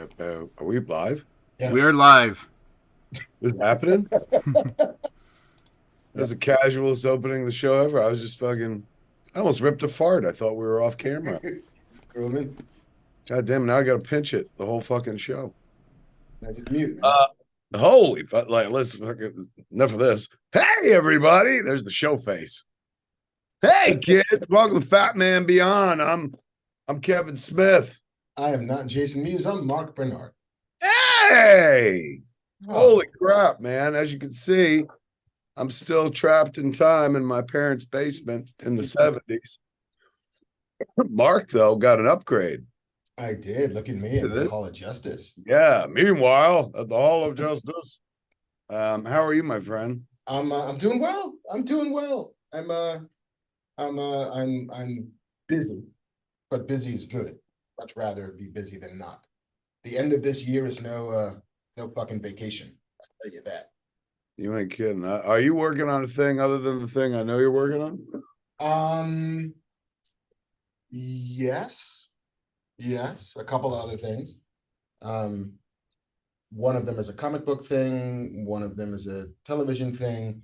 Are we live? Yeah. We're live. Is it happening? That's the casualest opening of the show ever. I was just fucking, I almost ripped a fart. I thought we were off camera. Grooving. God damn, now I got to pinch it the whole fucking show. I just mute, man. Uh, holy, like, let's fucking, enough of this. Hey, everybody. There's the show face. Hey, kids. Welcome to Fat Man Beyond. I'm Kevin Smith. I am not Jason Mewes. I'm Marc Bernard. Hey, Oh, holy crap, man. As you can see, I'm still trapped in time in my parents' basement in the 70s. Mark, though, got an upgrade. I did. Look at me. I'm in the This? Hall of Justice. Yeah. Meanwhile, at the Hall of Justice. How are you, my friend? I'm doing well. I'm doing well. I'm busy, but busy is good. Much rather be busy than not. The end of this year is no fucking vacation. I'll tell you that. You ain't kidding. Are you working on a thing other than the thing I know you're working on? Um, yes, yes, a couple of other things. Um, one of them is a comic book thing, one of them is a television thing.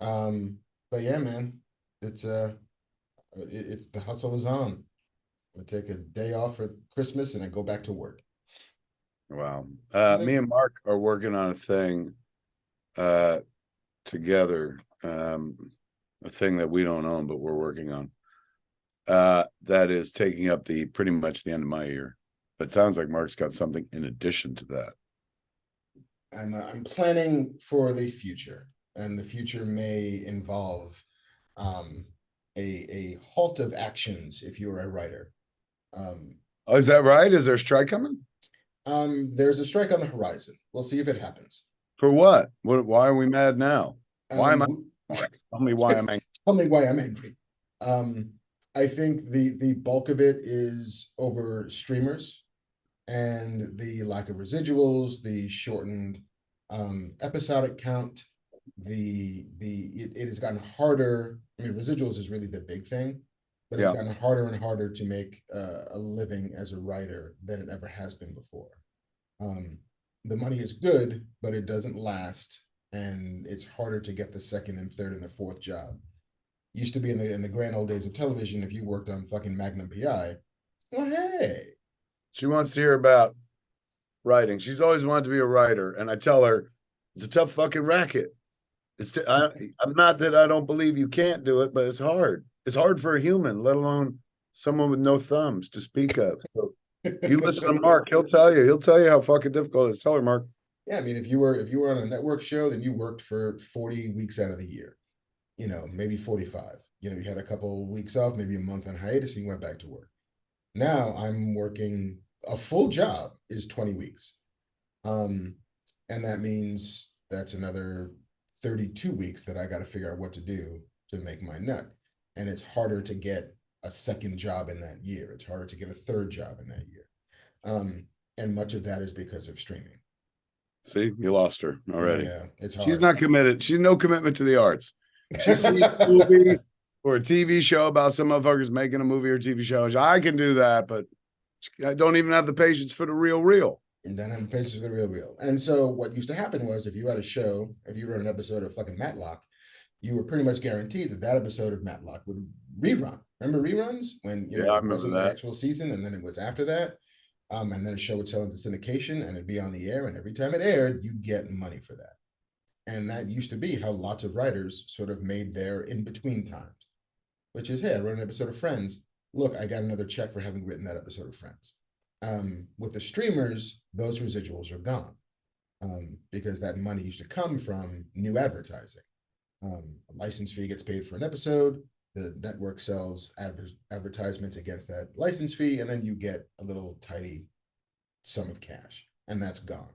But yeah, man, it's it's the hustle is on. I take a day off for Christmas and I go back to work. Wow. So Me and Mark are working on a thing uh, together, a thing that we don't own, but we're working on. That is taking up the pretty much the end of my year. But it sounds like Mark's got something in addition to that. I'm planning for the future, and the future may involve um, a halt of actions if you're a writer. Um, Oh, is that right? Is there a strike coming? there's a strike on the horizon. We'll see if it happens. For what? What? Why are we mad now? Why am I? Um, Tell me why I'm angry. tell me why I'm angry. Um, I think the bulk of it is over streamers and the lack of residuals, the shortened episodic count, it has gotten harder. I mean, residuals is really the big thing, but it's Yeah. gotten harder and harder to make a living as a writer than it ever has been before. Um, the money is good, but it doesn't last, and it's harder to get the second and third and the fourth job. Used to be in the grand old days of television, if you worked on fucking Magnum PI, well, hey, She wants to hear about writing. She's always wanted to be a writer, and I tell her it's a tough fucking racket. I'm not that I don't believe you can't do it, but it's hard. It's hard for a human, let alone someone with no thumbs to speak of. So you listen to Mark, he'll tell you. He'll tell you how fucking difficult it is. Tell her, Mark. yeah, I mean, if you were on a network show, then you worked for 40 weeks out of the year, maybe 45. You had a couple weeks off, maybe a month on hiatus, and you went back to work. Now I'm working a full job is 20 weeks. Um, and that means that's another 32 weeks that I got to figure out what to do to make my nut. And it's harder to get a second job in that year. It's harder to get a third job in that year. And much of that is because of streaming. See, you lost her already. Yeah, it's hard. She's not committed. She's no commitment to the arts. She sees a movie or a TV show about some motherfuckers making a movie or TV show. I can do that, but I don't even have the patience for the real. And then I'm patients the real. And so what used to happen was if you had a show, if you wrote an episode of fucking Matlock, you were pretty much guaranteed that that episode of Matlock would rerun. Remember reruns when Yeah, I it remember wasn't that. the actual season, and then it was after that. And then a show would sell into syndication and it'd be on the air, and every time it aired, you get money for that. And that used to be how lots of writers sort of made their in-between times, which is, hey, I wrote an episode of Friends. Look, I got another check for having written that episode of Friends. With the streamers, those residuals are gone because that money used to come from new advertising. A license fee gets paid for an episode. The network sells advertisements against that license fee, and then you get a little tidy sum of cash, and that's gone.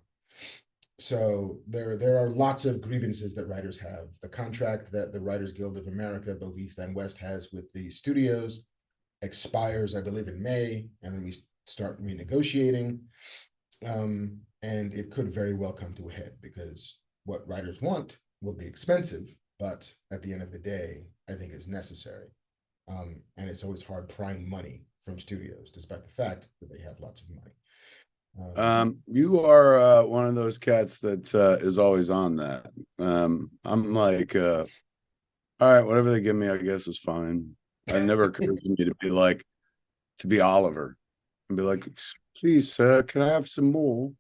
So there are lots of grievances that writers have. The contract that the Writers Guild of America, both East and West, has with the studios expires, I believe, in May, and then we start renegotiating. And it could very well come to a head because what writers want will be expensive, but at the end of the day, I think is necessary. And it's always hard prying money from studios, despite the fact that they have lots of money. You are one of those cats that is always on that. I'm like, all right, whatever they give me, I guess is fine. It never occurs to me to be like to be Oliver and be like, please, sir, can I have some more?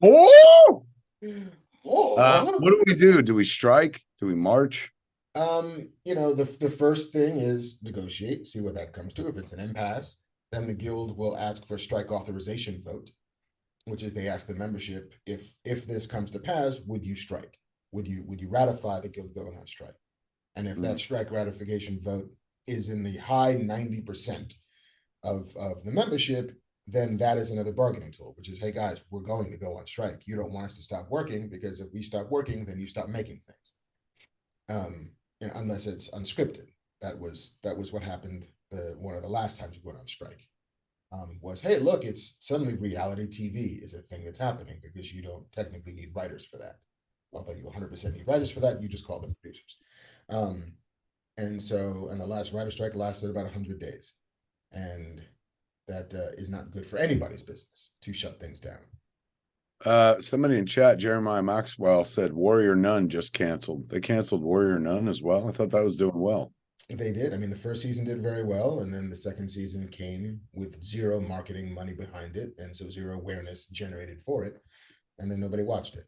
Oh, Oh, what do we do? Do we strike? Do we march? the first thing is negotiate, see what that comes to. If it's an impasse, then the guild will ask for a strike authorization vote, which is they ask the membership if this comes to pass, would you strike? Would you ratify the guild going on strike? And if that strike ratification vote is in the high 90% of the membership, then that is another bargaining tool, which is, hey guys, we're going to go on strike. You don't want us to stop working because if we stop working, then you stop making things. Unless it's unscripted. That was what happened one of the last times we went on strike. Was, hey, look, it's suddenly reality TV is a thing that's happening because you don't technically need writers for that. Although you 100% need writers for that, you just call them producers. And the last writer strike lasted about 100 days. And that is not good for anybody's business to shut things down. Somebody in chat, Jeremiah Maxwell, said Warrior Nun just canceled. They canceled Warrior Nun as well. I thought that was doing well. They did. I mean, the first season did very well, and then the second season came with zero marketing money behind it, and so zero awareness generated for it, and then nobody watched it.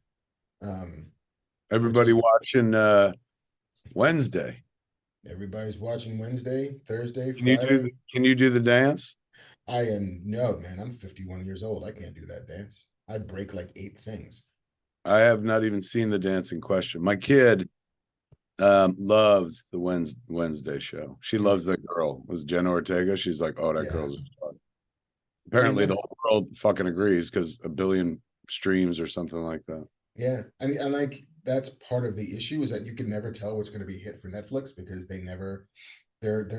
Everybody watching Wednesday. Everybody's watching Wednesday, Thursday, Can you Friday. can you do the dance? No, man, I'm 51 years old. I can't do that dance. I break like 8 things. I have not even seen the dance in question. My kid loves the Wednesday show. She loves that girl. It was Jenna Ortega. She's like, oh, that girl's fun. Apparently, the whole world fucking agrees because 1 billion streams or something like that. Yeah, and like that's part of the issue is that you can never tell what's going to be hit for Netflix because they're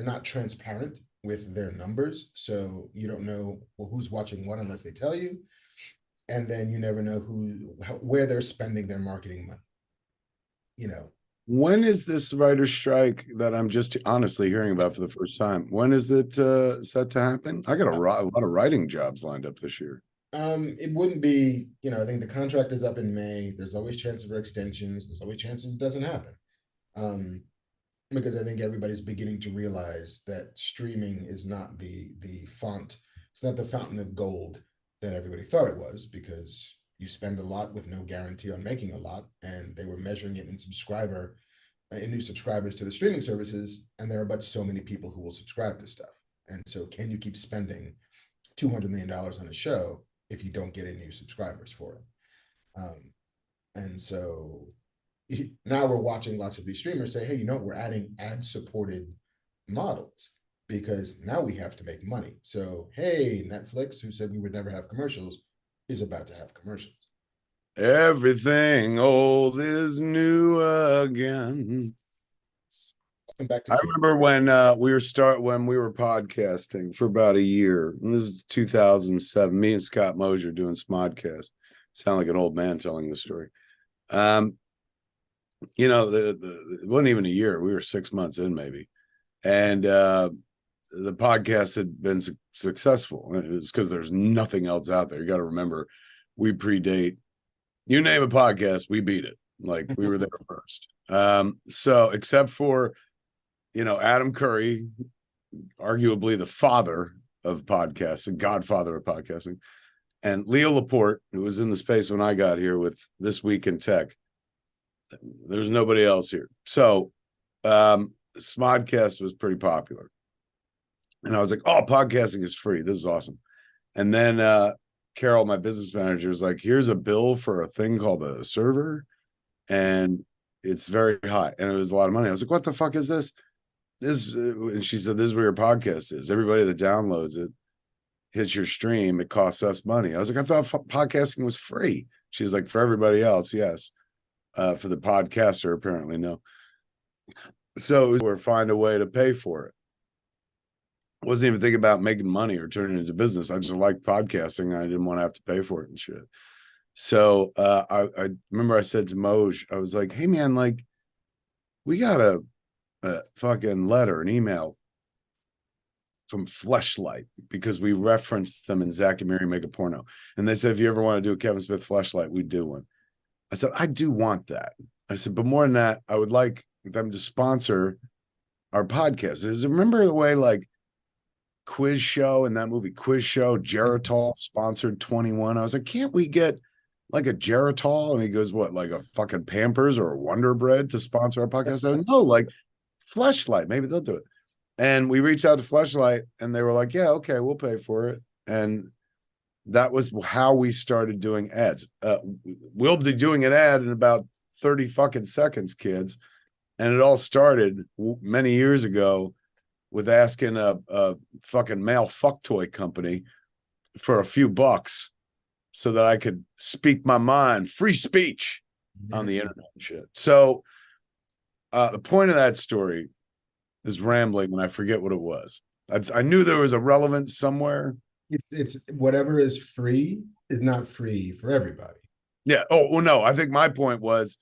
not transparent with their numbers, so you don't know who's watching what unless they tell you, and then you never know where they're spending their marketing money. When is this writer strike that I'm just honestly hearing about for the first time? When is it set to happen? I got a lot of writing jobs lined up this year. It wouldn't be, I think the contract is up in May. There's always chances for extensions. There's always chances it doesn't happen. Because I think everybody's beginning to realize that streaming is not the font, it's not the fountain of gold that everybody thought it was, because you spend a lot with no guarantee on making a lot, and they were measuring it in new subscribers to the streaming services, and there are but so many people who will subscribe to stuff. And so can you keep spending $200 million on a show if you don't get any new subscribers for it? And so now we're watching lots of these streamers say, hey, we're adding ad-supported models because now we have to make money. So, hey, Netflix, who said we would never have commercials, is about to have commercials. Everything old is new again. Back to I remember when we were podcasting for about a year. This is 2007. Me and Scott Mosier doing Smodcast. Sound like an old man telling the story. It wasn't even a year. We were 6 months in maybe, and the podcast had been successful. It was because there's nothing else out there. You got to remember, we predate. You name a podcast, we beat it. Like we were there first. So except for, Adam Curry, arguably the father of podcasting, godfather of podcasting, and Leo Laporte, who was in the space when I got here with This Week in Tech. There's nobody else here. So Smodcast was pretty popular. And I was like, oh, podcasting is free. This is awesome. And then Carol, my business manager, was like, here's a bill for a thing called a server, and it's very high, and it was a lot of money. I was like, what the fuck is this? And she said, this is where your podcast is. Everybody that downloads it hits your stream. It costs us money. I was like, I thought podcasting was free. She's like, for everybody else, yes. For the podcaster, apparently, no. So we're find a way to pay for it. Wasn't even thinking about making money or turning it into business. I just liked podcasting. I didn't want to have to pay for it and shit. So I remember I said to Moj, I was like, hey man, like we got a fucking letter, an email from Fleshlight because we referenced them in Zach and Mary Make a Porno. And they said, if you ever want to do a Kevin Smith Fleshlight, we do one. I said, I do want that. I said, but more than that, I would like them to sponsor our podcast. Remember the way like Quiz Show in that movie, Quiz Show, Geritol sponsored 21. I was like, can't we get like a Geritol? And he goes, what, like a fucking Pampers or a Wonder Bread to sponsor our podcast? I said, no, like Fleshlight, maybe they'll do it. And we reached out to Fleshlight and they were like, yeah, okay, we'll pay for it. And that was how we started doing ads. We'll be doing an ad in about 30 fucking seconds, kids. And it all started many years ago with asking a fucking male fuck toy company for a few bucks so that I could speak my mind, free speech on the internet and shit. So the point of that story is rambling and I forget what it was. I knew there was a relevance somewhere. It's whatever is free is not free for everybody. Yeah. Oh, well, no, I think my point was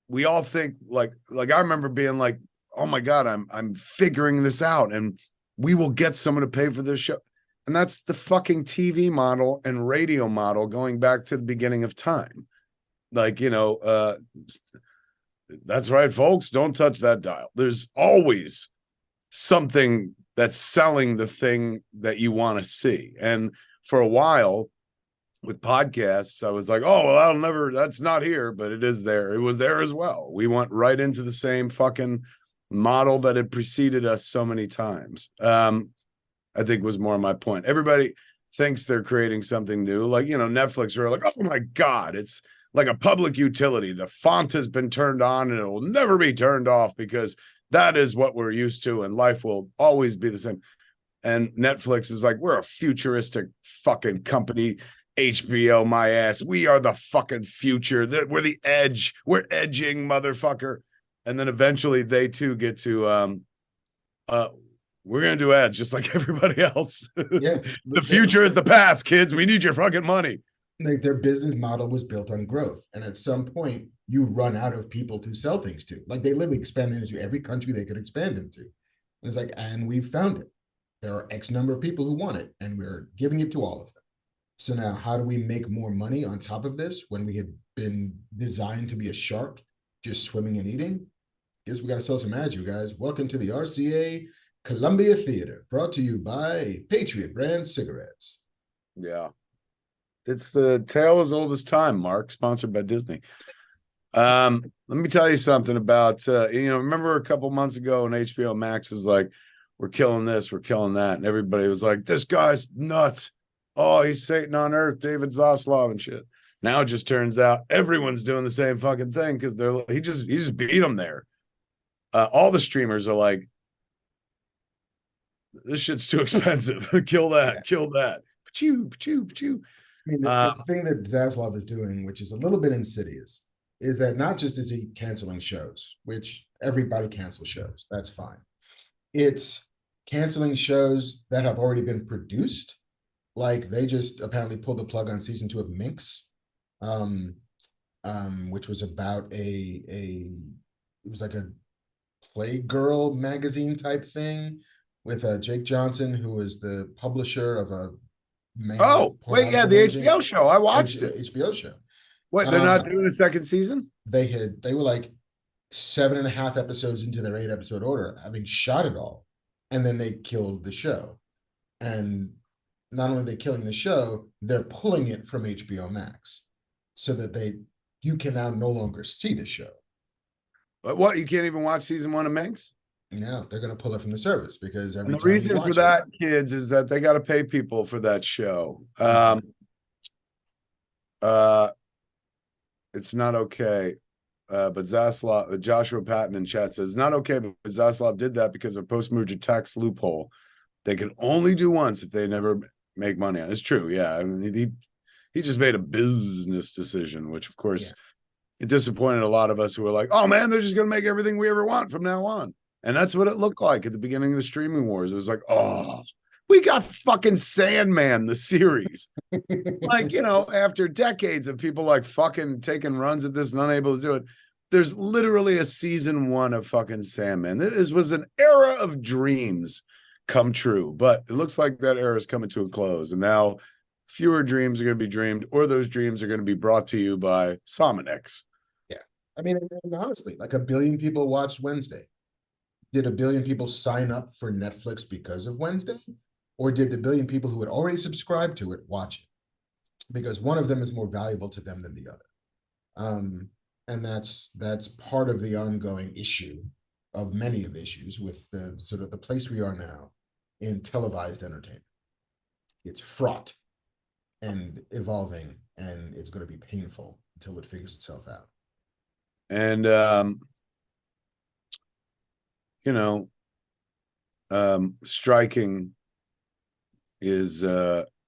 we all think like I remember being like, oh my God, I'm figuring this out and we will get someone to pay for this show. And that's the fucking TV model and radio model going back to the beginning of time. Like, that's right, folks. Don't touch that dial. There's always something that's selling the thing that you want to see. And for a while with podcasts, I was like, oh, well, that's not here, but it is there. It was there as well. We went right into the same fucking model that had preceded us so many times. I think was more my point. Everybody thinks they're creating something new. Like, Netflix are like, oh my God, it's like a public utility. The font has been turned on and it will never be turned off because that is what we're used to and life will always be the same. And Netflix is like, we're a futuristic fucking company. HBO, my ass. We are the fucking future. We're the edge. We're edging, motherfucker. And then eventually they too get to we're gonna do ads just like everybody else. Yeah. The future is the past, kids. We need your fucking money. Like their business model was built on growth. And at some point, you run out of people to sell things to. Like they literally expanded into every country they could expand into. And it's like, and we found it. There are X number of people who want it, and we're giving it to all of them. So now how do we make more money on top of this when we had been designed to be a shark, just swimming and eating? Guess we got to sell some ads, you guys. Welcome to the RCA Columbia Theater, brought to you by Patriot Brand Cigarettes. Yeah. It's the tale as old as time, Marc, sponsored by Disney. Let me tell you something about, remember a couple months ago when HBO Max is like, we're killing this, we're killing that. And everybody was like, this guy's nuts. Oh, he's Satan on earth, David Zaslav and shit. Now it just turns out everyone's doing the same fucking thing because he just beat them there. All the streamers are like, this shit's too expensive. Kill that, kill that. Pachoo, pachoo, pachoo. I mean, the thing that Zaslav is doing, which is a little bit insidious, is that not just is he canceling shows, which everybody cancels shows, that's fine. It's canceling shows that have already been produced. Like they just apparently pulled the plug on season 2 of Minx, which was about it was like a Playgirl magazine type thing with Jake Johnson, who was the publisher of a the HBO show. I watched it. HBO show. What, they're not doing a second season? They were like 7.5 episodes into their 8-episode order, having shot it all, and then they killed the show. And not only are they killing the show, they're pulling it from HBO Max so that you can now no longer see the show. But what, you can't even watch season 1 of Minx? No, they're going to pull it from the service because the reason for that, kids, is that they got to pay people for that show. It's not okay. But Joshua Patton in chat says, not okay, but Zaslav did that because of post-merger tax loophole. They can only do once if they never make money on it. It's true, yeah. I mean, he just made a business decision, which of course it disappointed a lot of us who were like, oh man, they're just gonna make everything we ever want from now on. And that's what it looked like at the beginning of the streaming wars. It was like, oh, we got fucking Sandman, the series. Like, after decades of people like fucking taking runs at this and unable to do it, there's literally a season 1 of fucking Sandman. This was an era of dreams come true. But it looks like that era is coming to a close. And now fewer dreams are going to be dreamed, or those dreams are going to be brought to you by Sominex. Yeah. I mean, and honestly, like 1 billion people watched Wednesday. Did 1 billion people sign up for Netflix because of Wednesday? Or did the 1 billion people who had already subscribed to it watch it? Because one of them is more valuable to them than the other. And that's part of the ongoing issue of many of issues with the sort of the place we are now in televised entertainment. It's fraught and evolving, and it's going to be painful until it figures itself out. And striking is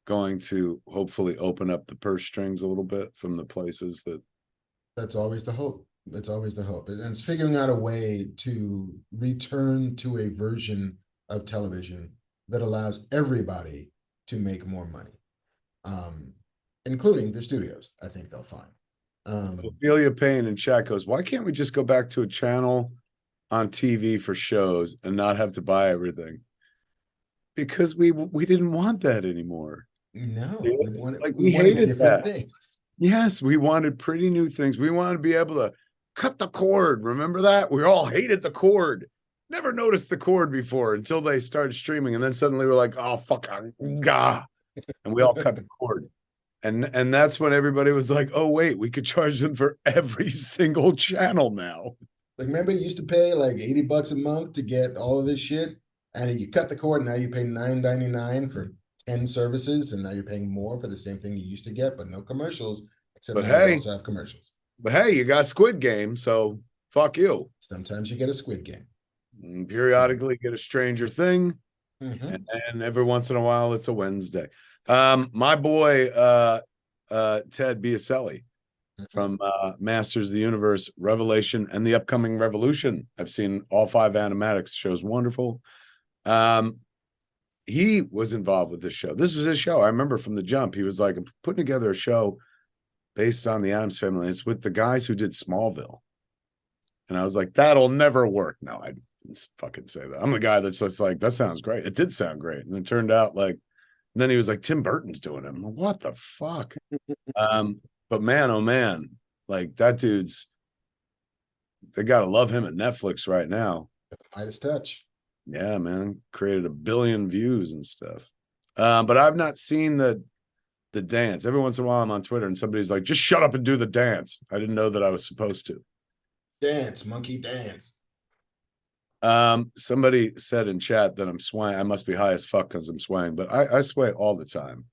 going to hopefully open up the purse strings a little bit from the places that. That's always the hope. It's always the hope. And it's figuring out a way to return to a version of television that allows everybody to make more money, including the studios. I think they'll find. Ophelia Payne in chat goes, why can't we just go back to a channel on TV for shows and not have to buy everything? Because we didn't want that anymore. No, we hated that. Things. Yes, we wanted pretty new things. We wanted to be able to cut the cord. Remember that? We all hated the cord. Never noticed the cord before until they started streaming. And then suddenly we're like, oh, fuck, gah. And we all cut the cord. And that's when everybody was like, oh, wait, we could charge them for every single channel now. Like, remember you used to pay like $80 a month to get all of this shit? And you cut the cord, now you pay $9.99 for 10 services, and now you're paying more for the same thing you used to get, but no commercials, except you also have commercials. But hey, you got Squid Game, so fuck you. Sometimes you get a Squid Game. And periodically get a Stranger Thing, and every once in a while it's a Wednesday. My boy Ted Biaselli from Masters of the Universe, Revelation, and the upcoming Revolution. I've seen all 5 animatics. Show's wonderful. He was involved with this show. This was his show. I remember from the jump. He was like, I'm putting together a show based on the Addams Family. It's with the guys who did Smallville. And I was like, that'll never work. No, I didn't fucking say that. I'm the guy that's just like, that sounds great. It did sound great. And it turned out like, and then he was like, Tim Burton's doing it. I'm like, what the fuck? But man, oh man, like that dude's, they got to love him at Netflix right now. Midas touch. Yeah, man, created 1 billion views and stuff. But I've not seen the dance. Every once in a while I'm on Twitter and somebody's like, just shut up and do the dance. I didn't know that I was supposed to. Dance, monkey dance. Somebody said in chat that I'm swaying. I must be high as fuck because I'm swaying, but I sway all the time,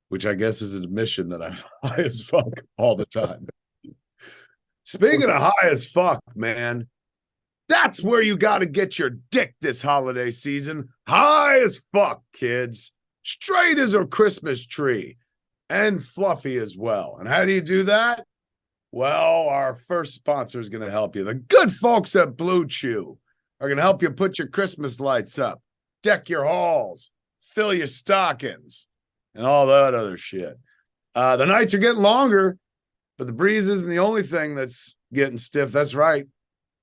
which I guess is an admission that I'm high as fuck all the time. Speaking of high as fuck, man, that's where you got to get your dick this holiday season. High as fuck, kids. Straight as a Christmas tree. And fluffy as well. And how do you do that? Well, our first sponsor is going to help you. The good folks at Blue Chew are going to help you put your Christmas lights up, deck your halls, fill your stockings, and all that other shit. The nights are getting longer, but the breeze isn't the only thing that's getting stiff. That's right.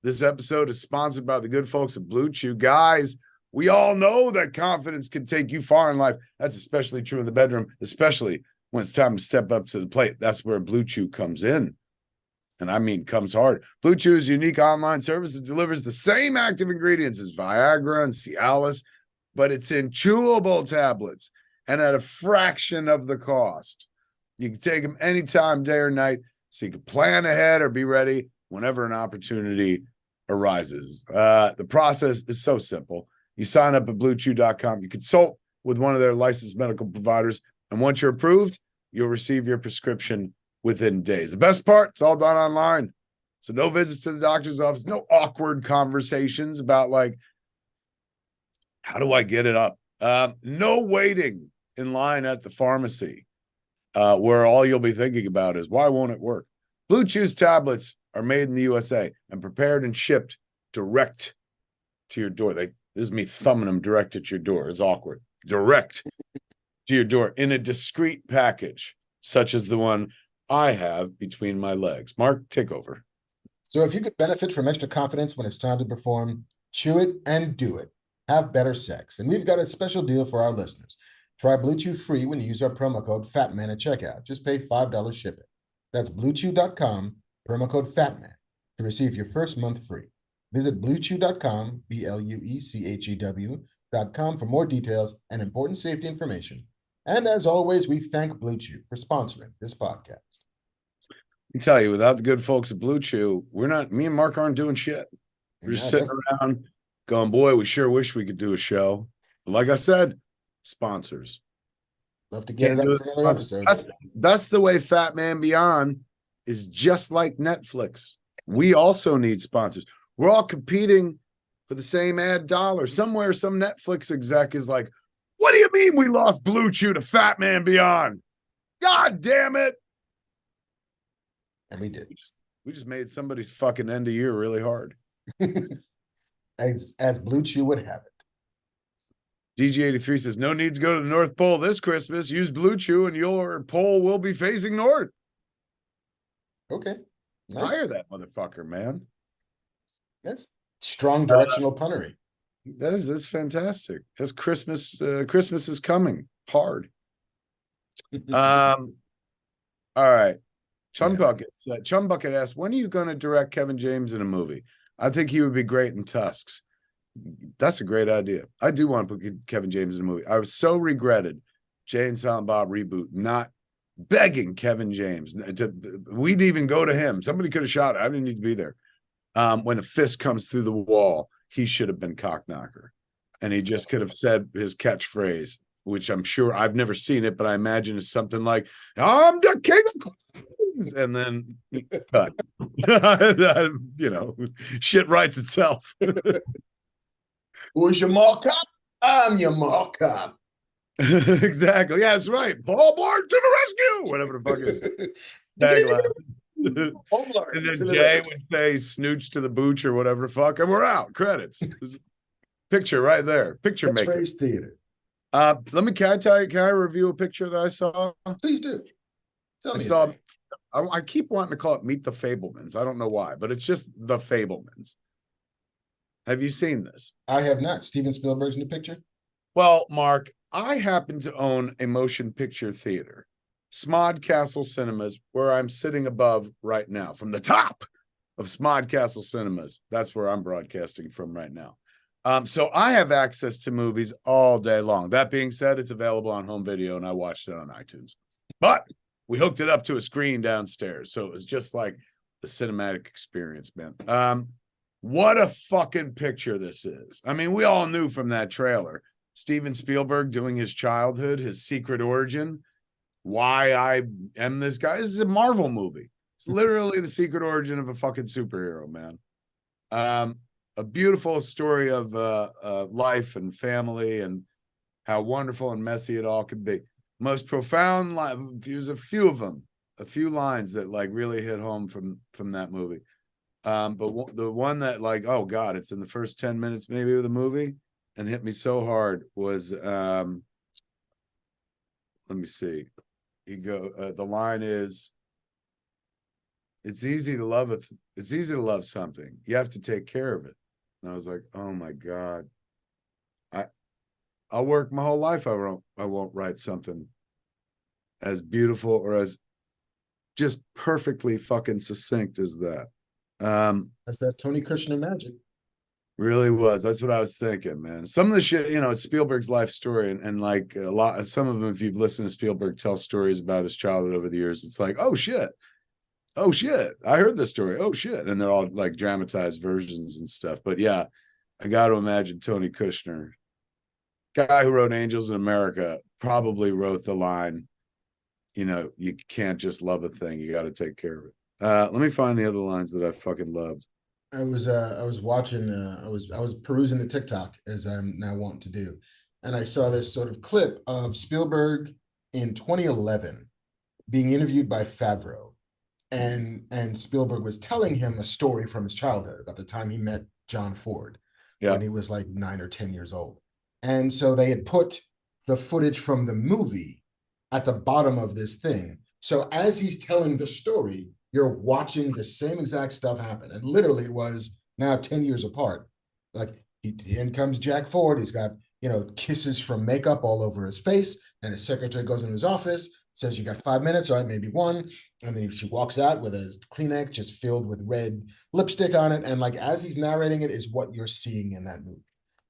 This episode is sponsored by the good folks at Blue Chew. Guys, we all know that confidence can take you far in life. That's especially true in the bedroom, especially when it's time to step up to the plate. That's where Blue Chew comes in. And I mean, comes hard. Blue Chew's unique online service that delivers the same active ingredients as Viagra and Cialis, but it's in chewable tablets and at a fraction of the cost. You can take them anytime, day or night, so you can plan ahead or be ready whenever an opportunity arises. The process is so simple. You sign up at bluechew.com. You consult with one of their licensed medical providers, and once you're approved, you'll receive your prescription within days. The best part, it's all done online. So no visits to the doctor's office, no awkward conversations about like, how do I get it up? No waiting in line at the pharmacy, where all you'll be thinking about is, why won't it work? Blue Chew's tablets are made in the USA and prepared and shipped direct to your door. This is me thumbing them direct at your door. It's awkward. Direct to your door in a discreet package, such as the one I have between my legs. Mark, take over. So if you could benefit from extra confidence when it's time to perform, chew it and do it. have better sex. And we've got a special deal for our listeners. Try Blue Chew free when you use our promo code FATMAN at checkout. Just pay $5 shipping. That's bluechew.com, promo code FATMAN, to receive your first month free. Visit bluechew.com, BLUECHEW.com for more details and important safety information. And as always, we thank Blue Chew for sponsoring this podcast. I tell you, without the good folks at Blue Chew, me and Mark aren't doing shit. We're just sitting around going, boy, we sure wish we could do a show. But like I said, sponsors. Love to get it up for another episode. That's the way Fat Man Beyond is just like Netflix. We also need sponsors. We're all competing for the same ad dollar. Somewhere, some Netflix exec is like, what do you mean we lost Blue Chew to Fat Man Beyond? God damn it. And we did. We just made somebody's fucking end of year really hard. As Blue Chew would have it. DG83 says, no need to go to the North Pole this Christmas. Use Blue Chew and your pole will be facing north. Okay. Nice. Hire that motherfucker, man. That's strong directional punnery. That's fantastic. That's Christmas. Christmas is coming hard. All right. Chum Bucket asked, when are you going to direct Kevin James in a movie? I think he would be great in Tusks. That's a great idea. I do want to put Kevin James in a movie. I was so regretted Jay and Silent Bob reboot not begging Kevin James we'd even go to him. Somebody could have shot it. I didn't need to be there. When a fist comes through the wall, he should have been Cockknocker, and he just could have said his catchphrase, which I'm sure I've never seen it, but I imagine it's something like, I'm the king of queens, and then cut. Shit writes itself. Who's your markup? I'm your markup. Exactly. Yeah, that's right. Paul Blart to the rescue. Whatever the fuck is. And then Jay would say snooch to the booch or whatever the fuck, and we're out. Credits. Picture right there. Picture maker. Catchphrase theater. Can I review a picture that I saw? Please do. I keep wanting to call it Meet the Fablemans. I don't know why, but it's just the Fablemans. Have you seen this? I have not. Steven Spielberg's in the picture? Well, Mark, I happen to own a motion picture theater, Smod Castle Cinemas, where I'm sitting above right now. From the top of Smod Castle Cinemas, that's where I'm broadcasting from right now. So I have access to movies all day long. That being said, it's available on home video, and I watched it on iTunes. But we hooked it up to a screen downstairs, so it was just like the cinematic experience, man. What a fucking picture this is. I mean, we all knew from that trailer, Steven Spielberg doing his childhood, his secret origin, why I am this guy. This is a Marvel movie. It's literally the secret origin of a fucking superhero, man. A beautiful story of life and family and how wonderful and messy it all could be. Most profound there's a few of them, a few lines that like really hit home from that movie. But the one that like, oh God, it's in the first 10 minutes maybe of the movie and hit me so hard was, let me see. The line is, it's easy to love something. You have to take care of it. And I was like, oh my God, I'll work my whole life. I won't write something as beautiful or as just perfectly fucking succinct as that. That's that Tony Kushner magic. Really was. That's what I was thinking, man. Some of the shit, it's Spielberg's life story, and like some of them, if you've listened to Spielberg tell stories about his childhood over the years, it's like, oh shit, I heard this story. Oh shit, and they're all like dramatized versions and stuff. But yeah, I got to imagine Tony Kushner, guy who wrote Angels in America, probably wrote the line, you can't just love a thing, you got to take care of it. Let me find the other lines that I fucking loved. I was watching, I was perusing the TikTok, as I'm now wont to do, and I saw this sort of clip of Spielberg in 2011 being interviewed by Favreau, and Spielberg was telling him a story from his childhood about the time he met John Ford when he was like 9 or 10 years old. And so they had put the footage from the movie at the bottom of this thing. So as he's telling the story, you're watching the same exact stuff happen. And literally it was now 10 years apart. Like In comes Jack Ford. He's got, kisses from makeup all over his face. And his secretary goes into his office, says, "You got 5 minutes, all right, maybe one." And then she walks out with a Kleenex just filled with red lipstick on it. And like, as he's narrating it, is what you're seeing in that movie.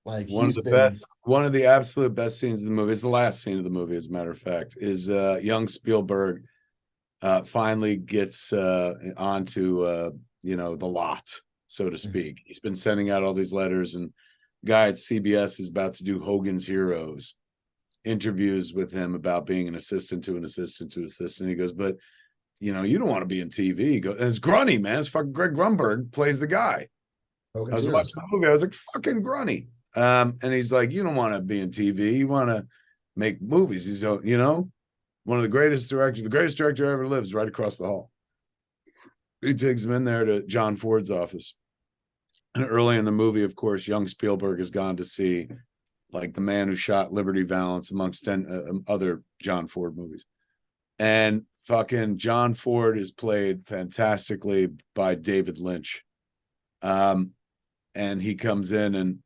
Like, he's been. One of the absolute best scenes of the movie, is the last scene of the movie, as a matter of fact, is young Spielberg finally gets onto the lot, so to speak. He's been sending out all these letters, and guy at CBS is about to do Hogan's Heroes interviews with him about being an assistant to an assistant to assistant. He goes, "But you don't want to be in TV." He goes, "And it's Grunny, man. It's fucking Greg Grunberg plays the guy." Hogan's I was Heroes. watching the movie. I was like, "Fucking Grunny." And he's like, "You don't want to be in TV. You want to make movies." He's one of the greatest directors, the greatest director ever lives, right across the hall. He takes him in there to John Ford's office. And early in the movie, of course, young Spielberg has gone to see like The Man Who Shot Liberty Valance, amongst 10 other John Ford movies. And fucking John Ford is played fantastically by David Lynch. And he comes in and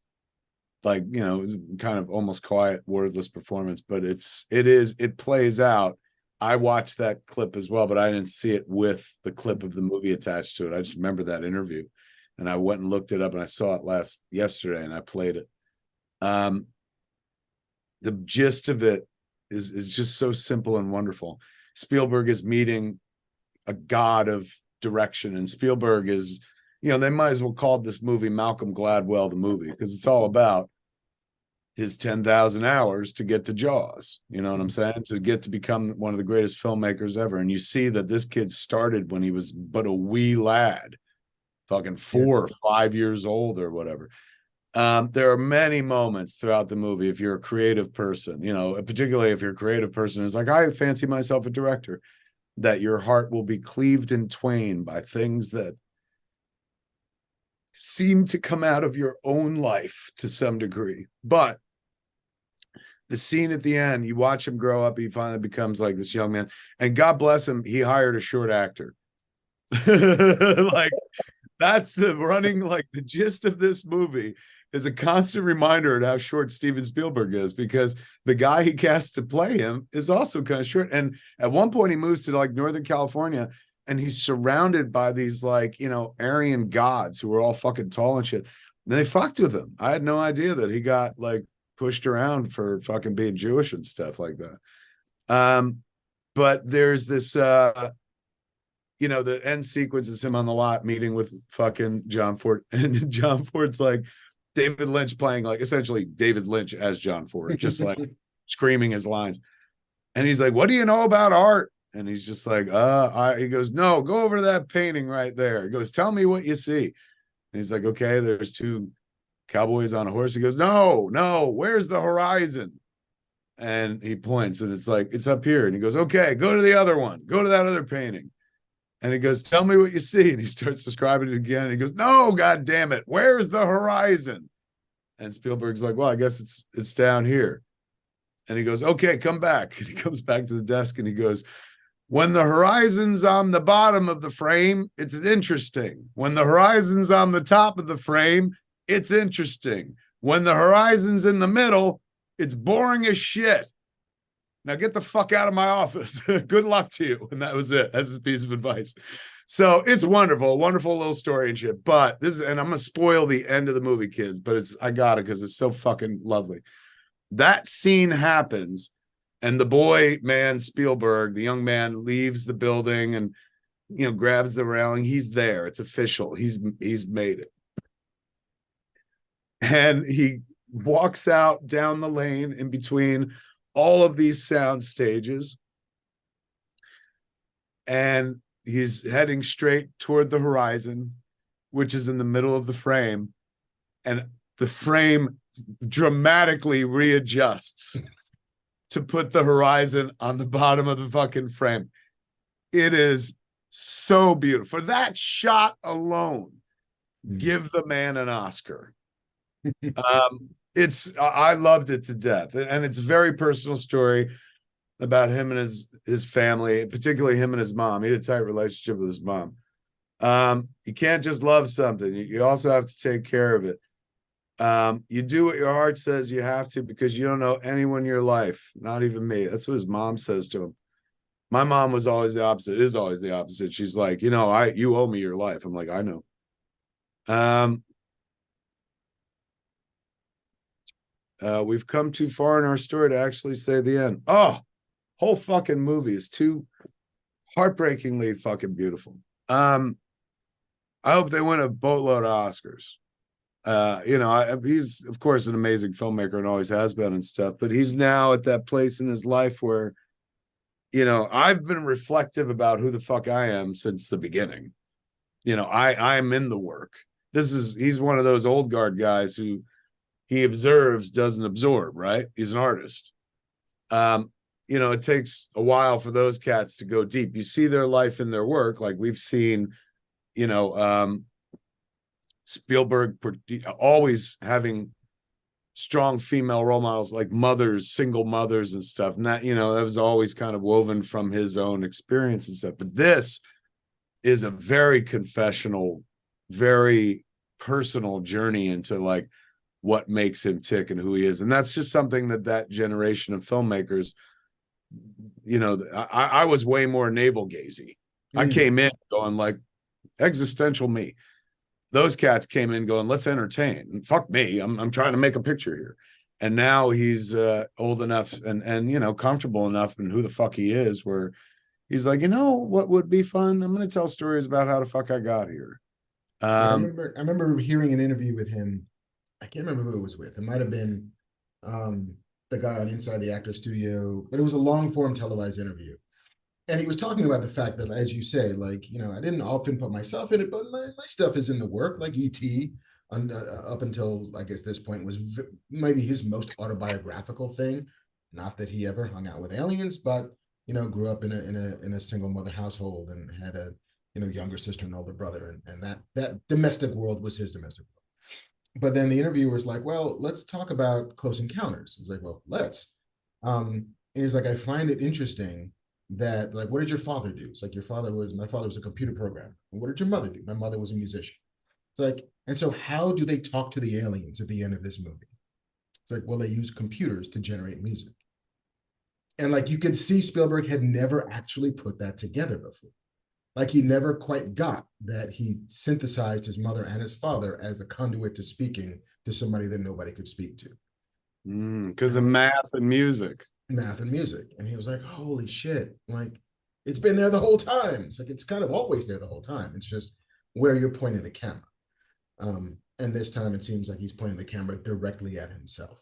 it's kind of almost quiet, wordless performance, but it plays out. I watched that clip as well, but I didn't see it with the clip of the movie attached to it. I just remember that interview, and I went and looked it up, and I saw it yesterday, and I played it. The gist of it is just so simple and wonderful. Spielberg is meeting a god of direction, and Spielberg is, they might as well call this movie Malcolm Gladwell the movie, because it's all about his 10,000 hours to get to Jaws. You know what I'm saying? To get to become one of the greatest filmmakers ever. And you see that this kid started when he was but a wee lad, fucking 4 or 5 years old or whatever. There are many moments throughout the movie, if you're a creative person, particularly if you're a creative person, it's like, I fancy myself a director, that your heart will be cleaved in twain by things that seem to come out of your own life to some degree. But the scene at the end, you watch him grow up, he finally becomes like this young man, and God bless him, he hired a short actor. Like, that's the running, like, the gist of this movie is a constant reminder of how short Steven Spielberg is, because the guy he cast to play him is also kind of short. And at one point he moves to like Northern California, and he's surrounded by these Aryan gods who are all fucking tall and shit. And they fucked with him. I had no idea that he got like pushed around for fucking being Jewish and stuff like that. But there's this the end sequence is him on the lot meeting with fucking John Ford, and John Ford's like David Lynch playing like essentially David Lynch as John Ford, just like screaming his lines. And he's like, "What do you know about art?" And he's just like, he goes, "No, go over to that painting right there." He goes, "Tell me what you see." And he's like, "Okay, there's 2 cowboys on a horse." He goes, no, where's the horizon?" And he points, and it's like, "It's up here." And he goes, "Okay, go to the other one, go to that other painting." And he goes, "Tell me what you see." And he starts describing it again. He goes, "No, God damn it, where's the horizon?" And Spielberg's like, "Well, I guess it's down here." And he goes, "Okay, come back." And he comes back to the desk, and he goes, "When the horizon's on the bottom of the frame, it's interesting. When the horizon's on the top of the frame, it's interesting. When the horizon's in the middle, it's boring as shit. Now get the fuck out of my office. Good luck to you." And that was it. That's his piece of advice. So it's wonderful, wonderful little story and shit. But and I'm going to spoil the end of the movie, kids, but I got it because it's so fucking lovely. That scene happens, and the boy, man, Spielberg, the young man, leaves the building and, grabs the railing. He's there. It's official. He's made it. And he walks out down the lane in between all of these sound stages, and he's heading straight toward the horizon, which is in the middle of the frame. And the frame dramatically readjusts to put the horizon on the bottom of the fucking frame. It is so beautiful. For that shot alone, give the man an Oscar. I loved it to death, and it's a very personal story about him and his family, particularly him and his mom. He had a tight relationship with his mom. You can't just love something; you also have to take care of it. You do what your heart says you have to because you don't know anyone in your life, not even me. That's what his mom says to him. My mom was always the opposite, is always the opposite. She's like, you owe me your life. I'm like, I know. We've come too far in our story to actually say the end. Oh, whole fucking movie is too heartbreakingly fucking beautiful. I hope they win a boatload of Oscars. He's of course an amazing filmmaker and always has been and stuff, but he's now at that place in his life where, I've been reflective about who the fuck I am since the beginning. I'm in the work. He's one of those old guard guys who he observes, doesn't absorb, right? He's an artist. It takes a while for those cats to go deep. You see their life in their work, like we've seen, Spielberg always having strong female role models like mothers, single mothers and stuff. And that was always kind of woven from his own experience and stuff. But this is a very confessional, very personal journey into like what makes him tick and who he is. And that's just something that generation of filmmakers, I was way more navel gazy. I came in going like existential me. Those cats came in going, let's entertain. And fuck me, I'm trying to make a picture here. And now he's old enough and comfortable enough in who the fuck he is, where he's like, what would be fun? I'm going to tell stories about how the fuck I got here. I remember hearing an interview with him. I can't remember who it was with. It might have been the guy on Inside the Actor Studio, but it was a long form televised interview. And he was talking about the fact that, as you say, like, I didn't often put myself in it, but my stuff is in the work, like E.T. Up until, I guess, this point was maybe his most autobiographical thing. Not that he ever hung out with aliens, but, grew up in a single mother household and had a, younger sister and older brother. And that domestic world was his domestic world. But then the interviewer's like, well, let's talk about Close Encounters. He's like, well, let's. And he's like, I find it interesting that, like, what did your father do? It's like, my father was a computer programmer. And what did your mother do? My mother was a musician. It's like, and so how do they talk to the aliens at the end of this movie? It's like, well, they use computers to generate music. And like, you could see Spielberg had never actually put that together before. Like, he never quite got that he synthesized his mother and his father as a conduit to speaking to somebody that nobody could speak to. Because of math and music. And he was like, holy shit, like, it's been there the whole time. It's like, it's kind of always there the whole time. It's just where you're pointing the camera. And this time it seems like he's pointing the camera directly at himself.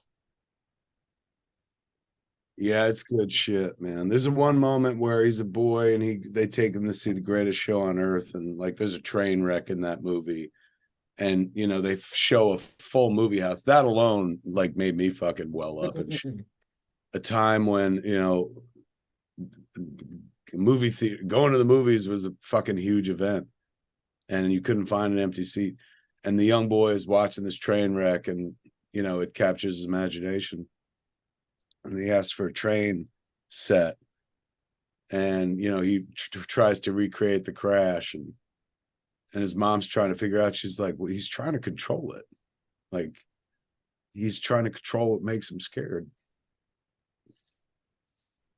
Yeah, it's good shit, man. There's one moment where he's a boy and they take him to see the greatest show on earth, and like there's a train wreck in that movie. And they show a full movie house. That alone like made me fucking well up and shit. A time when movie theater, going to the movies was a fucking huge event, and you couldn't find an empty seat, and the young boy is watching this train wreck, and it captures his imagination, and he asks for a train set, and he tries to recreate the crash, and his mom's trying to figure out. She's like, well, he's trying to control it, like he's trying to control what makes him scared.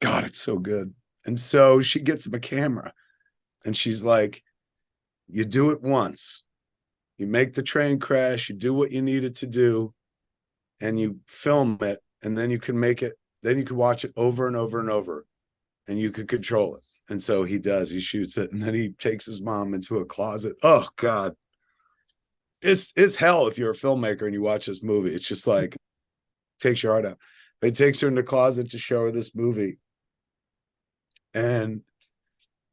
God, it's so good. And so she gets him a camera and she's like, you do it once, you make the train crash, you do what you need it to do, and you film it, and then you can make it, then you can watch it over and over and over, and you can control it. And so he does, he shoots it, and then he takes his mom into a closet. Oh God, it's hell if you're a filmmaker and you watch this movie. It's just like, takes your heart out. But he takes her in the closet to show her this movie, and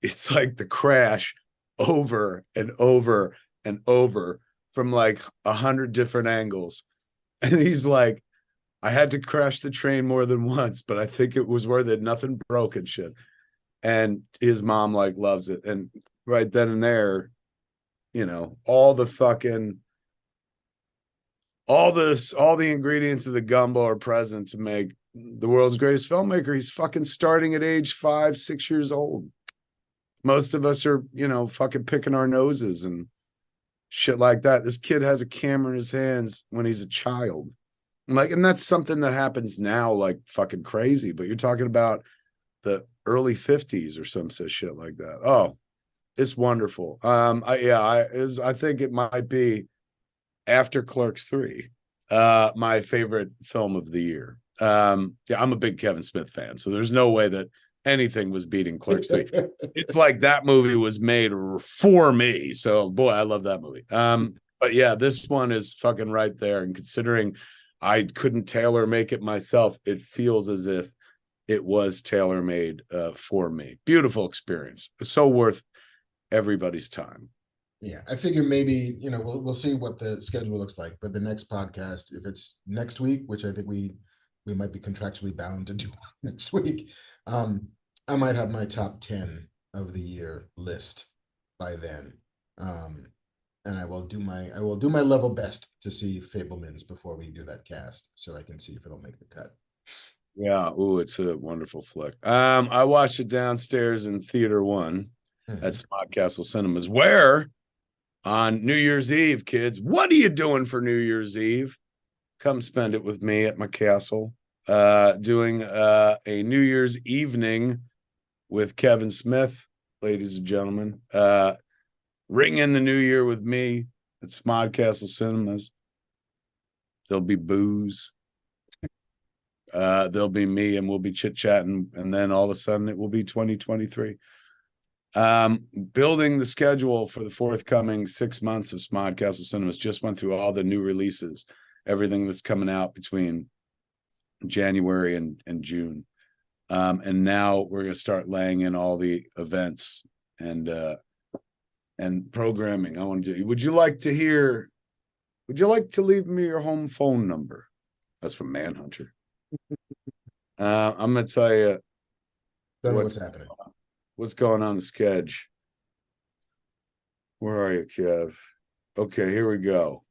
it's like the crash over and over and over from like 100 different angles. And he's like, I had to crash the train more than once, but I think it was worth it. Nothing broke and shit. And his mom like loves it. And right then and there, all the ingredients of the gumbo are present to make the world's greatest filmmaker. He's fucking starting at age 5, 6 years old. Most of us are, fucking picking our noses and shit like that. This kid has a camera in his hands when he's a child. Like, and that's something that happens now, like fucking crazy. But you're talking about the early 50s or some such shit like that. Oh, it's wonderful. I think it might be after Clerks 3, my favorite film of the year. Yeah, I'm a big Kevin Smith fan, so there's no way that anything was beating Clerks 3. It's like that movie was made for me. So boy, I love that movie. But yeah, this one is fucking right there. And considering I couldn't tailor make it myself, it feels as if it was tailor made for me. Beautiful experience. So worth everybody's time. Yeah, I figure maybe we'll see what the schedule looks like, but the next podcast, if it's next week, which I think we might be contractually bound to do next week, I might have my top 10 of the year list by then, and I will do my level best to see Fablemans before we do that cast, so I can see if it'll make the cut. Yeah, ooh, it's a wonderful flick. I watched it downstairs in Theater One at Smart Castle Cinemas, where on New Year's Eve, kids, what are you doing for New Year's Eve? Come spend it with me at my castle, doing a New Year's evening with Kevin Smith, ladies and gentlemen. Ring in the new year with me at Smart Castle Cinemas. There'll be booze. There'll be me, and we'll be chit-chatting, and then all of a sudden it will be 2023. Building the schedule for the forthcoming 6 months of Smart Castle Cinemas. Just went through all the new releases, everything that's coming out between January and June. And now we're going to start laying in all the events and programming I want to do. Would you like to leave me your home phone number? That's from Manhunter. I'm going to tell you what's happening. What's going on the sketch? Where are you, Kev? Okay, here we go.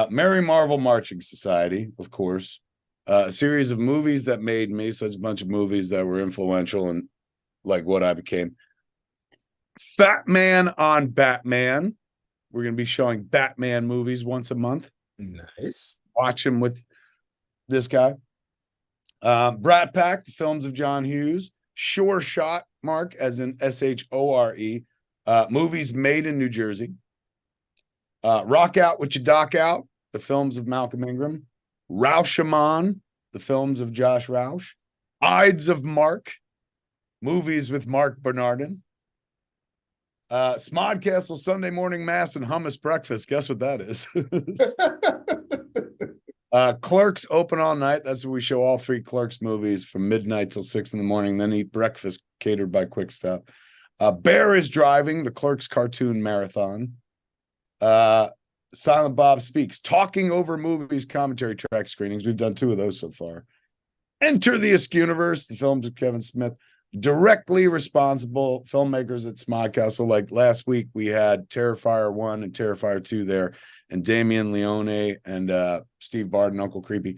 Merry Marvel Marching Society, of course. A series of movies that made me, such a bunch of movies that were influential and like what I became. Fat Man on Batman. We're going to be showing Batman movies once a month. Nice. Watch them with this guy. Brat Pack, the films of John Hughes. Sure Shot, Mark, as in SHORE. Movies made in New Jersey. Rock Out With Your Doc Out, the films of Malcolm Ingram. Rauschman, the films of Josh Roush. Ides of Mark, movies with Mark Bernardin. Smod Castle Sunday morning mass and hummus breakfast. Guess what that is? Clerks open all night. That's where we show all 3 Clerks movies from midnight till 6 in the morning, then eat breakfast catered by Quick Stop. Bear is Driving, the Clerks cartoon marathon. Silent Bob Speaks, talking over movies, commentary track screenings. We've done 2 of those so far. Enter the Universe, the films of Kevin Smith. Directly responsible filmmakers at Smod Castle. Like last week, we had Terrifier 1 and Terrifier 2 there, and Damian Leone and Steve Barden, Uncle Creepy,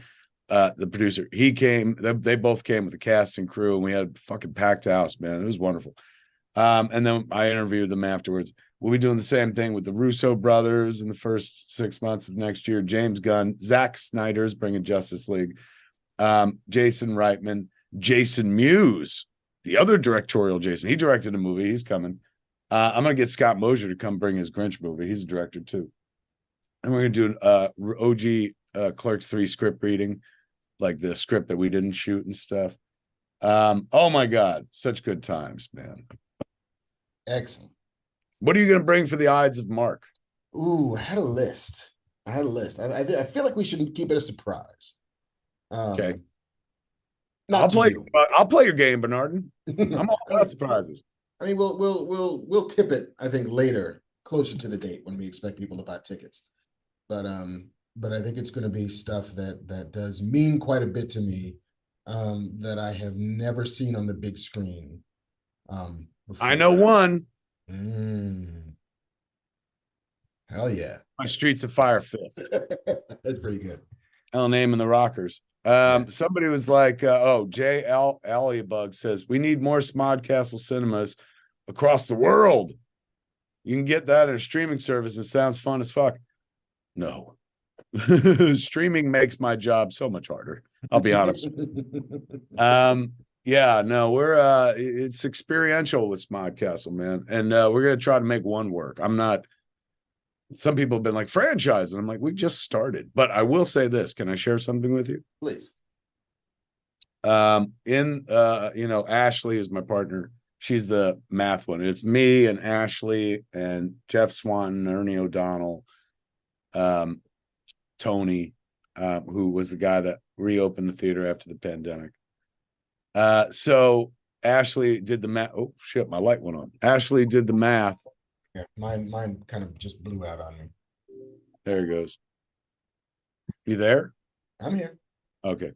the producer. He came. They both came with the cast and crew, and we had a fucking packed house, man. It was wonderful. And then I interviewed them afterwards. We'll be doing the same thing with the Russo brothers in the first 6 months of next year. James Gunn, Zack Snyder's bringing Justice League, Jason Reitman, Jason Mewes, the other directorial Jason. He directed a movie. He's coming. I'm going to get Scott Mosier to come bring his Grinch movie. He's a director too. And we're going to do an OG Clerks 3 script reading, like the script that we didn't shoot and stuff. Oh my God, such good times, man. Excellent. What are you going to bring for the Ides of Mark? Ooh, I had a list. I feel like we should keep it a surprise. Okay. I'll play your game, Bernardin. I'm all about surprises. I mean, we'll tip it, I think, later, closer to the date when we expect people to buy tickets. But I think it's going to be stuff that does mean quite a bit to me, that I have never seen on the big screen. Before. I know one. Hell yeah. My Streets of Fire Fist. That's pretty good. I'll name in the Rockers. Somebody was like, J.L. Allybug says, we need more Smod Castle cinemas across the world. You can get that in a streaming service. It sounds fun as fuck. No. Streaming makes my job so much harder. I'll be honest. Yeah, no, we're it's experiential with Smodcastle, man. And we're gonna try to make one work. I'm not some people have been like franchise, and I'm like, we just started. But I will say this. Can I share something with you? Please. Ashley is my partner. She's the math one. It's me and Ashley and Jeff Swanton, Ernie O'Donnell, Tony, who was the guy that reopened the theater after the pandemic. So Ashley did the math. Oh shit, my light went on. Ashley did the math. Yeah, mine kind of just blew out on me. There he goes. You there? I'm here. Okay.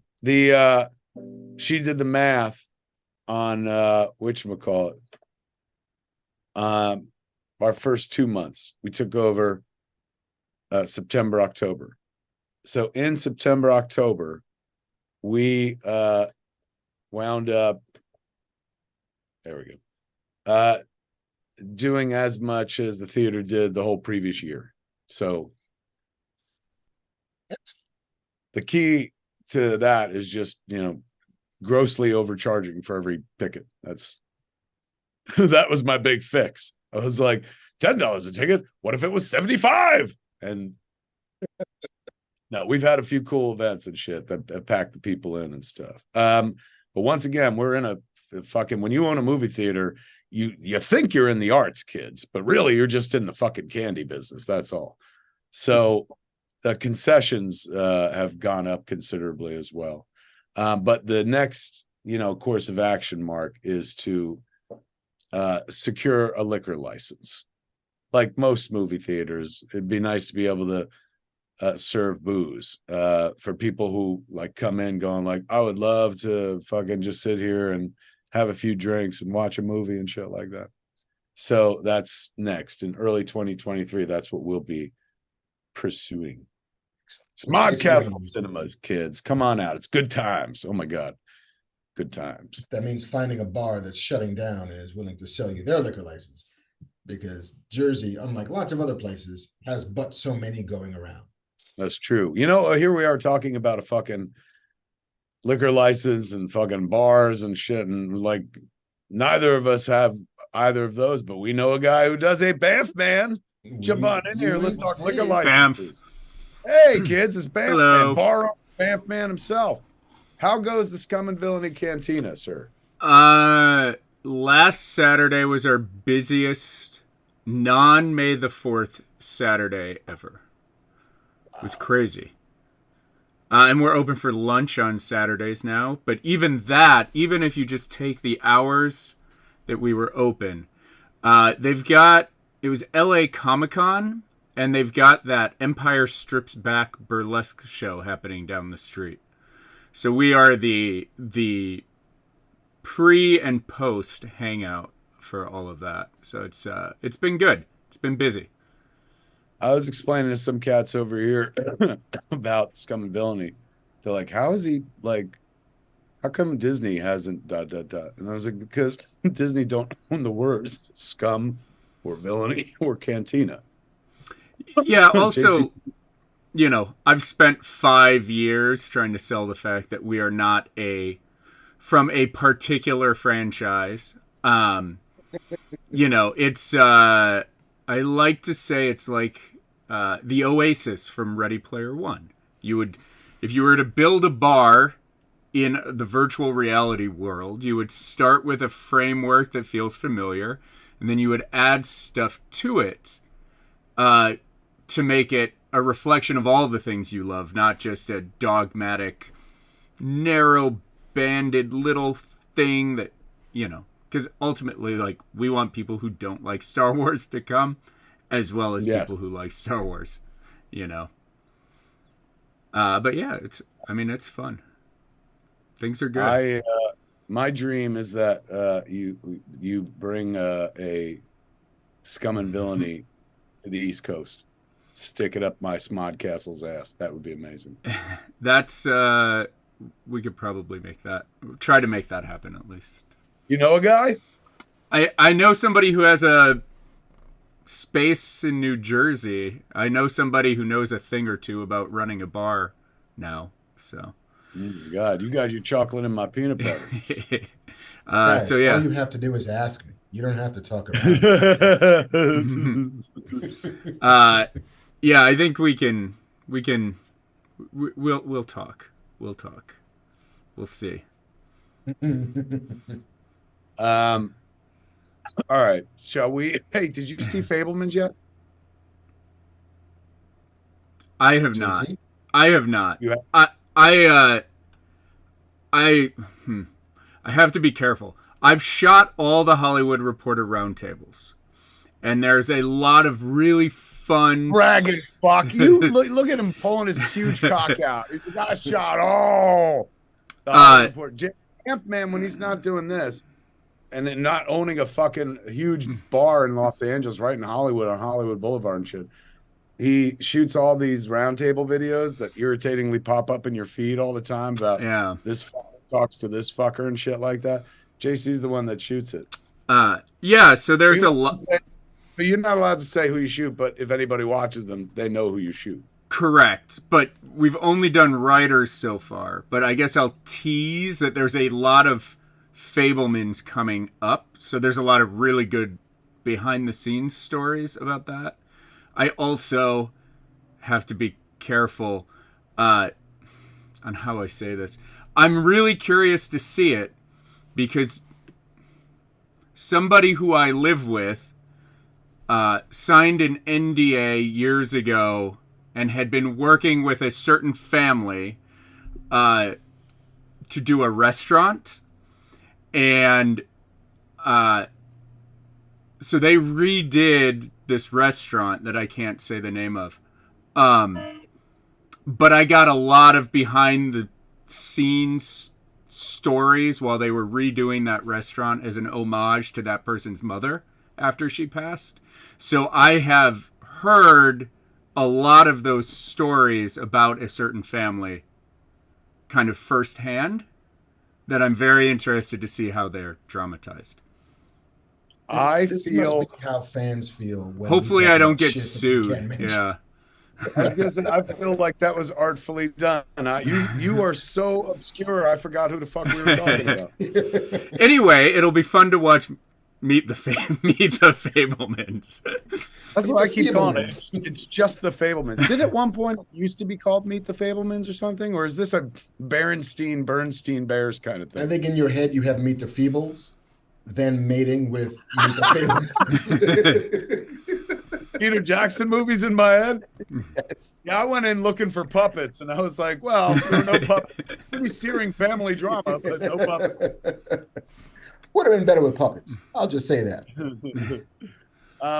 She did the math on whatchamacallit. Our first 2 months. We took over September, October. So in September, October, we wound up, there we go, doing as much as the theater did the whole previous year. So the key to that is just, grossly overcharging for every ticket. That was my big fix. I was like, $10 a ticket. What if it was 75? And no, we've had a few cool events and shit that pack the people in and stuff. But once again, we're in a fucking, when you own a movie theater, you think you're in the arts, kids, but really you're just in the fucking candy business. That's all. So the concessions have gone up considerably as well. But the next, course of action, Mark, is to secure a liquor license. Like most movie theaters, it'd be nice to be able to serve booze for people who like come in going like, I would love to fucking just sit here and have a few drinks and watch a movie and shit like that. So that's next in early 2023. That's what we'll be pursuing. Smodcastle Cinemas, kids, come on out. It's good times. Oh my God. Good times. That means finding a bar that's shutting down and is willing to sell you their liquor license, because Jersey, unlike lots of other places, has but so many going around. That's true. Here we are talking about a fucking liquor license and fucking bars and shit. And like, neither of us have either of those, but we know a guy who does. A Banff man. Jump on in here. Let's talk liquor licenses. Hey, kids, it's Banff man. Bar Banff man himself. How goes the Scum and Villainy Cantina, sir? Last Saturday was our busiest non-May the 4th Saturday ever. It was crazy. And we're open for lunch on Saturdays now. But even if you just take the hours that we were open, it was LA Comic-Con, and they've got that Empire Strips Back burlesque show happening down the street. So we are the pre and post hangout for all of that. So it's been good. It's been busy. I was explaining to some cats over here about Scum and Villainy. They're like, how come Disney hasn't ... And I was like, because Disney don't own the words scum or villainy or cantina. Yeah, also, I've spent 5 years trying to sell the fact that we are not from a particular franchise. It's I like to say it's like the Oasis from Ready Player One. If you were to build a bar in the virtual reality world, you would start with a framework that feels familiar, and then you would add stuff to it to make it a reflection of all the things you love, not just a dogmatic, narrow-banded little thing that, because ultimately, like, we want people who don't like Star Wars to come, as well as people who like Star Wars, But yeah, it's fun. Things are good. My dream is that you bring a Scum and Villainy to the East Coast. Stick it up my Smodcastle's ass. That would be amazing. That's we could probably try to make that happen at least. You know a guy? I know somebody who has a space in New Jersey. I know somebody who knows a thing or two about running a bar now. So, Oh my God, you got your chocolate in my peanut butter. Guys, so yeah, all you have to do is ask me. You don't have to talk around. yeah. I think we'll talk. We'll talk. We'll see. All right, shall we? Hey, did you see Fablemans yet? I have not. JC? I have not. You have? I have to be careful. I've shot all the Hollywood Reporter roundtables, and there's a lot of really fun. Bragging fuck. You look at him pulling his huge cock out. He's got a shot. Oh, man, when he's not doing this, and then not owning a fucking huge bar in Los Angeles, right in Hollywood on Hollywood Boulevard and shit. He shoots all these roundtable videos that irritatingly pop up in your feed all the time about this fucker talks to this fucker and shit like that. JC's the one that shoots it. Yeah, so there's a lot. So you're not allowed to say who you shoot, but if anybody watches them, they know who you shoot. Correct, but we've only done writers so far. But I guess I'll tease that there's a lot of Fablemans coming up. So there's a lot of really good behind-the-scenes stories about that. I also have to be careful on how I say this. I'm really curious to see it because somebody who I live with signed an NDA years ago and had been working with a certain family to do a restaurant. And so they redid this restaurant that I can't say the name of. But I got a lot of behind the scenes stories while they were redoing that restaurant as an homage to that person's mother after she passed. So I have heard a lot of those stories about a certain family kind of firsthand that I'm very interested to see how they're dramatized. This must be how fans feel. When hopefully I don't get sued. Yeah. I was gonna say, I feel like that was artfully done. You are so obscure. I forgot who the fuck we were talking about. Anyway, it'll be fun to watch Meet the Fablemans. That's what I keep calling it. It's just the Fablemans. Did at one point it used to be called Meet the Fablemans or something, or is this a Bernstein Bears kind of thing? I think in your head you have Meet the Feebles, then mating with Meet the Fablemans. Peter Jackson movies in my head. Yes. Yeah, I went in looking for puppets, and I was like, "Well, there were no puppets. Pretty searing family drama, but no puppets." Would have been better with puppets. I'll just say that.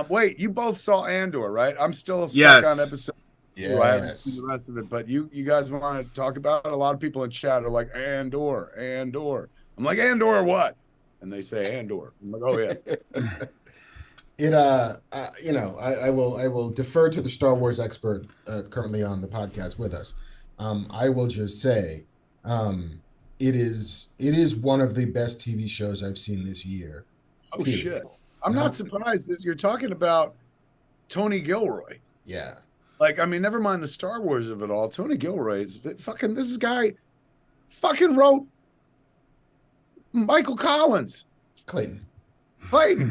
Wait, you both saw Andor, right? I'm still stuck on episode. Yeah, I haven't seen the rest of it, but you guys want to talk about it? A lot of people in chat are like Andor. I'm like, Andor what? And they say Andor. I'm like, oh yeah. I will defer to the Star Wars expert currently on the podcast with us. I will just say, it is one of the best TV shows I've seen this year. Oh shit! I'm not surprised. You're talking about Tony Gilroy. Yeah. Like, I mean, never mind the Star Wars of it all. Tony Gilroy is fucking. This guy fucking wrote Michael Collins. Clayton. Sorry.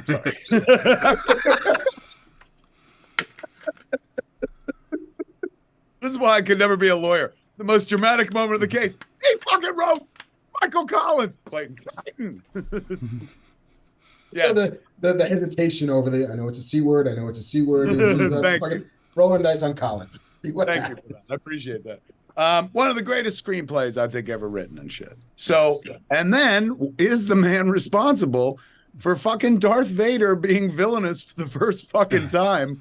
This is why I could never be a lawyer. The most dramatic moment of the case. He fucking wrote Michael Collins. Clayton. Yes. So the hesitation over the, I know it's a C word. Fucking rolling dice on Collins. See what Thank happens. you for that. I appreciate that. One of the greatest screenplays I think ever written and shit. So, and then is the man responsible for fucking Darth Vader being villainous for the first fucking time,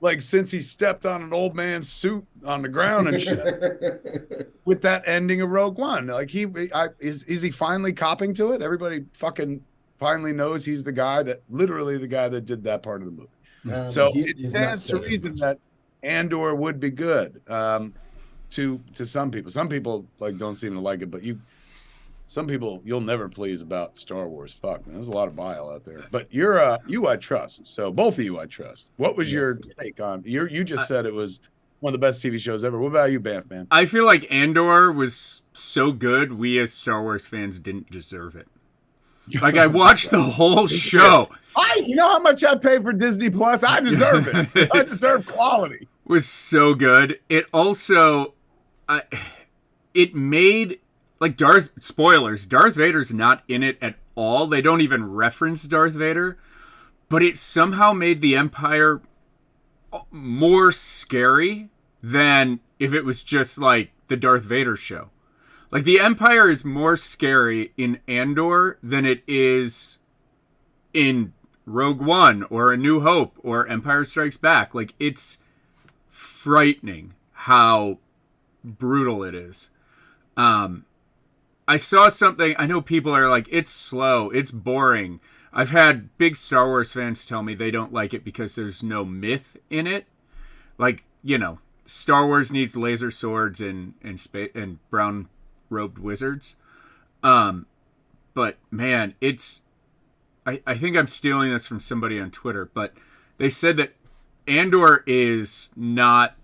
like since he stepped on an old man's suit on the ground and shit, with that ending of Rogue One. Like is he finally copping to it? Everybody fucking finally knows he's literally the guy that did that part of the movie. So it stands to reason that Andor would be good to some people. Some people like don't seem to like it, but some people you'll never please about Star Wars. Fuck, man, there's a lot of bile out there. But you I trust. So both of you I trust. What was your take on you just said it was one of the best TV shows ever. What about you, Banff, man? I feel like Andor was so good, we as Star Wars fans didn't deserve it. Like, I watched the whole show. You know how much I pay for Disney Plus? I deserve it. I deserve quality. It was so good. It also, it made, like, spoilers, Darth Vader's not in it at all. They don't even reference Darth Vader. But it somehow made the Empire more scary than if it was just, like, the Darth Vader show. Like, the Empire is more scary in Andor than it is in Rogue One or A New Hope or Empire Strikes Back. Like, it's frightening how brutal it is. I saw something, I know people are like, it's slow, it's boring. I've had big Star Wars fans tell me they don't like it because there's no myth in it. Like, you know, Star Wars needs laser swords and brown robed wizards. But man, it's I think I'm stealing this from somebody on Twitter, but they said that Andor is not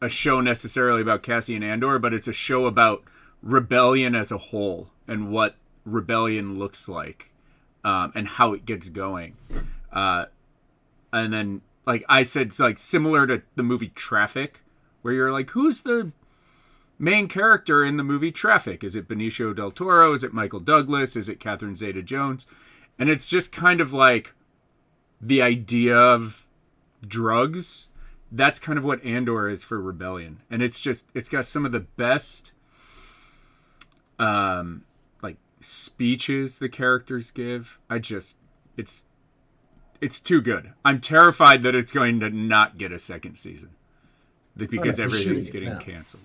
a show necessarily about Cassian Andor, but it's a show about rebellion as a whole and what rebellion looks like, and how it gets going. And then, like I said, it's like similar to the movie Traffic, where you're like, who's the main character in the movie Traffic? Is it Benicio del Toro? Is it Michael Douglas? Is it Catherine Zeta-Jones? And it's just kind of like the idea of drugs. That's kind of what Andor is for rebellion. And it's got some of the best like speeches the characters give. It's too good. I'm terrified that it's going to not get a second season because everything's getting canceled.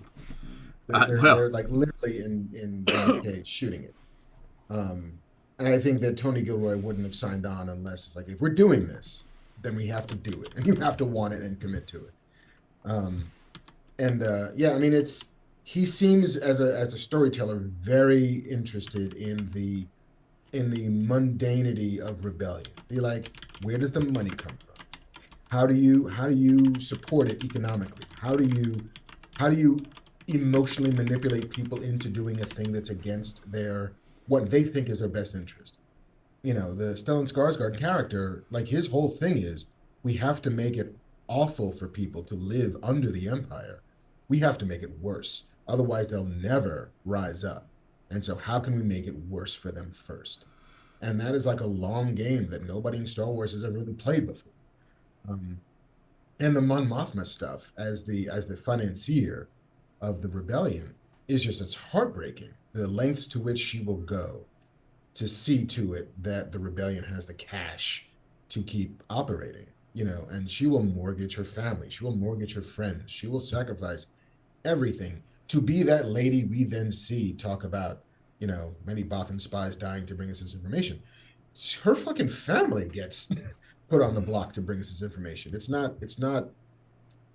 They're like literally in cage shooting it. And I think that Tony Gilroy wouldn't have signed on unless it's like, if we're doing this, then we have to do it, and you have to want it and commit to it. Yeah, I mean, he seems as a storyteller very interested in the mundanity of rebellion. Be like, where does the money come from? How do you support it economically? How do you emotionally manipulate people into doing a thing that's against what they think is their best interest? You know, the Stellan Skarsgård character, like, his whole thing is, we have to make it awful for people to live under the Empire. We have to make it worse. Otherwise, they'll never rise up. And so how can we make it worse for them first? And that is like a long game that nobody in Star Wars has ever really played before. And the Mon Mothma stuff as the financier of the rebellion is just, it's heartbreaking. The lengths to which she will go to see to it that the rebellion has the cash to keep operating, you know, and she will mortgage her family. She will mortgage her friends. She will sacrifice everything to be that lady we then see talk about, you know, many Bothan spies dying to bring us this information. Her fucking family gets put on the block to bring us this information. It's not,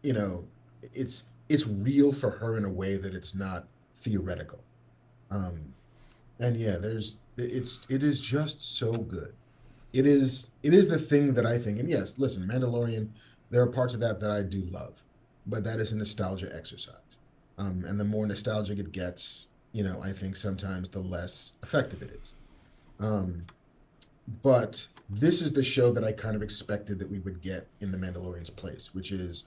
you know, it's real for her in a way that it's not theoretical. And yeah, it is just so good. It is the thing that I think, and yes, listen, Mandalorian, there are parts of that I do love, but that is a nostalgia exercise. And the more nostalgic it gets, you know, I think sometimes the less effective it is. But this is the show that I kind of expected that we would get in The Mandalorian's place, which is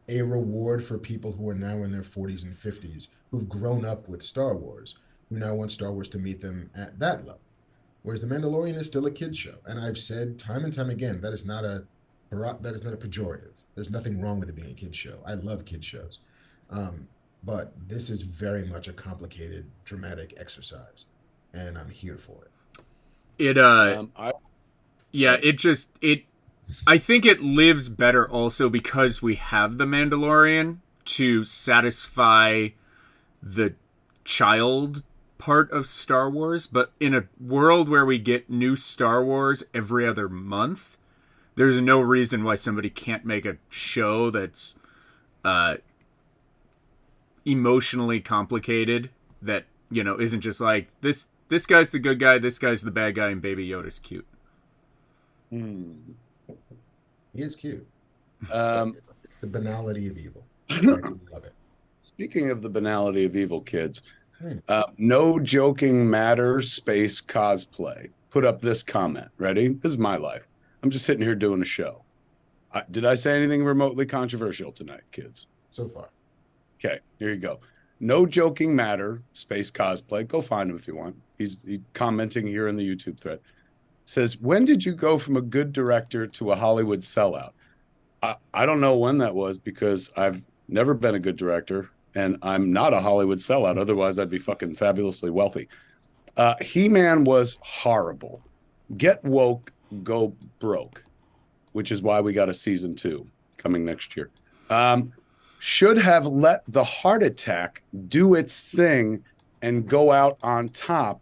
a reward for people who are now in their 40s and 50s, who've grown up with Star Wars, who now want Star Wars to meet them at that level. Whereas The Mandalorian is still a kid's show. And I've said time and time again, that is not a pejorative. There's nothing wrong with it being a kid's show. I love kid shows. But this is very much a complicated, dramatic exercise. And I'm here for it. I think it lives better also because we have The Mandalorian to satisfy the child part of Star Wars, but in a world where we get new Star Wars every other month, there's no reason why somebody can't make a show that's emotionally complicated, that isn't just like this guy's the good guy, this guy's the bad guy, and Baby Yoda's cute. Hmm. He is cute. Um, It's the banality of evil. I love it. Speaking of the banality of evil, kids, Hmm. no joking matter space cosplay. Put up this comment. Ready? This is my life. I'm just sitting here doing a show. Did I say anything remotely controversial tonight, kids? So far. Okay, here you go. No joking matter space cosplay. Go find him if you want. He's commenting here in the YouTube thread. Says, when did you go from a good director to a Hollywood sellout? I don't know when that was because I've never been a good director and I'm not a Hollywood sellout. Otherwise, I'd be fucking fabulously wealthy. He-Man was horrible. Get woke, go broke, which is why we got a season 2 coming next year. Should have let the heart attack do its thing and go out on top.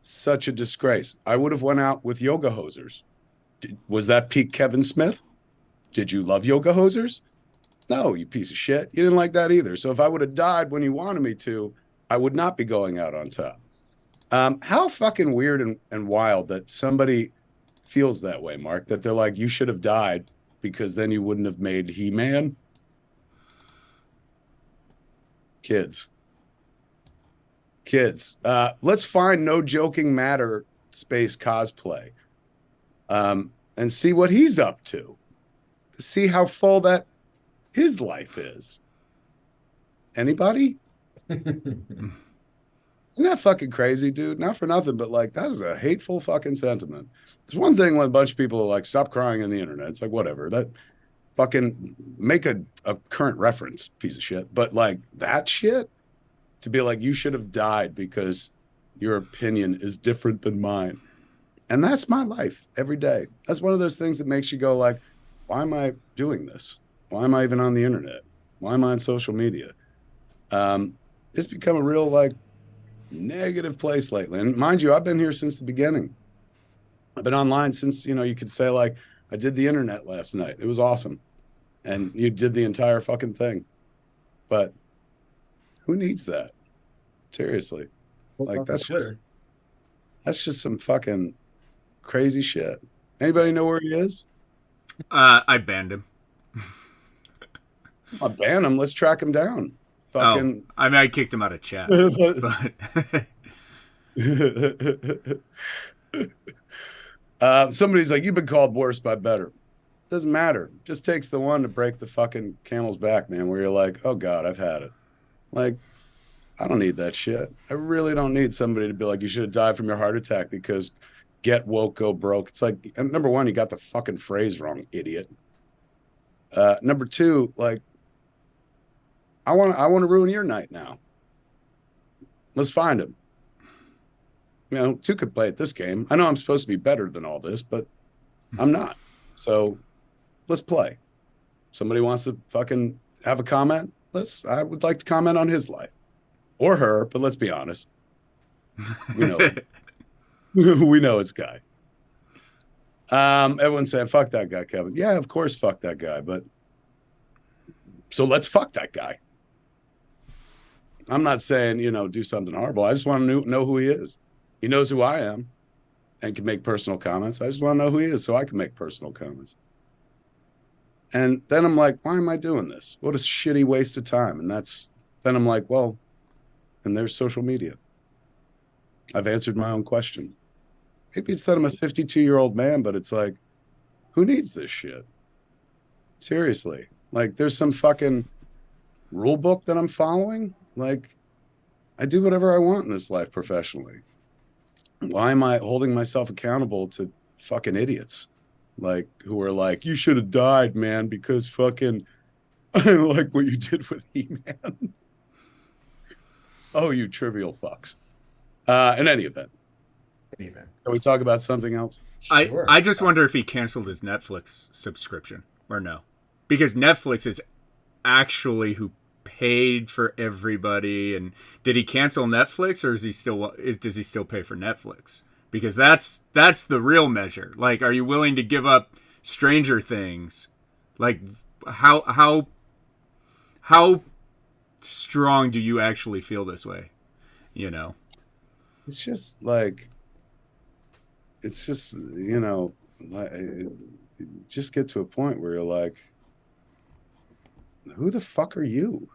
Such a disgrace. I would have went out with Yoga Hosers. Was that peak Kevin Smith? Did you love Yoga Hosers? No, you piece of shit. You didn't like that either. So if I would have died when you wanted me to, I would not be going out on top. How fucking weird and wild that somebody feels that way, Mark, that they're like, you should have died because then you wouldn't have made He-Man. Kids, let's find no joking matter space cosplay and see what he's up to. See how full that his life is. Anybody? Isn't that fucking crazy, dude? Not for nothing, but like that is a hateful fucking sentiment. There's one thing when a bunch of people are like, stop crying on the internet. It's like, whatever. That fucking make a current reference, piece of shit. But like that shit, to be like, you should have died because your opinion is different than mine. And that's my life every day. That's one of those things that makes you go like, why am I doing this? Why am I even on the internet? Why am I on social media? It's become a real like negative place lately. And mind you, I've been here since the beginning. I've been online since, you could say like, I did the internet last night. It was awesome. And you did the entire fucking thing. But who needs that? Seriously. Like that's just some fucking crazy shit. Anybody know where he is? I banned him. I'll ban him. Let's track him down. Fucking. Oh, I mean, I kicked him out of chat. But somebody's like, you've been called worse by better. Doesn't matter. Just takes the one to break the fucking camel's back, man, where you're like, oh God, I've had it. Like, I don't need that shit. I really don't need somebody to be like, you should have died from your heart attack because get woke, go broke. It's like, number one, you got the fucking phrase wrong, idiot. Number two, like, I want to ruin your night now. Let's find him. Two could play at this game. I know I'm supposed to be better than all this, but I'm not. So let's play. Somebody wants to fucking have a comment? I would like to comment on his life. Or her, but let's be honest. We know we know it's Guy. Everyone's saying, fuck that guy, Kevin. Yeah, of course, fuck that guy. But so let's fuck that guy. I'm not saying, do something horrible. I just want to know who he is. He knows who I am and can make personal comments. I just want to know who he is so I can make personal comments. And then I'm like, why am I doing this? What a shitty waste of time. And then I'm like, well, and there's social media. I've answered my own question. Maybe it's that I'm a 52-year-old man, but it's like, who needs this shit? Seriously. Like, there's some fucking rule book that I'm following. Like, I do whatever I want in this life professionally. Why am I holding myself accountable to fucking idiots? Like, who are like, you should have died, man, because fucking I don't like what you did with He-Man. Oh, you trivial fucks. In any event. Can we talk about something else? Sure. I just wonder if he canceled his Netflix subscription or no. Because Netflix is actually who paid for everybody. And did he cancel Netflix or does he still pay for Netflix? Because that's the real measure. Like, are you willing to give up Stranger Things? Like, how strong do you actually feel this way? you know. It's just like, it's just, you know, like, just get to a point where you're like, who the fuck are you?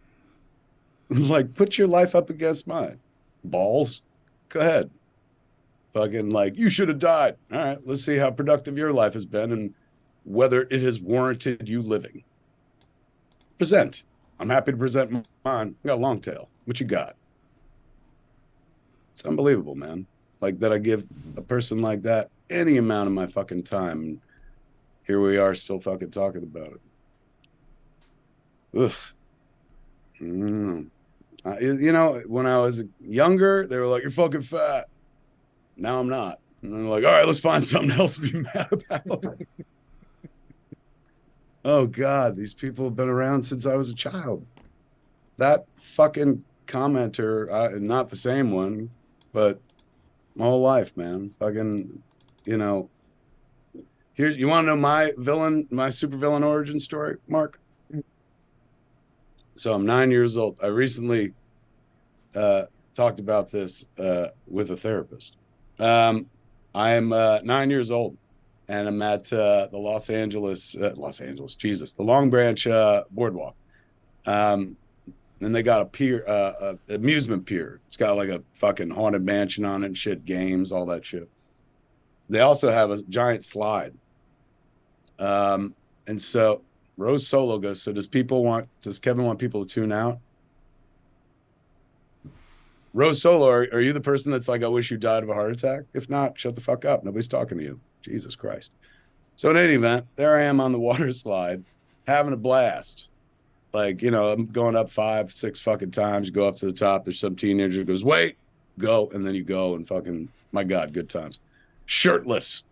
Like, put your life up against mine. Balls. Go ahead. Fucking like, you should have died. All right, let's see how productive your life has been and whether it has warranted you living. Present. I'm happy to present mine. I got a long tail. What you got? It's unbelievable, man. Like that I give a person like that any amount of my fucking time. And here we are still fucking talking about it. Ugh. You know, when I was younger, they were like, you're fucking fat. Now I'm not. And they're like, all right, let's find something else to be mad about. Oh, God, these people have been around since I was a child. That fucking commenter, not the same one, but my whole life, man. Fucking, you know, here, you want to know my super villain origin story, Mark? So I'm 9 years old. I recently talked about this with a therapist. I am 9 years old, and I'm at the Los Angeles, Jesus, the Long Branch Boardwalk. And they got a pier, amusement pier. It's got like a fucking haunted mansion on it and shit, games, all that shit. They also have a giant slide. And so Rose Solo goes, so does Kevin want people to tune out? Rose Solo, are you the person that's like, I wish you died of a heart attack? If not, shut the fuck up. Nobody's talking to you. Jesus Christ. So in any event, there I am on the water slide, having a blast. Like, you know, I'm going up 5, 6 fucking times. You go up to the top. There's some teenager who goes, wait, go. And then you go and fucking, my God, good times. Shirtless.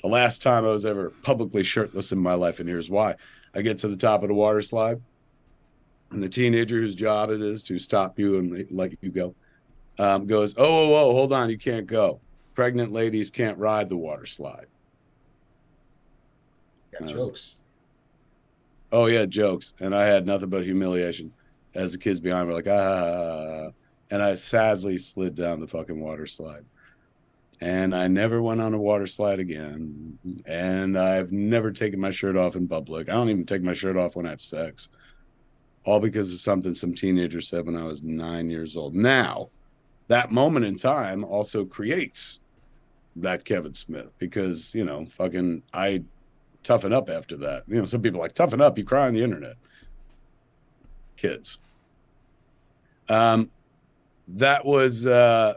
The last time I was ever publicly shirtless in my life. And here's why. I get to the top of the water slide. And the teenager whose job it is to stop you and let you go goes, oh, hold on. You can't go. Pregnant ladies can't ride the water slide. Got jokes. Oh yeah, jokes. And I had nothing but humiliation as the kids behind me were like, ah. And I sadly slid down the fucking water slide. And I never went on a water slide again. And I've never taken my shirt off in public. I don't even take my shirt off when I have sex. All because of something some teenager said when I was 9 years old. Now, that moment in time also creates that Kevin Smith because, you know, fucking I toughen up after that. You know, some people are like, toughen up, you cry on the internet. Kids. That was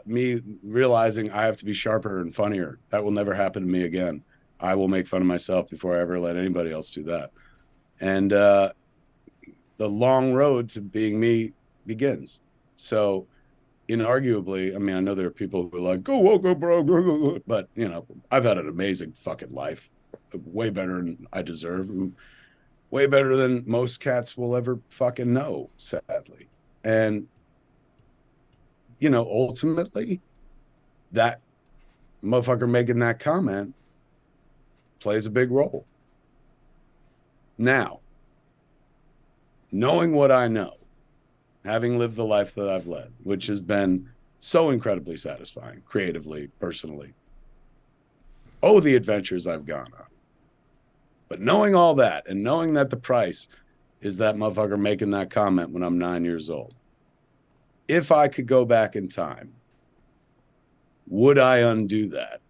me realizing I have to be sharper and funnier. That will never happen to me again. I will make fun of myself before I ever let anybody else do that. And the long road to being me begins. So inarguably, I mean, I know there are people who are like, go woke up, bro. But, you know, I've had an amazing fucking life. Way better than I deserve. Way better than most cats will ever fucking know, sadly. And, you know, ultimately, that motherfucker making that comment plays a big role. Now, knowing what I know, having lived the life that I've led, which has been so incredibly satisfying, creatively, personally. Oh, the adventures I've gone on. But knowing all that and knowing that the price is that motherfucker making that comment when I'm 9 years old, if I could go back in time, would I undo that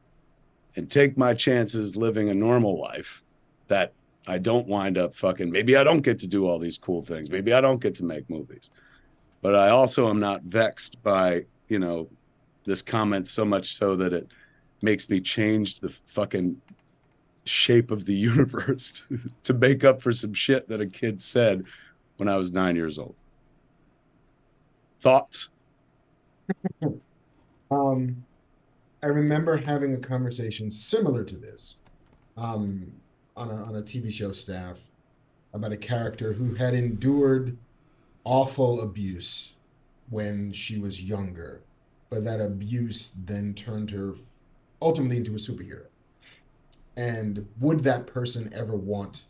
and take my chances living a normal life that I don't wind up fucking, maybe I don't get to do all these cool things. Maybe I don't get to make movies. But I also am not vexed by, you know, this comment so much so that it makes me change the fucking shape of the universe to make up for some shit that a kid said when I was 9 years old. Thoughts? I remember having a conversation similar to this on a TV show staff about a character who had endured awful abuse when she was younger, but that abuse then turned her ultimately into a superhero. And would that person ever want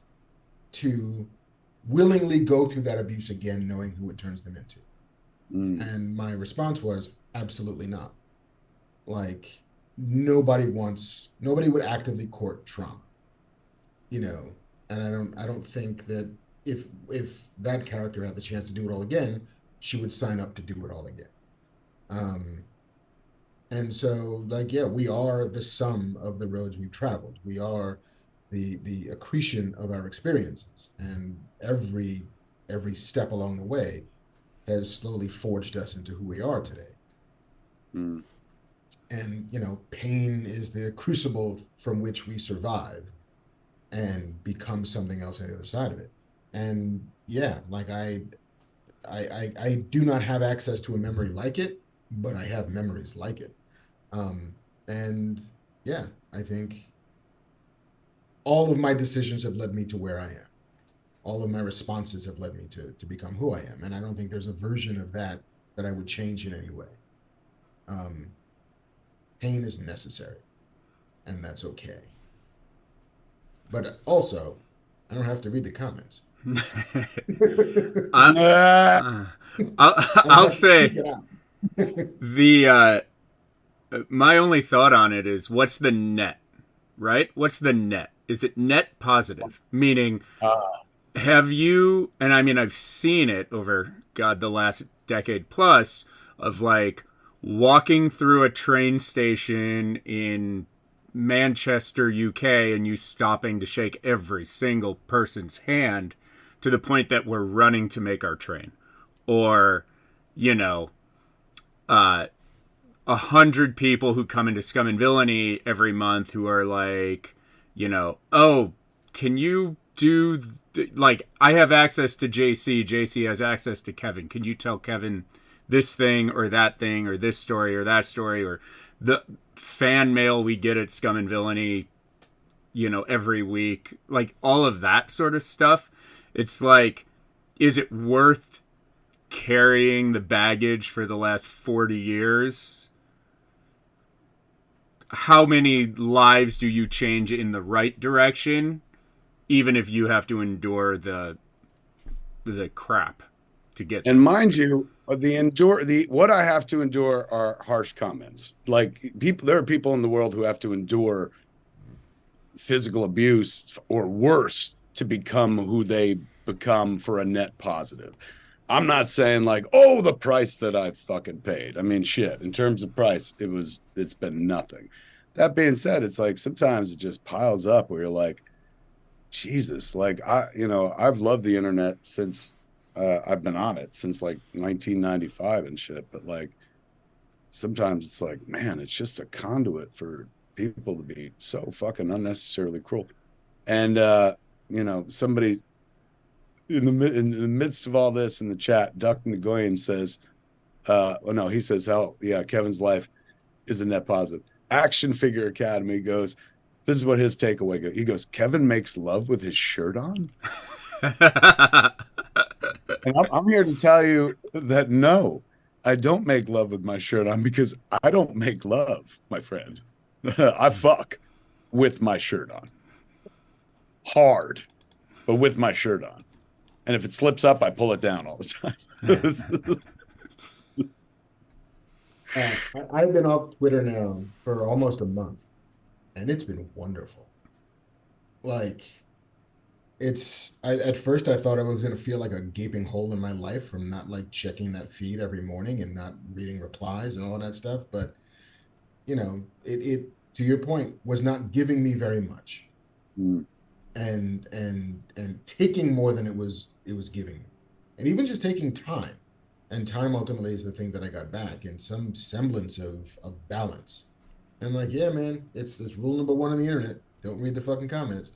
to willingly go through that abuse again, knowing who it turns them into? And my response was absolutely not. Like nobody would actively court Trump, you know, and I don't think that if that character had the chance to do it all again, she would sign up to do it all again. Um, and so like, yeah, we are the sum of the roads we've traveled. We are the accretion of our experiences, and every step along the way has slowly forged us into who we are today. Mm. And you know, pain is the crucible from which we survive and become something else on the other side of it. And yeah, like I do not have access to a memory like it, but I have memories like it. Um, and yeah, I think all of my decisions have led me to where I am. All of my responses have led me to become who I am. And I don't think there's a version of that that I would change in any way. Um, Pain is necessary, and that's okay. But also, I don't have to read the comments. I'll say the my only thought on it is what's the net, right? What's the net? Is it net positive? Meaning, have you, and I mean, I've seen it over, God, the last decade plus of like walking through a train station in Manchester, UK, and you stopping to shake every single person's hand to the point that we're running to make our train. Or, you know, 100 people who come into Scum and Villainy every month who are like, you know, oh, can you do, like, I have access to JC has access to Kevin. Can you tell Kevin this thing or this story or that story, or the fan mail we get at Scum and Villainy, you know, every week, like all of that sort of stuff. It's like, is it worth carrying the baggage for the last 40 years? How many lives do you change in the right direction, even if you have to endure the crap to get there? And mind you, what I have to endure are harsh comments. Like there are people in the world who have to endure physical abuse or worse to become who they become for a net positive. I'm not saying like, oh, the price that I fucking paid. I mean, shit, in terms of price, it's been nothing. That being said, it's like sometimes it just piles up where you're like, Jesus, like I've loved the internet since I've been on it since like 1995 and shit. But like sometimes it's like, man, it's just a conduit for people to be so fucking unnecessarily cruel. And somebody in the midst of all this in the chat, Duck Nguyen says, he says, hell yeah, Kevin's life is a net positive. Action Figure Academy goes, this is what his takeaway goes. He goes, Kevin makes love with his shirt on. And I'm here to tell you that no, I don't make love with my shirt on, because I don't make love, my friend. I fuck with my shirt on. Hard, but with my shirt on. And if it slips up, I pull it down all the time. I've been off Twitter now for almost a month, and it's been wonderful. Like, at first I thought I was going to feel like a gaping hole in my life from not like checking that feed every morning and not reading replies and all that stuff. But, you know, it to your point, was not giving me very much. Mm. And taking more than it was giving me. And even just taking time. And time ultimately is the thing that I got back, and some semblance of balance. And like, yeah, man, it's rule number one on the internet. Don't read the fucking comments.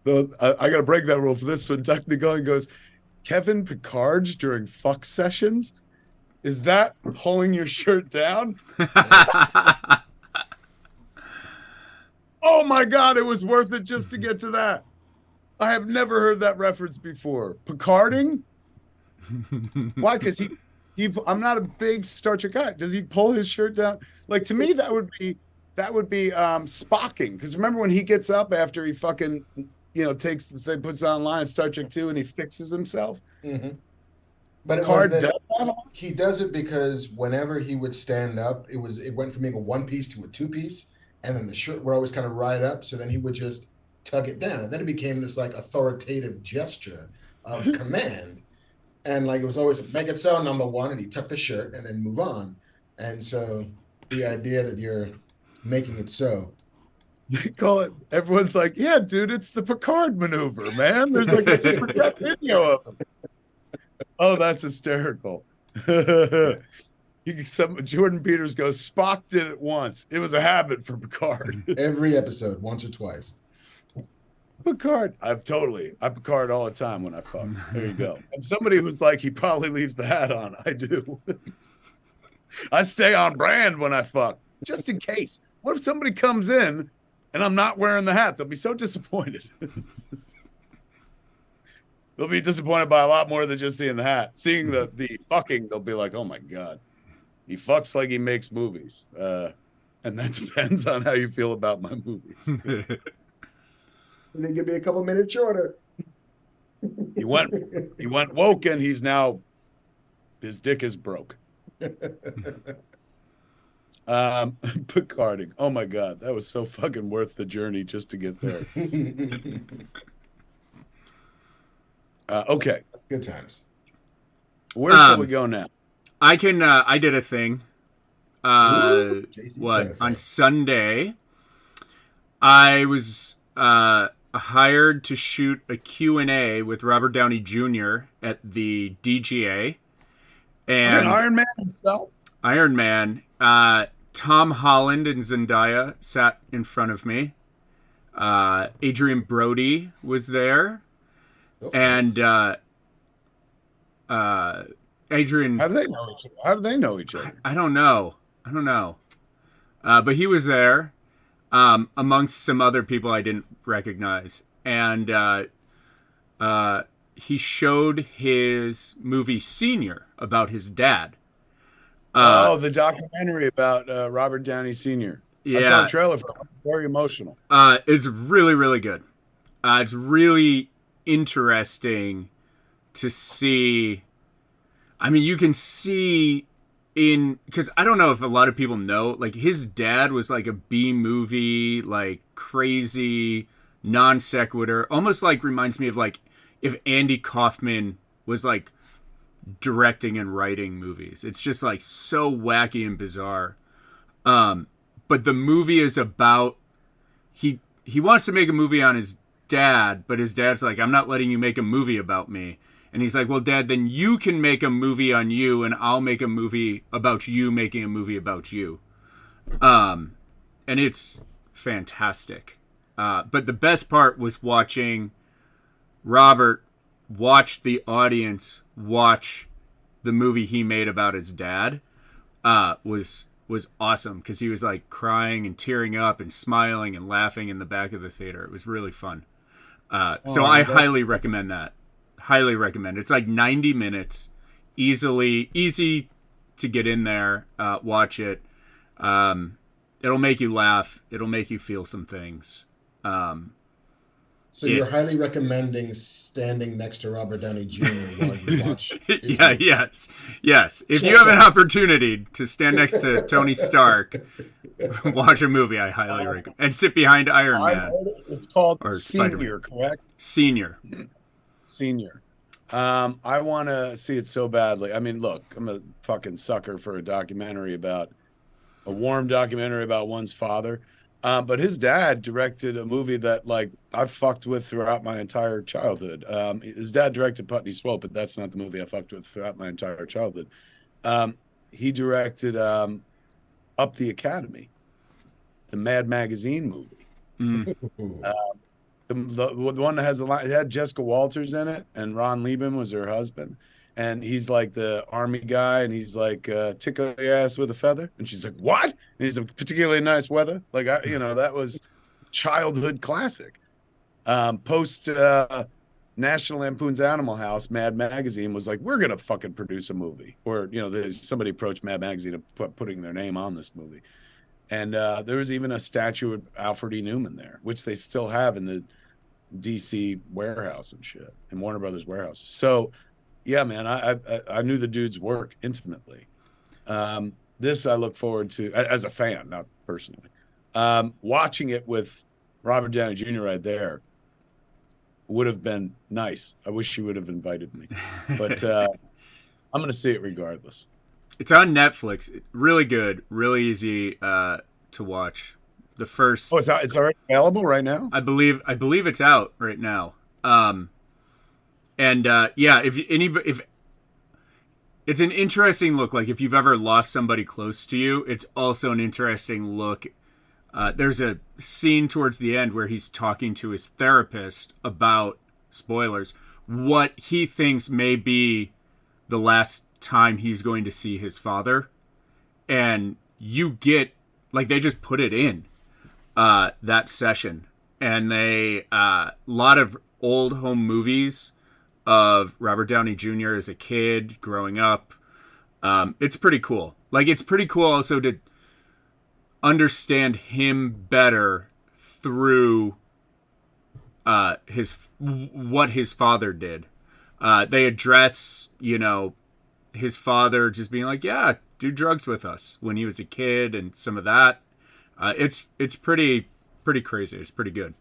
So I got to break that rule for this one. Duck Nguyen goes, Kevin Picard's during fuck sessions? Is that pulling your shirt down? Oh my God, it was worth it just to get to that. I have never heard that reference before. Picarding? Why? Because I'm not a big Star Trek guy. Does he pull his shirt down? Like, to me, that would be Spocking. Because remember when he gets up after he fucking, takes the thing, puts it online Star Trek 2, and he fixes himself? Mm-hmm. But it was Picard that does that? he does it because whenever he would stand up, it went from being a one piece to a two piece, and then the shirt would always kind of ride up. So then he would just tug it down, and then it became this like authoritative gesture of command, and like it was always make it so number one, and he tuck the shirt and then move on. And so the idea that you're making it so. They call it. Everyone's like, "Yeah, dude, it's the Picard maneuver, man." There's like a super cut video of it. Oh, that's hysterical. Jordan Peters goes, Spock did it once. It was a habit for Picard. Every episode, once or twice. Picard. I Picard all the time when I fuck. There you go. And somebody was like, he probably leaves the hat on. I do. I stay on brand when I fuck, just in case. What if somebody comes in and I'm not wearing the hat? They'll be so disappointed. They'll be disappointed by a lot more than just seeing the hat. Seeing the fucking, they'll be like, oh my God. He fucks like he makes movies. And that depends on how you feel about my movies. And then give me a couple minutes shorter. He went woke, and he's now, his dick is broke. Picarding. Oh my God. That was so fucking worth the journey just to get there. Okay. Good times. Where shall we go now? I did a thing. Ooh, On Sunday, I was hired to shoot a Q&A with Robert Downey Jr. at the DGA. And Iron Man himself? Iron Man. Tom Holland and Zendaya sat in front of me. Adrian Brody was there. And Adrian. How do they know each other? I don't know. But he was there, amongst some other people I didn't recognize, and he showed his movie Senior about his dad. The documentary about Robert Downey Sr. Yeah. I saw a trailer for it. It's very emotional. It's really, really good. It's really interesting to see. I mean, you can see because I don't know if a lot of people know, like his dad was like a B movie, like crazy non sequitur, almost like reminds me of like if Andy Kaufman was like directing and writing movies. It's just like so wacky and bizarre. But the movie is about he wants to make a movie on his dad, but his dad's like, I'm not letting you make a movie about me. And he's like, well, Dad, then you can make a movie on you, and I'll make a movie about you making a movie about you. And it's fantastic. But the best part was watching Robert watch the audience watch the movie he made about his dad. Was awesome, because he was like crying and tearing up and smiling and laughing in the back of the theater. It was really fun. So I highly recommend that. Highly recommend. It's like 90 minutes, easy to get in there, watch it. It'll make you laugh. It'll make you feel some things. So you're highly recommending standing next to Robert Downey Jr. while you watch. Yes. If you have an opportunity to stand next to Tony Stark, watch a movie, I highly recommend. And sit behind Iron Man. It's called or Senior, Spider-Man. correct? Senior. I want to see it so badly. I mean, look, I'm a fucking sucker for a warm documentary about one's father. But his dad directed a movie that like I fucked with throughout my entire childhood. His dad directed Putney Swope, but that's not the movie I fucked with throughout my entire childhood. He directed Up the Academy, the Mad Magazine movie. The one that has it had Jessica Walters in it, and Ron Liebman was her husband. And he's like the army guy, and he's like, tickle your ass with a feather. And she's like, what? And he's a particularly nice weather. Like, that was childhood classic. Post National Lampoon's Animal House, Mad Magazine was like, we're going to fucking produce a movie. Or, somebody approached Mad Magazine of putting their name on this movie. And there was even a statue of Alfred E. Newman there, which they still have in the DC warehouse and shit, in Warner Brothers warehouse. So Yeah, man, I knew the dude's work intimately. This I look forward to as a fan, not personally. Watching it with Robert Downey Jr. right there would have been nice. I wish he would have invited me, but I'm going to see it regardless. It's on Netflix. Really good. Really easy to watch. The first. Oh, it's already available right now. I believe it's out right now. And yeah, if it's an interesting look. Like if you've ever lost somebody close to you, it's also an interesting look. There's a scene towards the end where he's talking to his therapist about, spoilers, what he thinks may be the last time he's going to see his father. And you get, like, they just put it in that session. And they, lot of old home movies of Robert Downey Jr. as a kid growing up. It's pretty cool. Like, it's pretty cool also to understand him better through what his father did. They address, his father just being like, yeah, do drugs with us when he was a kid and some of that. It's pretty crazy. It's pretty good.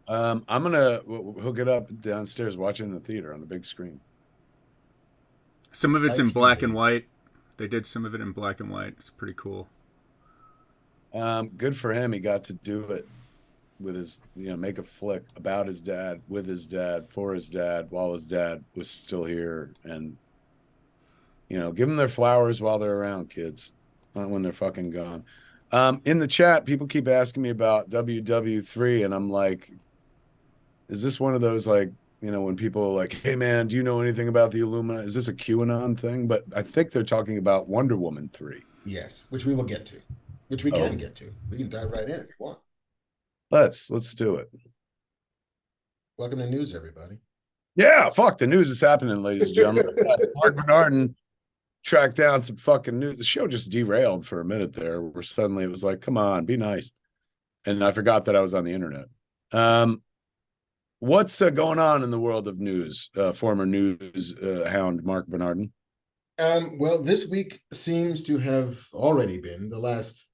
I'm gonna hook it up downstairs, watch it in the theater on the big screen. Some of it's in black and white. They did some of it in black and white. It's pretty cool. Good for him. He got to do it with his, make a flick about his dad, with his dad, for his dad, while his dad was still here. And, give them their flowers while they're around, kids, not when they're fucking gone. In the chat, people keep asking me about WW3, and I'm like, is this one of those, like, when people are like, hey, man, do you know anything about the Illuminati? Is this a QAnon thing? But I think they're talking about Wonder Woman 3. Yes, which we will get to. Which we can get to. We can dive right in if you want. Let's do it. Welcome to news, everybody. Yeah, fuck, the news is happening, ladies and gentlemen. Marc Bernardin tracked down some fucking news. The show just derailed for a minute there, where suddenly it was like, come on, be nice. And I forgot that I was on the internet. What's going on in the world of news, former news hound Marc Bernardin? Well, this week seems to have already been the last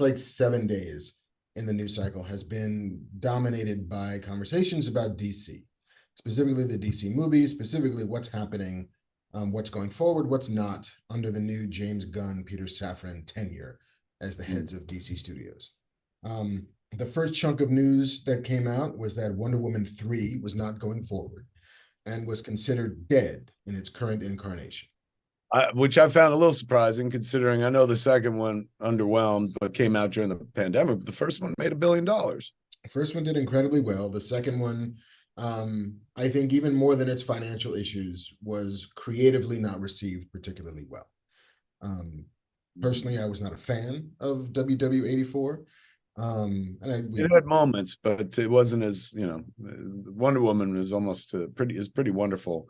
like 7 days in the news cycle has been dominated by conversations about DC, specifically the DC movie, specifically what's happening, what's going forward, what's not under the new James Gunn, Peter Safran tenure as the heads of DC Studios. The first chunk of news that came out was that Wonder Woman 3 was not going forward and was considered dead in its current incarnation. Which I found a little surprising, considering I know the second one underwhelmed, but came out during the pandemic. The first one made $1 billion. The first one did incredibly well. The second one, I think even more than its financial issues, was creatively not received particularly well. Personally, I was not a fan of WW84. It had moments, but it wasn't as, Wonder Woman was almost pretty wonderful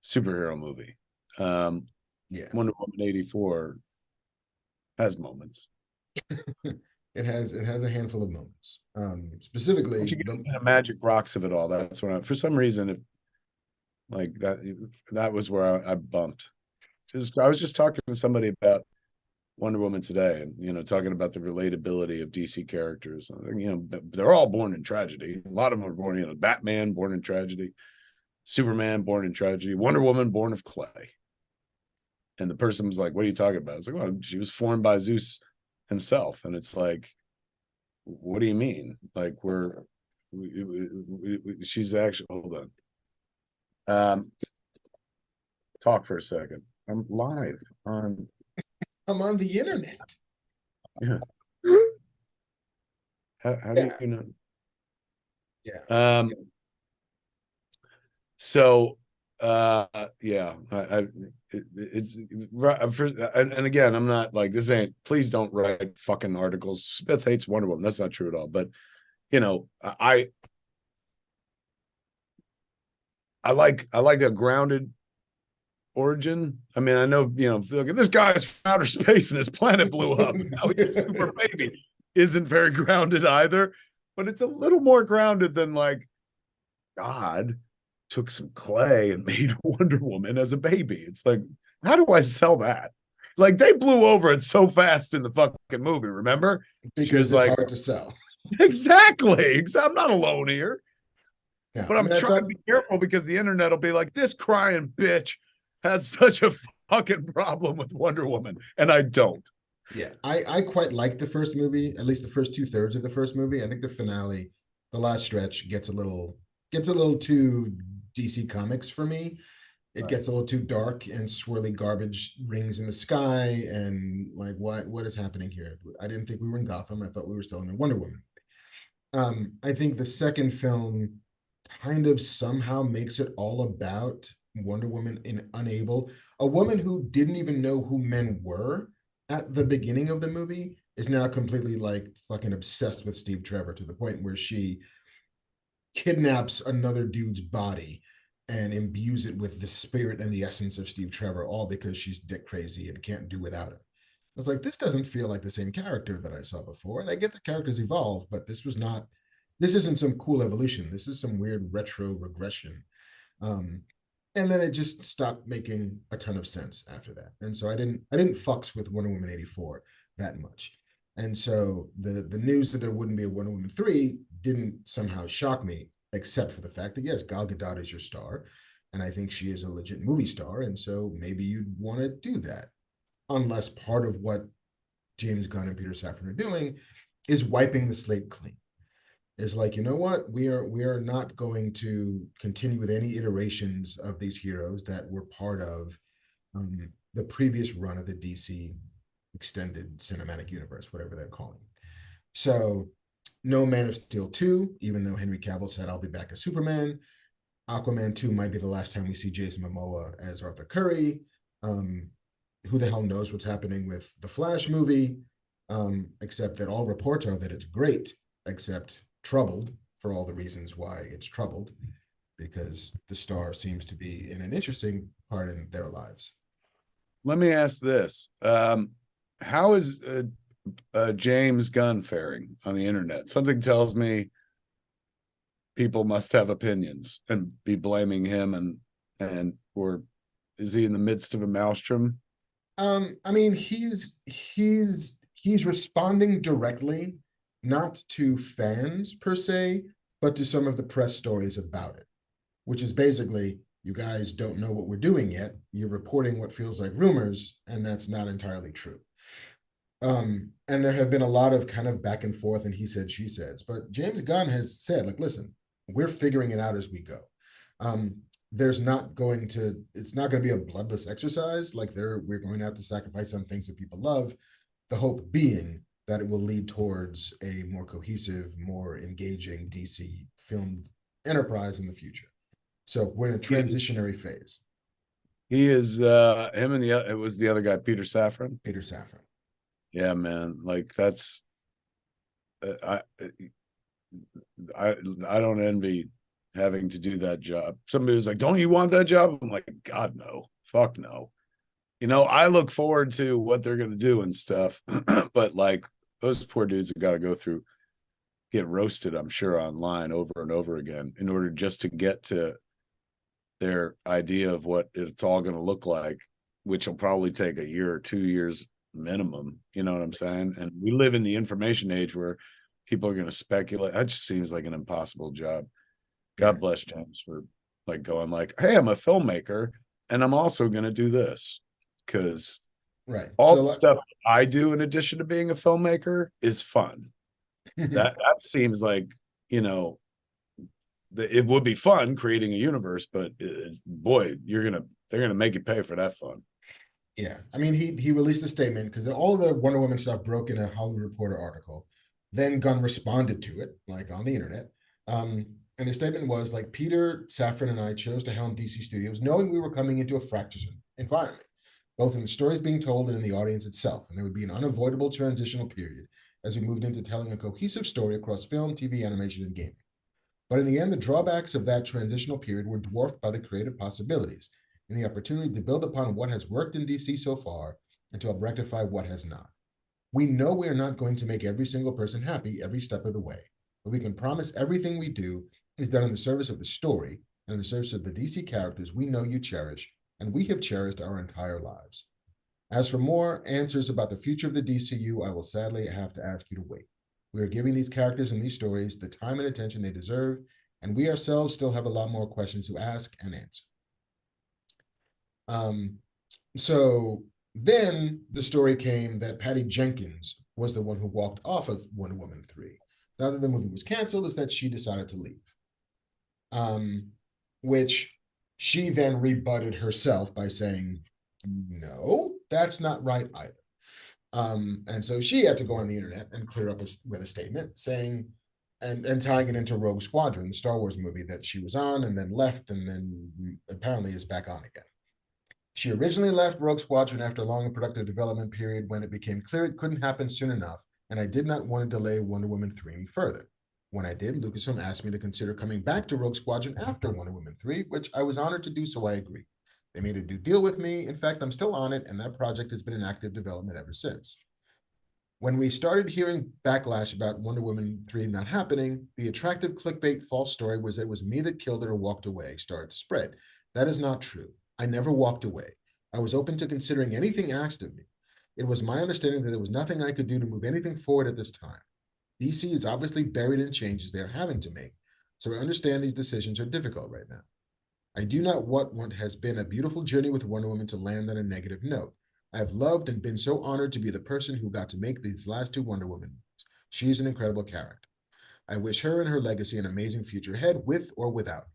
superhero movie. Wonder Woman 84 has moments. It has a handful of moments. Specifically, the magic rocks of it all. That's what for some reason, if like that was where I bumped. I was just talking to somebody about Wonder Woman today, and talking about the relatability of DC characters. They're all born in tragedy. A lot of them are born, Batman born in tragedy, Superman born in tragedy, Wonder Woman born of clay. And the person was like, what are you talking about? It's like, well, she was formed by Zeus himself. And it's like, what do you mean? Like, she's actually, hold on. Talk for a second. I'm live on. I'm on the internet. Yeah. How do you know? Yeah. So, it's and again, I'm not like, this ain't, please don't write fucking articles. Smith hates Wonder Woman. That's not true at all. But I like a grounded origin. I mean, I know, look, this guy's from outer space and his planet blew up. Now he's a super baby. Isn't very grounded either, but it's a little more grounded than like God. took some clay and made Wonder Woman as a baby. It's like, how do I sell that? Like they blew over it so fast in the fucking movie, remember? She because was it's like, hard to sell. exactly. I'm not alone here. Yeah, But I I'm mean, I trying to thought, be careful because the internet will be like, this crying bitch has such a fucking problem with Wonder Woman. And I don't. yeah, I quite like the first movie, at least the first 2/3 of the first movie. I think the finale, the last stretch, gets a little too DC Comics for me. It Right. gets a little too dark and swirly garbage rings in the sky, and like what is happening here? I didn't think we were in Gotham. I thought we were still in a Wonder Woman. I think the second film kind of somehow makes it all about Wonder Woman in unable, a woman who didn't even know who men were at the beginning of the movie is now completely like fucking obsessed with Steve Trevor to the point where she kidnaps another dude's body and imbues it with the spirit and the essence of Steve Trevor, all because she's dick crazy and can't do without him. I was like, this doesn't feel like the same character that I saw before. And I get the characters evolve, but this isn't some cool evolution. This is some weird retro regression. Um, and then it just stopped making a ton of sense after that. And so I didn't fucks with Wonder Woman 84 that much. And so the news that there wouldn't be a Wonder Woman 3 didn't somehow shock me, except for the fact that yes, Gal Gadot is your star. And I think she is a legit movie star. And so maybe you'd want to do that. Unless part of what James Gunn and Peter Safran are doing is wiping the slate clean. Is like, you know what, we are not going to continue with any iterations of these heroes that were part of the previous run of the DC extended cinematic universe, whatever they're calling it. So no Man of Steel 2, even though Henry Cavill said I'll be back as Superman. Aquaman 2 might be the last time we see Jason Momoa as Arthur Curry. Who the hell knows what's happening with the Flash movie, except that all reports are that it's great, except troubled for all the reasons why it's troubled, because the star seems to be in an interesting part in their lives. Let me ask this. How is James Gunn faring on the internet? Something tells me people must have opinions and be blaming him or is he in the midst of a maelstrom? I mean, he's responding directly, not to fans per se, but to some of the press stories about it, which is basically, you guys don't know what we're doing yet. You're reporting what feels like rumors, and that's not entirely true. And there have been a lot of kind of back and forth and he said, she said, but James Gunn has said, like, listen, we're figuring it out as we go. It's not going to be a bloodless exercise. Like we're going to have to sacrifice some things that people love. The hope being that it will lead towards a more cohesive, more engaging DC film enterprise in the future. So we're in a transitionary phase. He is him and it was the other guy, Peter Safran. Peter Safran. Yeah, man. Like that's I I don't envy having to do that job. Somebody was like, "Don't you want that job?" I'm like, "God no, fuck no." I look forward to what they're gonna do and stuff, but like those poor dudes have got to go through, get roasted, I'm sure, online over and over again in order just to get to their idea of what it's all going to look like, which will probably take a year or 2 years minimum. You know what I'm saying? And we live in the information age where people are going to speculate. That just seems like an impossible job. God bless James for like going like, hey, I'm a filmmaker and I'm also going to do this, because right, all so the stuff I do in addition to being a filmmaker is fun. that seems like, it would be fun creating a universe, but boy, they're gonna make you pay for that fun. Yeah, I mean, he released a statement because all of the Wonder Woman stuff broke in a Hollywood Reporter article. Then Gunn responded to it, like on the internet. And the statement was like, Peter Safran and I chose to helm DC Studios knowing we were coming into a fractious environment, both in the stories being told and in the audience itself. And there would be an unavoidable transitional period as we moved into telling a cohesive story across film, TV, animation, and gaming. But in the end, the drawbacks of that transitional period were dwarfed by the creative possibilities and the opportunity to build upon what has worked in DC so far and to help rectify what has not. We know we are not going to make every single person happy every step of the way, but we can promise everything we do is done in the service of the story and in the service of the DC characters we know you cherish and we have cherished our entire lives. As for more answers about the future of the DCU, I will sadly have to ask you to wait. We are giving these characters and these stories the time and attention they deserve, and we ourselves still have a lot more questions to ask and answer. So then the story came that Patty Jenkins was the one who walked off of Wonder Woman 3. Now that the movie was canceled, is that she decided to leave. Which she then rebutted herself by saying, no, that's not right either. And so she had to go on the internet and clear up with a statement saying, and tying it into Rogue Squadron, the Star Wars movie that she was on and then left and then apparently is back on again. She originally left Rogue Squadron after a long and productive development period when it became clear it couldn't happen soon enough, and I did not want to delay Wonder Woman 3 any further. When I did, Lucasfilm asked me to consider coming back to Rogue Squadron after Wonder Woman 3, which I was honored to do, so I agreed. They made a new deal with me. In fact, I'm still on it, and that project has been in active development ever since. When we started hearing backlash about Wonder Woman 3 not happening, the attractive clickbait false story was that it was me that killed it or walked away started to spread. That is not true. I never walked away. I was open to considering anything asked of me. It was my understanding that there was nothing I could do to move anything forward at this time. DC is obviously buried in changes they're having to make, so I understand these decisions are difficult right now. I do not want what has been a beautiful journey with Wonder Woman to land on a negative note. I have loved and been so honored to be the person who got to make these last 2 Wonder Woman movies. She is an incredible character. I wish her and her legacy an amazing future ahead, with or without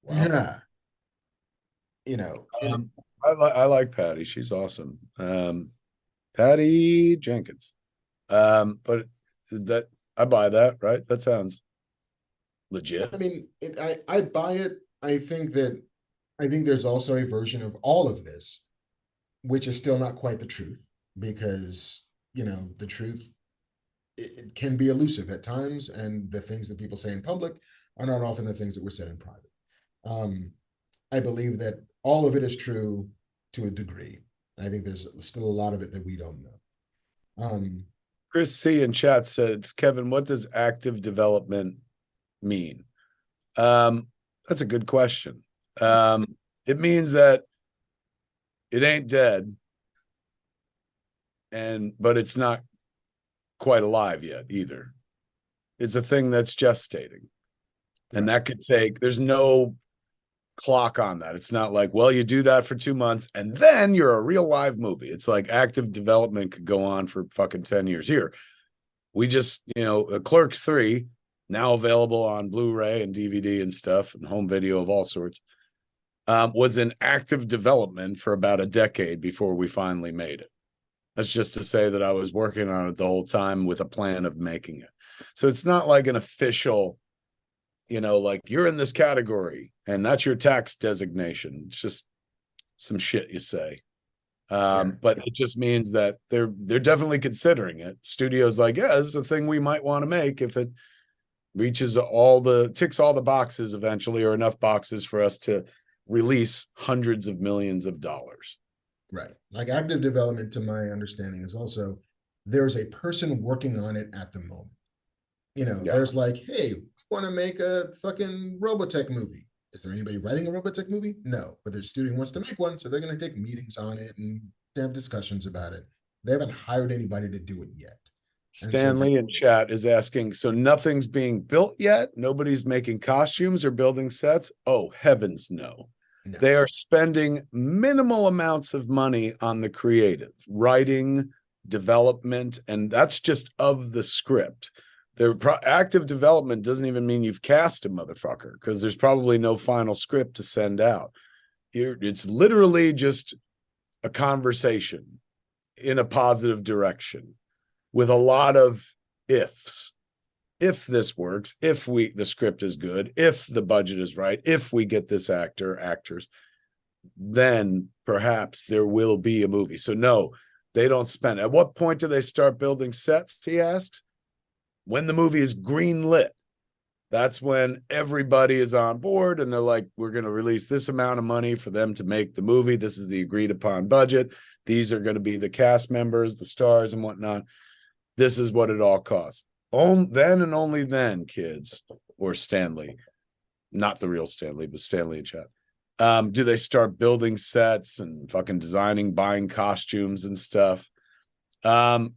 me. Wow. Yeah. You know, I like Patty. She's awesome. Patty Jenkins. But that I buy that, right? That sounds legit. I mean, I buy it. I think there's also a version of all of this, which is still not quite the truth, because, you know, the truth, it can be elusive at times, and the things that people say in public are not often the things that were said in private. I believe that all of it is true to a degree. I think there's still a lot of it that we don't know. Chris C in chat says, Kevin, what does active development mean? That's a good question. It means that it ain't dead, but it's not quite alive yet either. It's a thing that's gestating. And that could take, there's no clock on that. It's not like, well, you do that for 2 months and then you're a real live movie. It's like active development could go on for fucking 10 years. Here, we just, Clerks 3, now available on Blu-ray and DVD and stuff and home video of all sorts, was in active development for about a decade before we finally made it. That's just to say that I was working on it the whole time with a plan of making it. So it's not like an official, like you're in this category and that's your tax designation. It's just some shit you say. But it just means that they're definitely considering it. Studios like, yeah, this is a thing we might want to make if it reaches ticks all the boxes eventually, or enough boxes for us to release hundreds of millions of dollars. Right. Like active development, to my understanding, is also there's a person working on it at the moment. There's like, hey, we want to make a fucking Robotech movie. Is there anybody writing a Robotech movie? No, but the studio wants to make one, so they're going to take meetings on it and have discussions about it. They haven't hired anybody to do it yet. Stanley in chat is asking, so nothing's being built yet? Nobody's making costumes or building sets? Oh, heavens no. They are spending minimal amounts of money on the creative, writing, development, and that's just of the script. Their active development doesn't even mean you've cast a motherfucker, because there's probably no final script to send out. It's literally just a conversation in a positive direction with a lot of ifs. If this works, if the script is good, if the budget is right, if we get this actors, then perhaps there will be a movie. So no, they don't spend. At what point do they start building sets, he asks? When the movie is green lit. That's when everybody is on board and they're like, we're going to release this amount of money for them to make the movie. This is the agreed upon budget. These are going to be the cast members, the stars and whatnot. This is what it all costs. Then and only then, kids, or Stanley, not the real Stanley, but Stanley and Chad. Do they start building sets and fucking designing, buying costumes and stuff?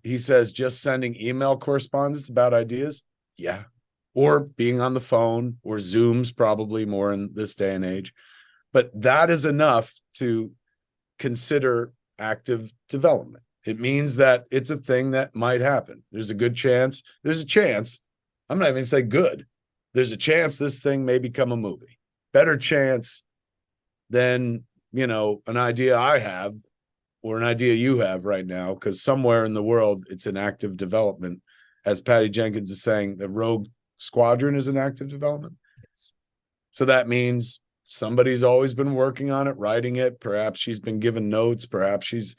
He says just sending email correspondence about ideas. Yeah. Or being on the phone or Zooms, probably more in this day and age. But that is enough to consider active development. It means that it's a thing that might happen. There's a good chance. There's a chance. I'm not even say good. There's a chance this thing may become a movie. Better chance than, an idea I have or an idea you have right now, because somewhere in the world it's in active development. As Patty Jenkins is saying, the Rogue Squadron is in active development. So that means somebody's always been working on it, writing it. Perhaps she's been given notes. Perhaps she's,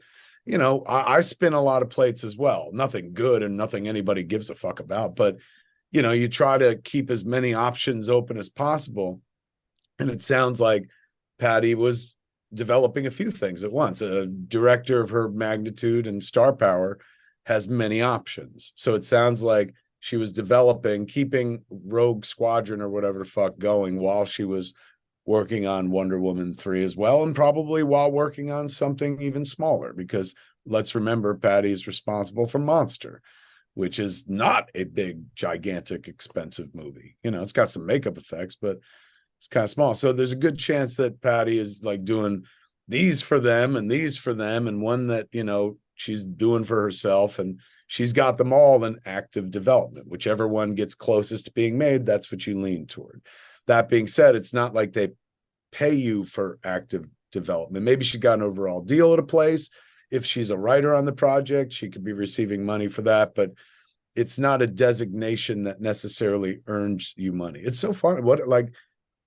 I spin a lot of plates as well. Nothing good and nothing anybody gives a fuck about. But, you try to keep as many options open as possible. And it sounds like Patty was developing a few things at once. A director of her magnitude and star power has many options. So it sounds like she was keeping Rogue Squadron or whatever the fuck going while she was working on Wonder Woman 3 as well, and probably while working on something even smaller, because let's remember Patty's responsible for Monster, which is not a big, gigantic, expensive movie. It's got some makeup effects, but it's kind of small. So there's a good chance that Patty is like doing these for them and these for them, and one that, she's doing for herself, and she's got them all in active development. Whichever one gets closest to being made, that's what you lean toward. That being said, it's not like they pay you for active development. Maybe she got an overall deal at a place. If she's a writer on the project, she could be receiving money for that, but it's not a designation that necessarily earns you money. It's so fun.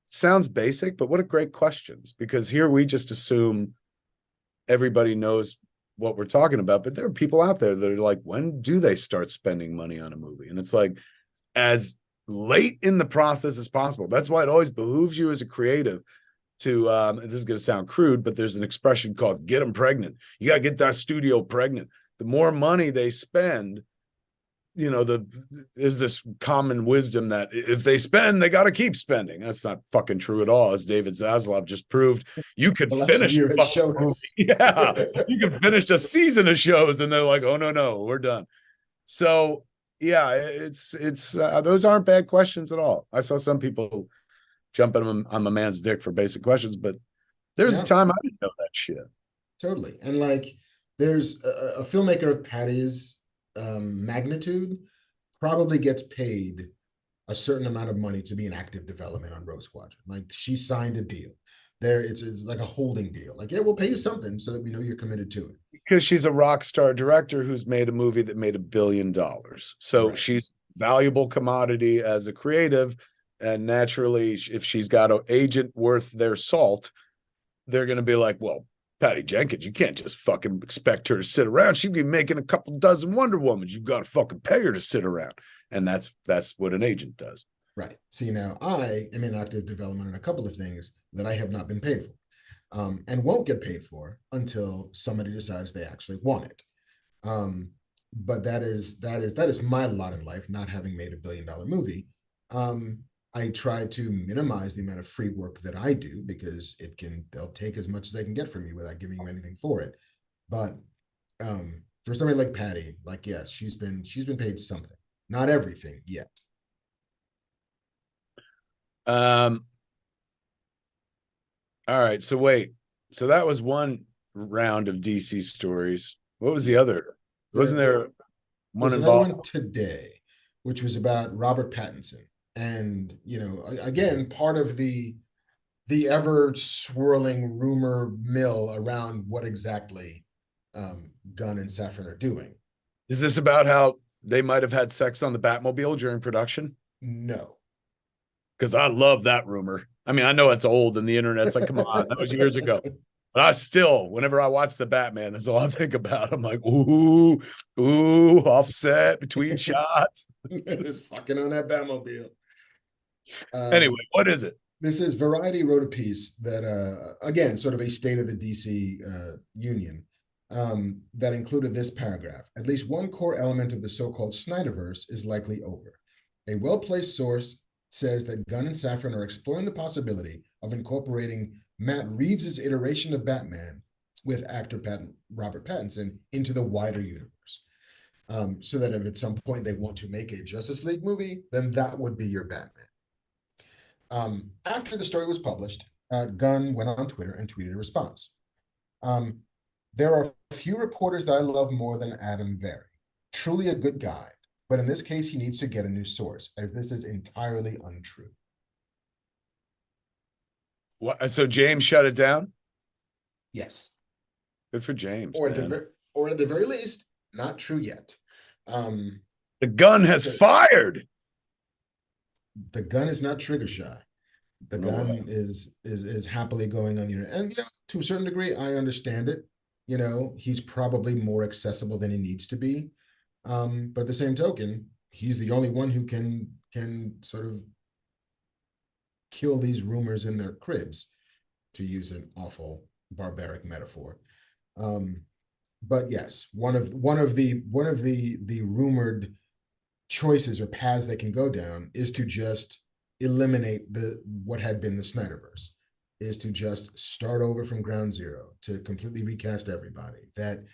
Sounds basic, but what a great questions, because here we just assume everybody knows what we're talking about, but there are people out there that are like, when do they start spending money on a movie? And it's like, as late in the process as possible. That's why it always behooves you as a creative to, this is going to sound crude, but there's an expression called get them pregnant. You got to get that studio pregnant. The more money they spend, there's this common wisdom that if they spend, they got to keep spending. That's not fucking true at all. As David Zaslav just proved, you could finish shows. Yeah, you can finish a season of shows and they're like, oh no, we're done. So yeah, it's those aren't bad questions at all. I saw some people jumping on my man's dick for basic questions, but there's a time I didn't know that shit. Totally. And there's a filmmaker of Patty's magnitude probably gets paid a certain amount of money to be in active development on Rogue Squadron. She signed a deal. It's like a holding deal. We'll pay you something so that we know you're committed to it. Because she's a rock star director who's made a movie that made $1 billion. So right. She's valuable commodity as a creative. And naturally, if she's got an agent worth their salt, they're going to be like, well, Patty Jenkins, you can't just fucking expect her to sit around. She'd be making a couple dozen Wonder Womans. You got to fucking pay her to sit around. And that's what an agent does. Right. See, now I am in active development on a couple of things that I have not been paid for, and won't get paid for until somebody decides they actually want it. But that is my lot in life, not having made $1 billion movie. I try to minimize the amount of free work that I do, because they'll take as much as they can get from you without giving you anything for it. But for somebody like Patty, yes, she's been paid something, not everything yet. All right. So wait. So that was one round of DC stories. What was the other? Wasn't there one involved? One today, which was about Robert Pattinson. And, again, part of the ever swirling rumor mill around what exactly Gunn and Safran are doing. Is this about how they might have had sex on the Batmobile during production? No. Because I love that rumor. I mean, I know it's old and the internet's like, come on, that was years ago. But I still, whenever I watch the Batman, that's all I think about. I'm like, ooh, offset between shots. Just fucking on that Batmobile. Anyway, what is it? This is Variety wrote a piece that, again, sort of a state of the DC union, that included this paragraph. At least one core element of the so-called Snyderverse is likely over. A well-placed source says that Gunn and Safran are exploring the possibility of incorporating Matt Reeves' iteration of Batman with actor Robert Pattinson into the wider universe. So that if at some point they want to make a Justice League movie, then that would be your Batman. After the story was published, Gunn went on Twitter and tweeted a response. There are few reporters that I love more than Adam Very. Truly a good guy, but in this case, he needs to get a new source, as this is entirely untrue. What? So James shut it down? Yes. Good for James. Or at the very least, not true yet. The gun has fired. The gun is not trigger shy. The No gun way. is happily going on the internet. And to a certain degree, I understand it. He's probably more accessible than he needs to be. But at the same token, he's the only one who can sort of kill these rumors in their cribs, to use an awful barbaric metaphor. But yes, one of the rumored choices or paths they can go down is to just eliminate what had been the Snyderverse, is to just start over from ground zero, to completely recast everybody. That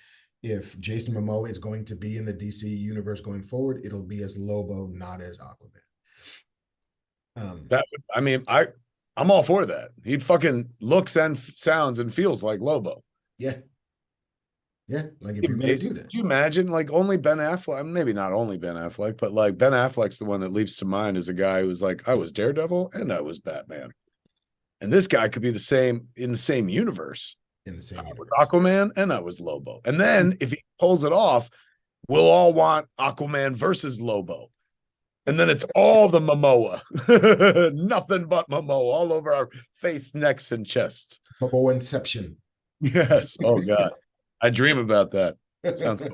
if Jason Momoa is going to be in the DC universe going forward, it'll be as Lobo, not as Aquaman. I'm all for that. He fucking looks and sounds and feels like Lobo. Yeah. Like if you're going to do that. Could you imagine, like, only Ben Affleck? Maybe not only Ben Affleck, but like Ben Affleck's the one that leaps to mind as a guy who was like, I was Daredevil and I was Batman. And this guy could be the same in the same universe. In the same universe. With Aquaman and I was Lobo. And then if he pulls it off, we'll all want Aquaman versus Lobo. And then it's all the Momoa. Nothing but Momoa all over our face, necks, and chests. Momoa Inception. Yes. Oh, God. I dream about that. Sounds like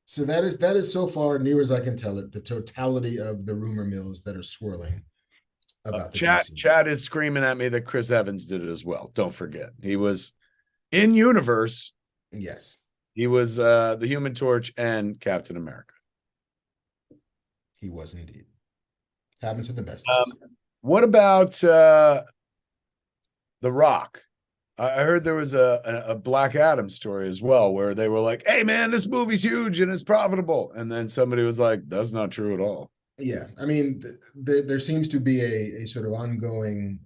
so that is so far, near as I can tell it, the totality of the rumor mills that are swirling about the Chad is screaming at me that Chris Evans did it as well. Don't forget. He was in universe. Yes. He was the Human Torch and Captain America. He was indeed. Happens to the best. What about The Rock? I heard there was a Black Adam story as well, where they were like, hey, man, this movie's huge and it's profitable. And then somebody was like, that's not true at all. Yeah. I mean, there seems to be a sort of ongoing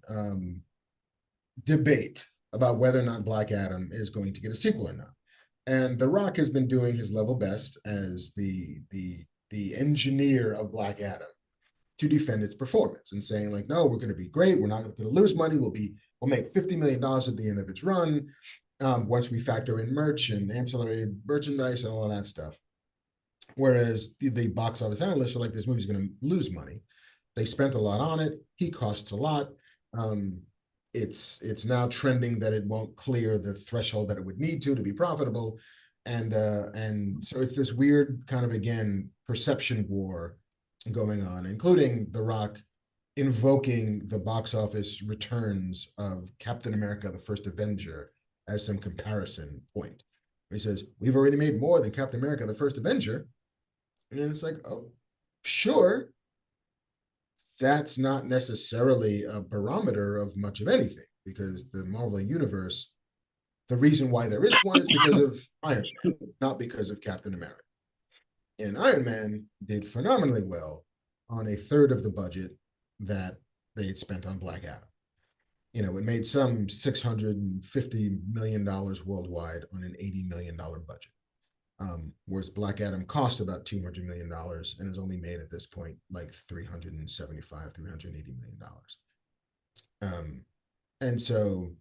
debate about whether or not Black Adam is going to get a sequel or not. And The Rock has been doing his level best as the engineer of Black Adam to defend its performance and saying, like, no, we're going to be great. We're not going to lose money. We'll make $50 million at the end of its run, once we factor in merch and ancillary merchandise and all of that stuff. Whereas the box office analysts are like, this movie's going to lose money. They spent a lot on it. He costs a lot. It's now trending that it won't clear the threshold that it would need to be profitable. And so it's this weird kind of, again, perception war going on, including The Rock invoking the box office returns of Captain America, the First Avenger, as some comparison point. He says, we've already made more than Captain America, the First Avenger. And it's like, oh, sure. That's not necessarily a barometer of much of anything, because the Marvel Universe, the reason why there is one is because of Iron Man, not because of Captain America. And Iron Man did phenomenally well on a third of the budget that they had spent on Black Adam. It made some $650 million worldwide on an $80 million budget. Whereas Black Adam cost about $200 million and has only made at this point like $380 million. And so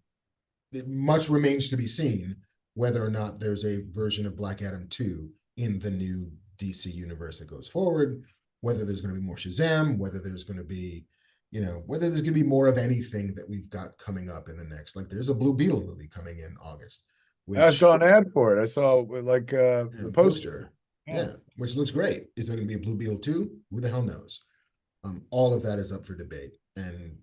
much remains to be seen whether or not there's a version of Black Adam 2 in the new DC universe that goes forward, whether there's going to be more Shazam, whether there's going to be, whether there's going to be more of anything that we've got coming up in the next, like there's a Blue Beetle movie coming in August. I saw an ad for it. I saw like the poster. Yeah, which looks great. Is there going to be a Blue Beetle 2? Who the hell knows? All of that is up for debate. And,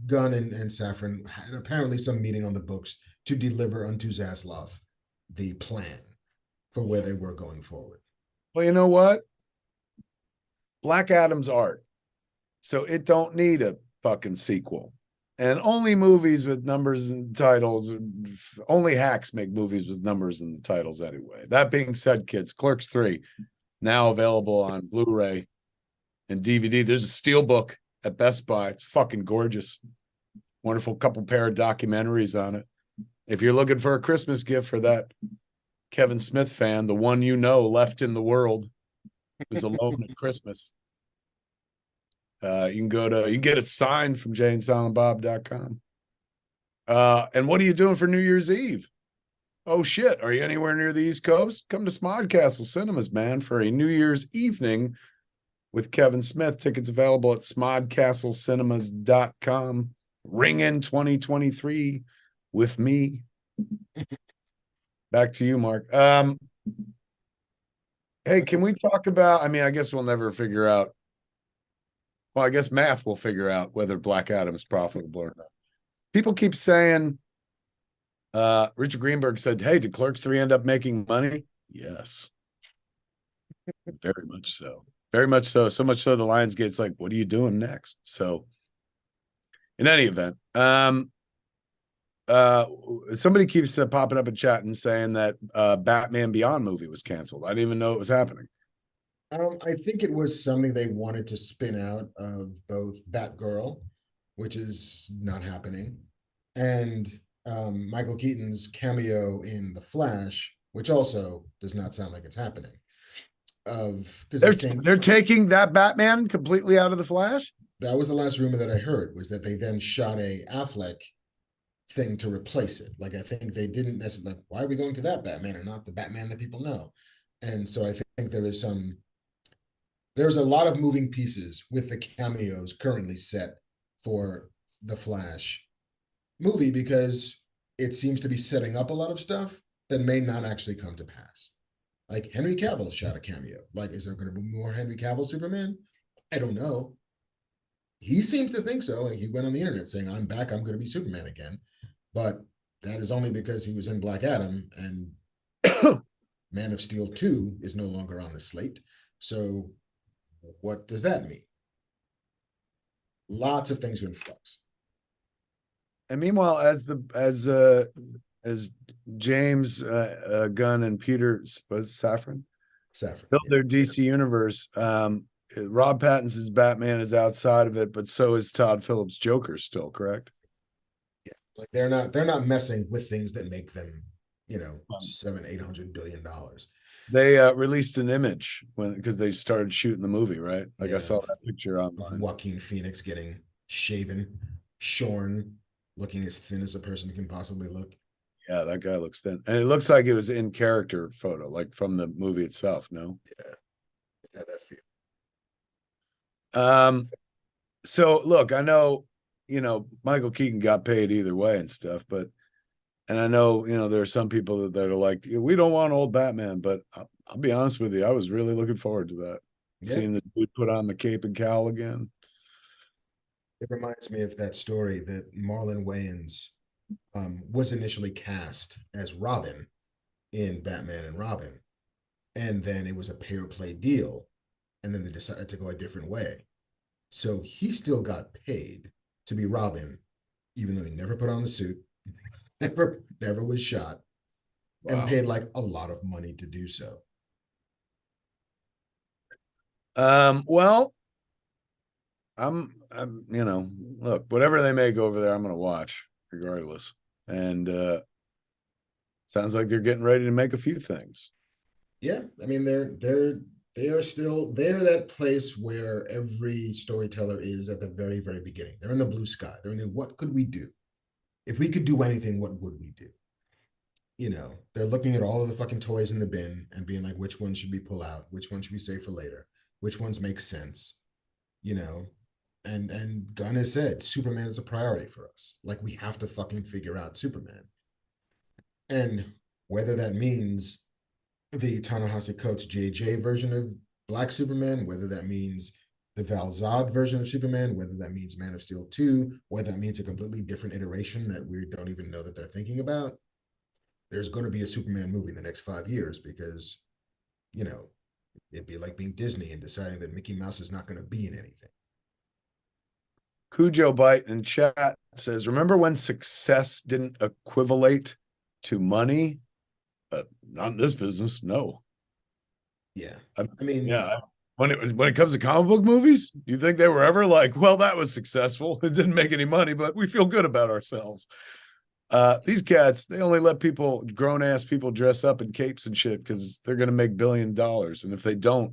Gunn and Safran had apparently some meeting on the books to deliver unto Zaslav the plan for where they were going forward. Well, you know what? Black Adam's art. So it don't need a fucking sequel. And only movies with numbers and titles, only hacks make movies with numbers in the titles anyway. That being said, kids, Clerks 3 now available on Blu-ray and DVD. There's a steelbook at Best Buy. It's fucking gorgeous. Wonderful couple pair of documentaries on it. If you're looking for a Christmas gift for that Kevin Smith fan, the one you know left in the world who's alone at Christmas, you can get it signed from janesilentbob.com. And what are you doing for New Year's Eve? Oh shit, are you anywhere near the East Coast? Come to Smodcastle Cinemas, man, for a New Year's evening with Kevin Smith. Tickets available at smodcastlecinemas.com. Ring in 2023 with me. Back to you, Mark. Hey, can we talk about, I guess we'll never figure out. Well, I guess math will figure out whether Black Adam is profitable or not. People keep saying, Richard Greenberg said, hey, did Clerks 3 end up making money? Yes. Very much so. Very much so. So much so the Lionsgate's like, what are you doing next? So in any event, somebody keeps popping up in chat and saying that Batman Beyond movie was canceled. I didn't even know it was happening. I think it was something they wanted to spin out of both Batgirl, which is not happening, and Michael Keaton's cameo in The Flash, which also does not sound like it's happening. They're taking that Batman completely out of The Flash? That was the last rumor that I heard, was that they then shot a Affleck thing to replace it. Like, I think they didn't necessarily, like, why are we going to that Batman and not the Batman that people know? And so I think there's a lot of moving pieces with the cameos currently set for the Flash movie, because it seems to be setting up a lot of stuff that may not actually come to pass. Like, Henry Cavill shot a cameo. Like, is there going to be more Henry Cavill Superman? I don't know. He seems to think so. He went on the internet saying, I'm back, I'm going to be Superman again. But that is only because he was in Black Adam, and Man of Steel 2 is no longer on the slate. So what does that mean? Lots of things are in flux. And meanwhile, as James Gunn and Peter Safran built their DC universe, Rob Pattinson's Batman is outside of it, but so is Todd Phillips' Joker still, correct? Yeah, like they're not messing with things that make them, $700-800 billion. They released an image because they started shooting the movie, right? Like, I saw that picture online. Joaquin Phoenix getting shaven, shorn, looking as thin as a person can possibly look. Yeah, that guy looks thin. And it looks like it was in character photo, like from the movie itself, no? Yeah. It had that feel. So look, I know, Michael Keaton got paid either way and stuff, and I know, there are some people that are like, we don't want old Batman, but I'll be honest with you, I was really looking forward to that. Yeah. Seeing the dude put on the cape and cowl again. It reminds me of that story that Marlon Wayans was initially cast as Robin in Batman and Robin, and then it was a pay-per-play deal, and then they decided to go a different way. So he still got paid to be Robin, even though he never put on the suit, never was shot, and paid like a lot of money to do so. Well, I'm look, whatever they make over there, I'm gonna watch regardless. And sounds like they're getting ready to make a few things. Yeah, I mean, they are still that place where every storyteller is at the very, very beginning. They're in the blue sky. They're in the, what could we do? If we could do anything, what would we do? They're looking at all of the fucking toys in the bin and being like, which ones should we pull out? Which ones should we save for later? Which ones make sense? And Gunn has said Superman is a priority for us. Like, we have to fucking figure out Superman. And whether that means the Ta-Nehisi Coates JJ version of Black Superman, whether that means the Val Zod version of Superman, whether that means Man of Steel 2, whether that means a completely different iteration that we don't even know that they're thinking about, there's going to be a Superman movie in the next 5 years because, It'd be like being Disney and deciding that Mickey Mouse is not going to be in anything. Cujo Bite in chat says, remember when success didn't equivalate to money? Not in this business, no. Yeah. I mean, yeah. When it comes to comic book movies, you think they were ever like, well, that was successful. It didn't make any money, but we feel good about ourselves. These cats, they only let people, grown ass people, dress up in capes and shit because they're gonna make $1 billion. And if they don't,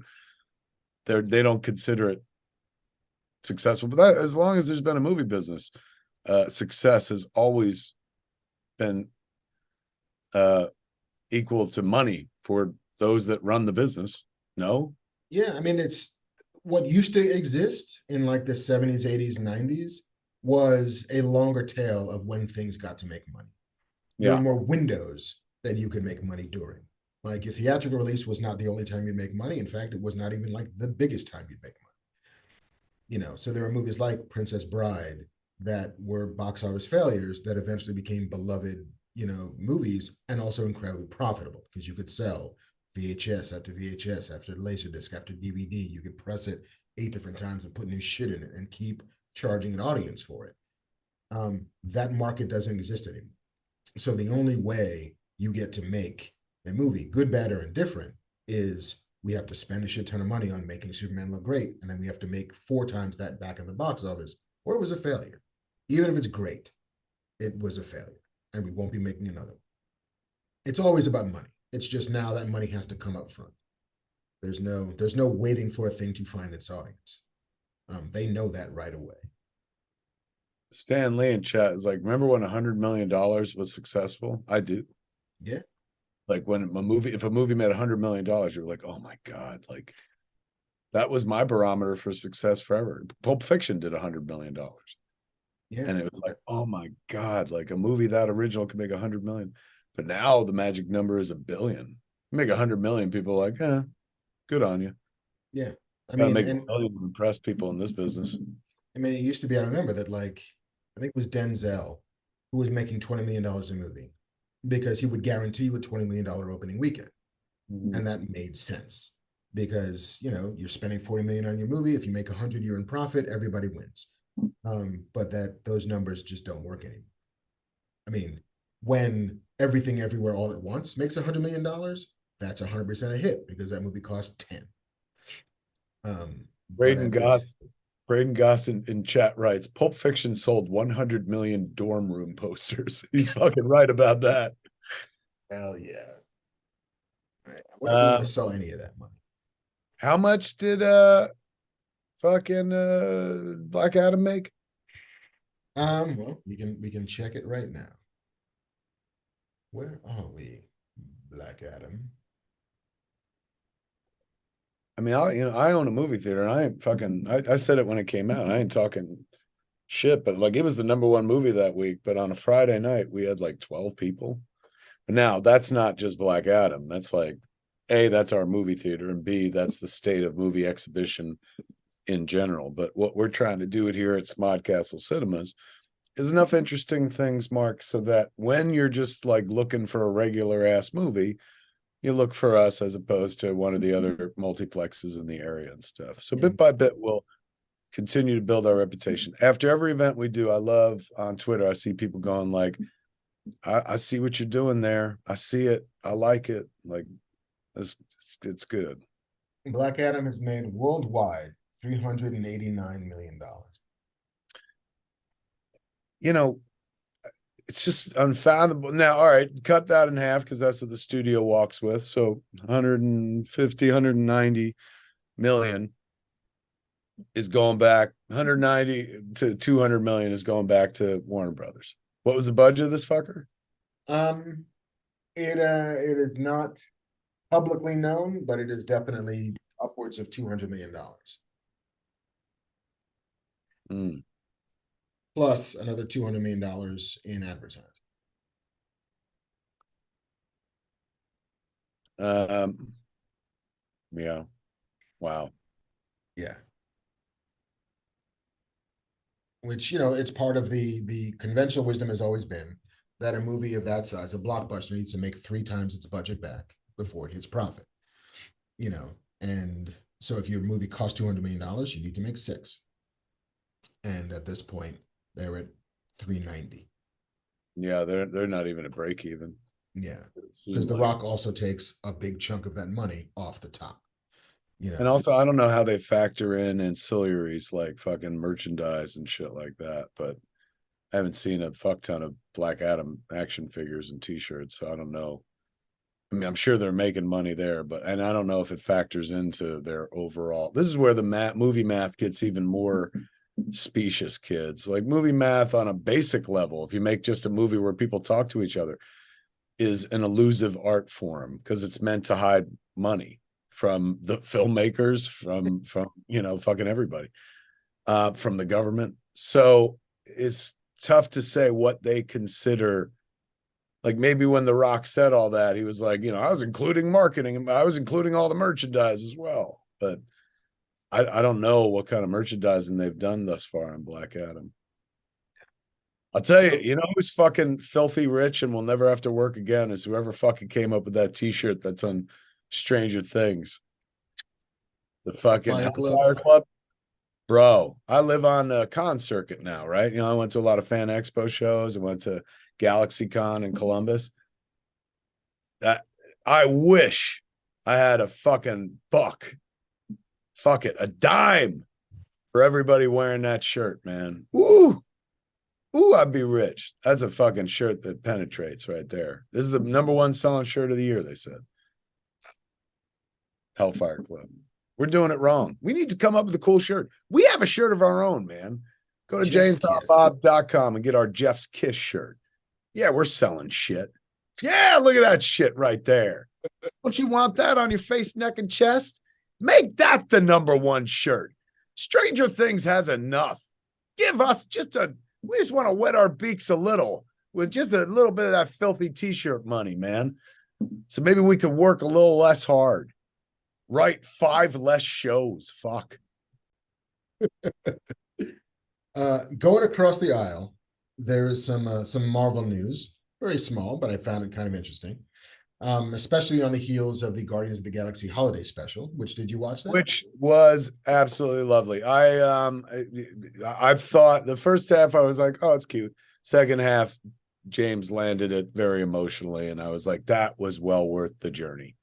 they don't consider it successful. But that, as long as there's been a movie business, success has always been equal to money for those that run the business. No? yeah, I mean, it's what used to exist in like the 70s, 80s, 90s was a longer tail of when things got to make money. There were more windows that you could make money during. Like your theatrical release was not the only time you'd make money. In fact, it was not even like the biggest time you'd make money. So there were movies like Princess Bride that were box office failures that eventually became beloved, movies and also incredibly profitable because you could sell VHS after VHS after Laserdisc after DVD. You could press it 8 different times and put new shit in it and keep charging an audience for it. That market doesn't exist anymore. So the only way you get to make a movie, good, bad, or indifferent, is we have to spend a shit ton of money on making Superman look great, and then we have to make 4 times that back in the box office, or it was a failure. Even if it's great, it was a failure, and we won't be making another one. It's always about money. It's just now that money has to come up front. There's no waiting for a thing to find its audience. They know that right away. Stan Lee in chat is like, remember when $100 million was successful? I do. Yeah. Like when if a movie made $100 million, you're like, oh my God, like that was my barometer for success forever. Pulp Fiction did $100 million. Yeah. And it was like, oh my God, like a movie that original could make $100 million. But now the magic number is $1 billion. You make $100 million, people are like, good on you. Yeah. I Gotta mean, make and $1 billion to impress people in this business. I mean, it used to be, I remember that, like, I think it was Denzel who was making $20 million a movie because he would guarantee you a $20 million opening weekend. Mm-hmm. And that made sense because, you're spending 40 million on your movie. If you make 100, you're in profit, everybody wins. But those numbers just don't work anymore. I mean, when Everything Everywhere All at Once makes $100 million, that's 100% a hit because that movie cost 10. Braden Goss in chat writes, Pulp Fiction sold 100 million dorm room posters. He's fucking right about that. Hell yeah. I wonder if anyone saw any of that money. How much did fucking Black Adam make? Well, we can check it right now. Where are we? Black Adam. I mean, I own a movie theater, and I ain't fucking. I said it when it came out. I ain't talking shit, but like it was the #1 movie that week. But on a Friday night, we had like 12 people. But now that's not just Black Adam. That's like, A, that's our movie theater, and B, that's the state of movie exhibition in general. But what we're trying to do it here at Smodcastle Cinemas is enough interesting things, Mark, so that when you're just like looking for a regular ass movie, you look for us as opposed to one of the other multiplexes in the area and stuff. So bit by bit, we'll continue to build our reputation. After every event we do, I love on Twitter, I see people going like, I see what you're doing there. I see it. I like it. Like, it's good. Black Adam has made worldwide $389 million. It's just unfathomable. Now, all right, cut that in half because that's what the studio walks with. So 150, 190 million is going back. 190 to 200 million is going back to Warner Brothers. What was the budget of this fucker? It is not publicly known, but it is definitely upwards of $200 million. Plus another $200 million in advertising. Yeah. Wow. Yeah. Which, it's part of the conventional wisdom has always been that a movie of that size, a blockbuster, needs to make 3 times its budget back before it hits profit. And so if your movie costs $200 million, you need to make six. And at this point, they're at 390. Yeah, they're not even at break even. Yeah, because The Rock also takes a big chunk of that money off the top. And also, I don't know how they factor in ancillaries like fucking merchandise and shit like that, but I haven't seen a fuck ton of Black Adam action figures and T-shirts, so I don't know. I mean, I'm sure they're making money there, and I don't know if it factors into their overall. This is where the movie math gets even more specious, kids. Like movie math on a basic level, if you make just a movie where people talk to each other, is an elusive art form because it's meant to hide money from the filmmakers, from fucking everybody, from the government. So it's tough to say what they consider. Like maybe when The Rock said all that, he was like, I was including marketing and I was including all the merchandise as well. But I don't know what kind of merchandising they've done thus far on Black Adam. I'll tell you, who's fucking filthy rich and will never have to work again is whoever fucking came up with that T-shirt that's on Stranger Things. The fucking Hellfire Club. Bro, I live on the con circuit now, right? I went to a lot of fan expo shows. I went to GalaxyCon in Columbus. I wish I had a fucking buck. Fuck it, a dime for everybody wearing that shirt, man. Ooh, I'd be rich. That's a fucking shirt that penetrates right there. This is the #1 selling shirt of the year, they said. Hellfire Club. We're doing it wrong. We need to come up with a cool shirt. We have a shirt of our own, man. Go to JamesBob.com and get our Jeff's Kiss shirt. Yeah, we're selling shit. Yeah, look at that shit right there. Don't you want that on your face, neck, and chest? Make that the #1 shirt. Stranger Things has enough. Give us we just want to wet our beaks a little with just a little bit of that filthy T-shirt money, man. So maybe we could work a little less hard. Write 5 less shows. Fuck. Going across the aisle, there is some Marvel news. Very small, but I found it kind of interesting. Especially on the heels of the Guardians of the Galaxy holiday special. Did you watch that? Which was absolutely lovely. I thought the first half I was like, oh, it's cute. Second half, James landed it very emotionally, and I was like, that was well worth the journey.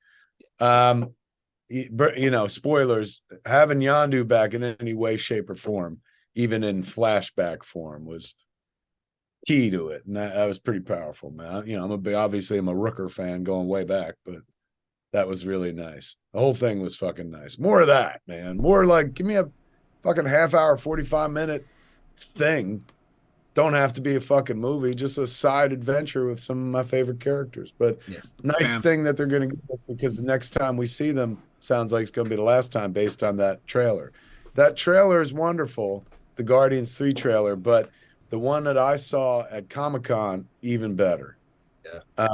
Spoilers, having Yondu back in any way, shape, or form, even in flashback form, was key to it, and that was pretty powerful, man. I'm a Rooker fan going way back, but that was really nice. The whole thing was fucking nice. More of that, man. More like, give me a fucking half-hour, 45-minute thing. Don't have to be a fucking movie, just a side adventure with some of my favorite characters. But nice thing that they're going to give us, because the next time we see them, sounds like it's going to be the last time based on that trailer. That trailer is wonderful, the Guardians 3 trailer, but the one that I saw at Comic-Con, even better. Yeah.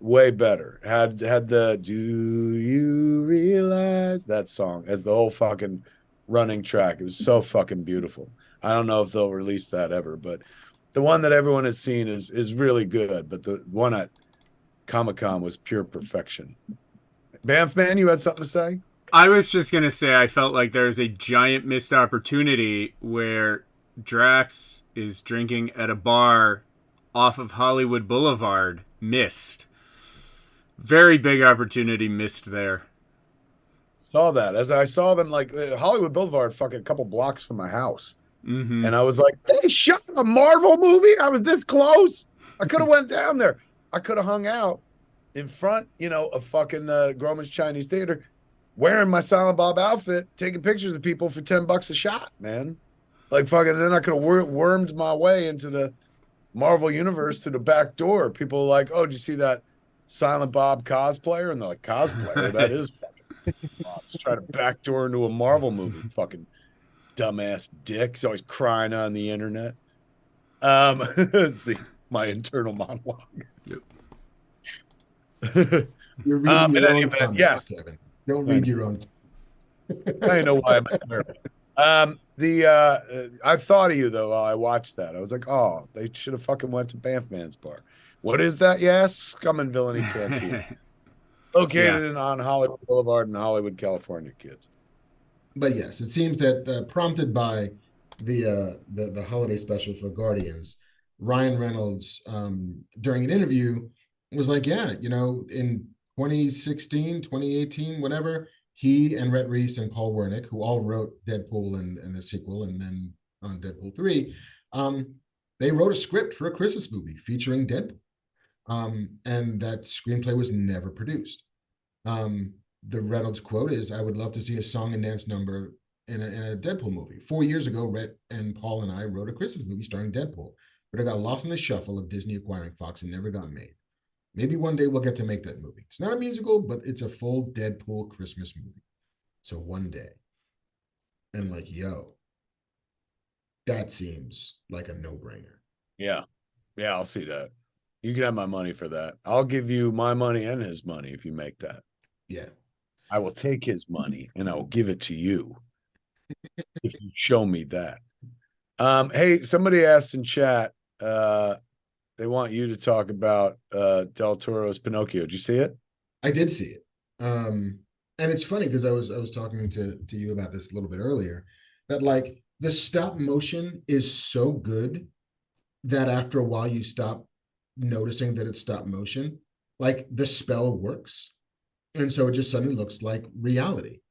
Way better. Had the "Do You Realize" that song as the whole fucking running track. It was so fucking beautiful. I don't know if they'll release that ever, but the one that everyone has seen is really good. But the one at Comic-Con was pure perfection. Banff man, you had something to say? I was just gonna say I felt like there's a giant missed opportunity where Drax is drinking at a bar off of Hollywood Boulevard. Missed. Very big opportunity missed there. Saw that. As I saw them, like Hollywood Boulevard, fucking a couple blocks from my house. Mm-hmm. And I was like, they shot a Marvel movie? I was this close. I could have went down there. I could have hung out in front, of fucking Grauman's Chinese Theater, wearing my Silent Bob outfit, taking pictures of people for $10 a shot, man. Like fucking, then I could have wormed my way into the Marvel universe through the back door. People are like, oh, did you see that Silent Bob cosplayer? And they're like, cosplayer? That is fucking Bob. Just trying to backdoor into a Marvel movie. Fucking dumbass dick. He's always crying on the internet. Let's see my internal monologue. Yep. You're reading your own comments, yes. Kevin. Don't read your own. I know why I'm nervous. I thought of you though while I watched that. I was like, oh, they should have fucking went to Banff Man's bar. What is that? Yes, Scum and Villainy Cantina. Located on Hollywood Boulevard in Hollywood, California, kids. But yes, it seems that prompted by the holiday special for Guardians, Ryan Reynolds during an interview was like, yeah, in 2016, 2018, whatever, he and Rhett Reese and Paul Wernick, who all wrote Deadpool and the sequel, and then on Deadpool 3, they wrote a script for a Christmas movie featuring Deadpool. And that screenplay was never produced. The Reynolds quote is, "I would love to see a song and dance number in a Deadpool movie. 4 years ago, Rhett and Paul and I wrote a Christmas movie starring Deadpool, but it got lost in the shuffle of Disney acquiring Fox and never got made. Maybe one day we'll get to make that movie. It's not a musical, but it's a full Deadpool Christmas movie. So one day." And like, yo, that seems like a no-brainer. Yeah. Yeah, I'll see that. You can have my money for that. I'll give you my money and his money if you make that. Yeah. I will take his money and I will give it to you if you show me that. Hey, somebody asked in chat, they want you to talk about Del Toro's Pinocchio. Did you see it? I did see it. And it's funny because I was talking to you about this a little bit earlier, that like the stop motion is so good that after a while you stop noticing that it's stop motion. Like the spell works. And so it just suddenly looks like reality.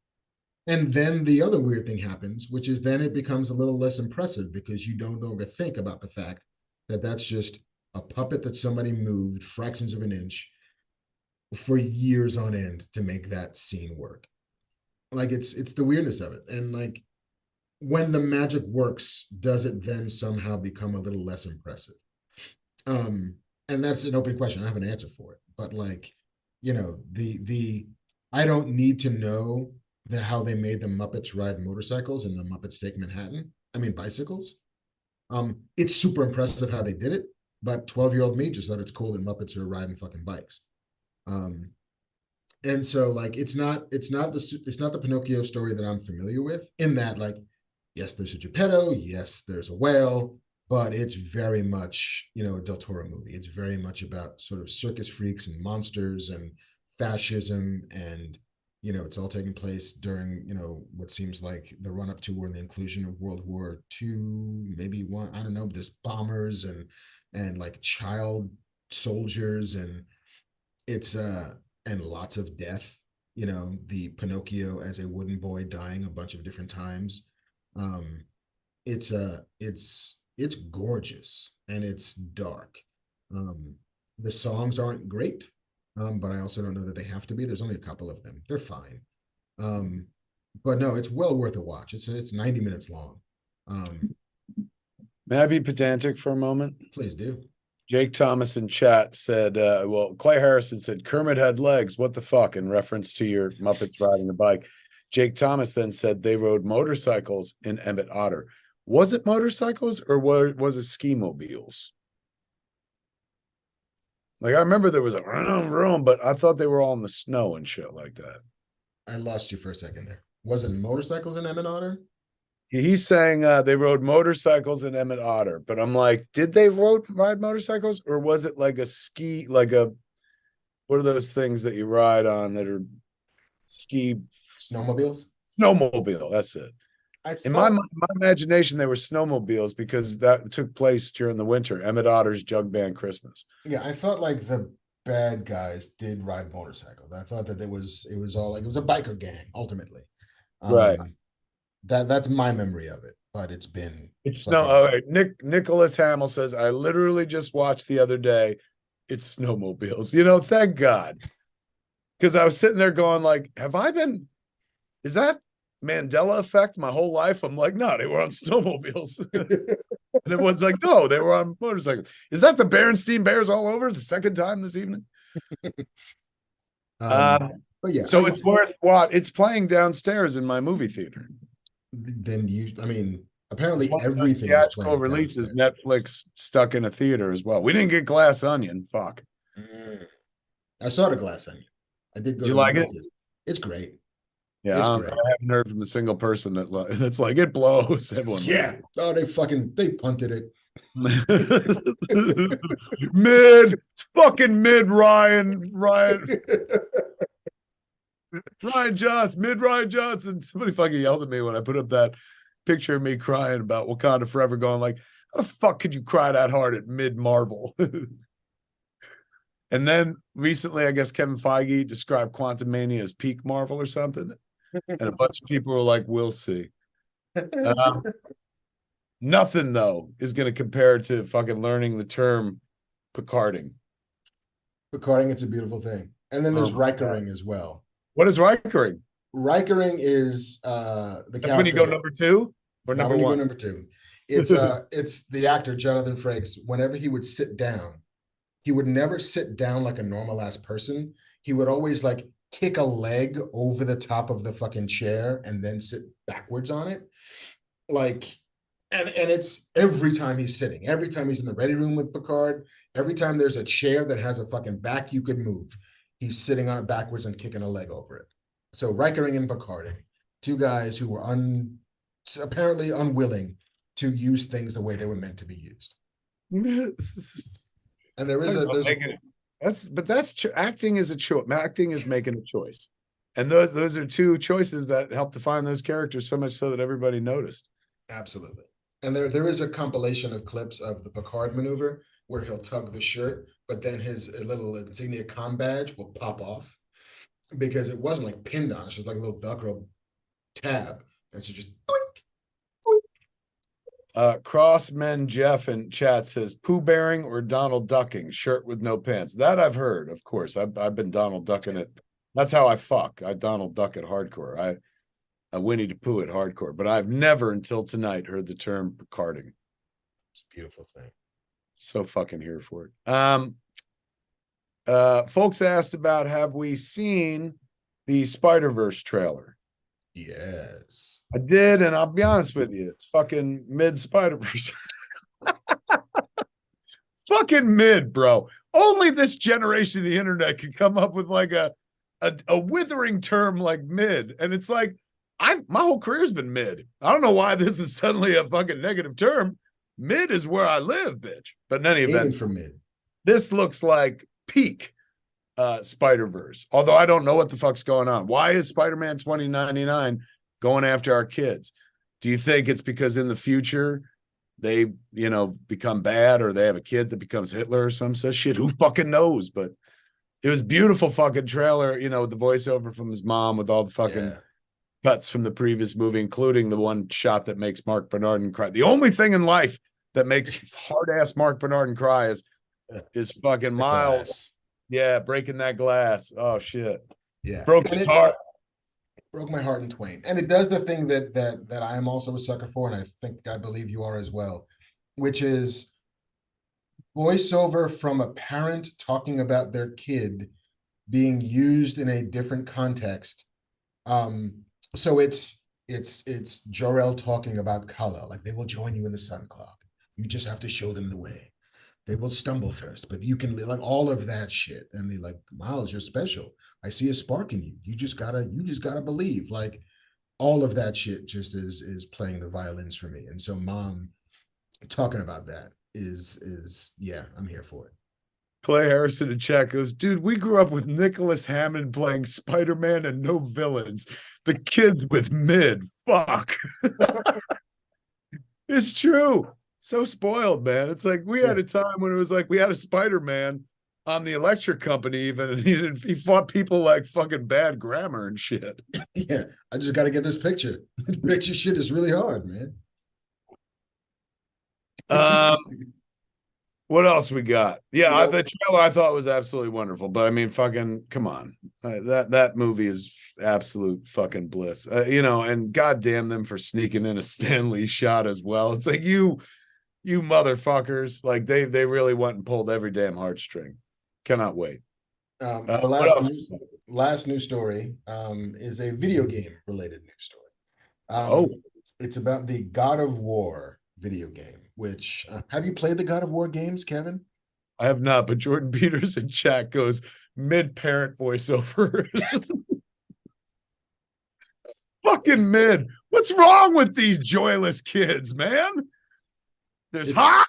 And then the other weird thing happens, which is then it becomes a little less impressive because you don't overthink about the fact that that's just a puppet that somebody moved fractions of an inch for years on end to make that scene work. Like it's the weirdness of it. And like when the magic works, does it then somehow become a little less impressive? And that's an open question. I have an answer for it. But like, the I don't need to know how they made the Muppets ride motorcycles and the Muppets take Manhattan. I mean bicycles. It's super impressive how they did it, but 12-year-old me just thought it's cool that Muppets are riding fucking bikes. And so like it's not the Pinocchio story that I'm familiar with, in that like, yes, there's a Geppetto, yes, there's a whale, but it's very much, a Del Toro movie. It's very much about sort of circus freaks and monsters and fascism, and it's all taking place during what seems like the run up to or the inclusion of World War II, maybe one, I don't know. There's bombers and like child soldiers, and it's and lots of death. The Pinocchio as a wooden boy dying a bunch of different times. It's gorgeous and it's dark. The songs aren't great, but I also don't know that they have to be. There's only a couple of them. They're fine. But no, it's well worth a watch. It's 90 minutes long. May I be pedantic for a moment? Please do. Jake Thomas in chat said, Clay Harrison said, Kermit had legs. What the fuck? In reference to your Muppets riding a bike. Jake Thomas then said they rode motorcycles in Emmett Otter. Was it motorcycles or was it ski mobiles? Like, I remember there was a room, but I thought they were all in the snow and shit like that. I lost you for a second there. Was it motorcycles in Emmett Otter? He's saying they rode motorcycles in Emmett Otter, but I'm like, did they ride motorcycles, or was it like a ski, what are those things that you ride on that are ski? Snowmobiles? Snowmobile, that's it. In my imagination, they were snowmobiles because that took place during the winter. Emmett Otter's Jug Band Christmas. Yeah, I thought like the bad guys did ride motorcycles. I thought that it was all like it was a biker gang ultimately. Right. That's my memory of it, but it's no. All right. Nicholas Hamill says, I literally just watched the other day. It's snowmobiles. Thank God. Because I was sitting there going like, is that Mandela effect my whole life? I'm like, no, they were on snowmobiles. And everyone's like, no, they were on motorcycles. Is that the Berenstein Bears all over the second time this evening? But yeah. So it's worth what? It's playing downstairs in my movie theater. Then apparently everything is playing releases downstairs. Netflix stuck in a theater as well. We didn't get Glass Onion. Fuck. I saw the Glass Onion. I did go. Did you like it? It's great. Yeah, I haven't heard from a single person that's like, it blows. Everyone, yeah. Oh, they punted it. It's fucking mid, Ryan. Ryan Johnson, mid Ryan Johnson. Somebody fucking yelled at me when I put up that picture of me crying about Wakanda Forever, going like, how the fuck could you cry that hard at mid Marvel? And then recently, I guess Kevin Feige described Quantum Mania as peak Marvel or something. And a bunch of people were like, we'll see. Nothing, though, is going to compare to fucking learning the term Picarding. Picarding, it's a beautiful thing. And then there's Rikering as well. What is Rikering? Rikering is That's when you go number two or number one? Number two. It's it's the actor Jonathan Frakes. Whenever he would sit down, he would never sit down like a normal ass person. He would always like kick a leg over the top of the fucking chair and then sit backwards on it. Like, and it's every time he's sitting, every time he's in the ready room with Picard, every time there's a chair that has a fucking back you could move, he's sitting on it backwards and kicking a leg over it. So Rikering and Picarding, two guys who were apparently unwilling to use things the way they were meant to be used. And acting is a choice. Acting is making a choice, and those are two choices that help define those characters so much so that everybody noticed. Absolutely. And there is a compilation of clips of the Picard maneuver where he'll tug the shirt, but then his little insignia com badge will pop off because it wasn't like pinned on. It's just like a little Velcro tab, and so just. Crossman Jeff in chat says Pooh Bearing or Donald Ducking, shirt with no pants. That I've heard, of course. I've been Donald Ducking it. That's how I fuck. I Donald Duck it hardcore. I Winnie the Pooh it hardcore. But I've never until tonight heard the term Picarding. It's a beautiful thing. So fucking here for it. Folks asked about, have we seen the Spider-Verse trailer? Yes. I did, and I'll be honest with you, it's fucking mid Spider-Verse. Fucking mid, bro. Only this generation of the internet can come up with like a withering term like mid. And it's like, my whole career's been mid. I don't know why this is suddenly a fucking negative term. Mid is where I live, bitch. But in any event, for mid, this looks like peak Spider-Verse. Although I don't know what the fuck's going on. Why is Spider-Man 2099 going after our kids? Do you think it's because in the future they, become bad, or they have a kid that becomes Hitler or some such shit? Who fucking knows? But it was beautiful fucking trailer, with the voiceover from his mom with all the fucking cuts from the previous movie, including the one shot that makes Marc Bernardin cry. The only thing in life that makes hard-ass Marc Bernardin cry is fucking Miles. Yeah, breaking that glass. Oh, shit. Yeah. Broke his heart. Broke my heart in twain. And it does the thing that I am also a sucker for, and I believe you are as well, which is voiceover from a parent talking about their kid being used in a different context. So it's Jor-El talking about color, like they will join you in the sun clock. You just have to show them the way. They will stumble first, but you can, like, all of that shit. And they like, Miles, you're special. I see a spark in you. You just gotta believe. Like, all of that shit just is playing the violins for me. And so mom talking about that is yeah, I'm here for it. Clay Harrison in chat goes, dude, we grew up with Nicholas Hammond playing Spider-Man and no villains. The kids with mid. Fuck. It's true. So spoiled, man. It's like we had a time when it was like we had a Spider-Man on the electric company, even, and he fought people like fucking bad grammar and shit. Yeah, I just got to get this picture. Picture shit is really hard, man. What else we got? Yeah, the trailer I thought was absolutely wonderful, but I mean, fucking come on, that movie is absolute fucking bliss, and goddamn them for sneaking in a Stan Lee shot as well. It's like you motherfuckers, like they really went and pulled every damn heartstring. Cannot wait. Last news story is a video game related news story. It's about the God of War video game. Which have you played the God of War games, Kevin? I have not, but Jordan Peters in chat goes mid-parent voiceover. Fucking mid. What's wrong with these joyless kids, man? There's high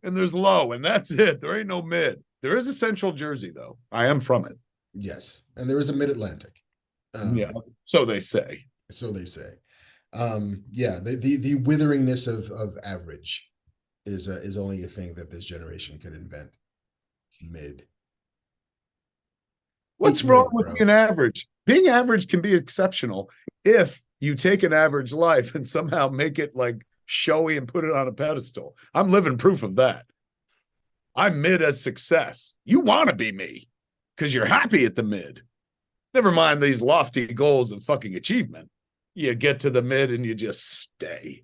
and there's low, and that's it. There ain't no mid. There is a Central Jersey, though. I am from it. Yes, and there is a Mid-Atlantic. Yeah, so they say. So they say. Yeah, the witheringness of average is only a thing that this generation could invent. Mid. What's It's wrong mid, with bro. being average? Being average can be exceptional if you take an average life and somehow make it like showy and put it on a pedestal. I'm living proof of that. I'm mid as success. You want to be me because you're happy at the mid. Never mind these lofty goals of fucking achievement. You get to the mid and you just stay.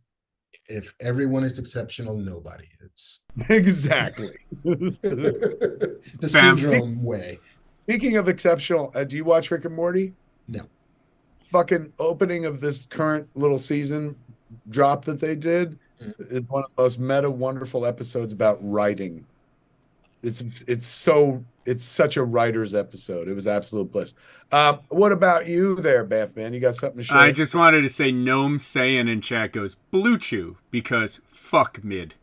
If everyone is exceptional, nobody is. Exactly. The Fam. syndrome way. Speaking of exceptional, do you watch Rick and Morty? No. Fucking opening of this current little season drop that they did is one of the most meta wonderful episodes about writing. It's such a writer's episode. It was absolute bliss. What about you there, Batman? You got something to share? I just wanted to say Gnome Saiyan in chat goes Blue Chew because fuck mid.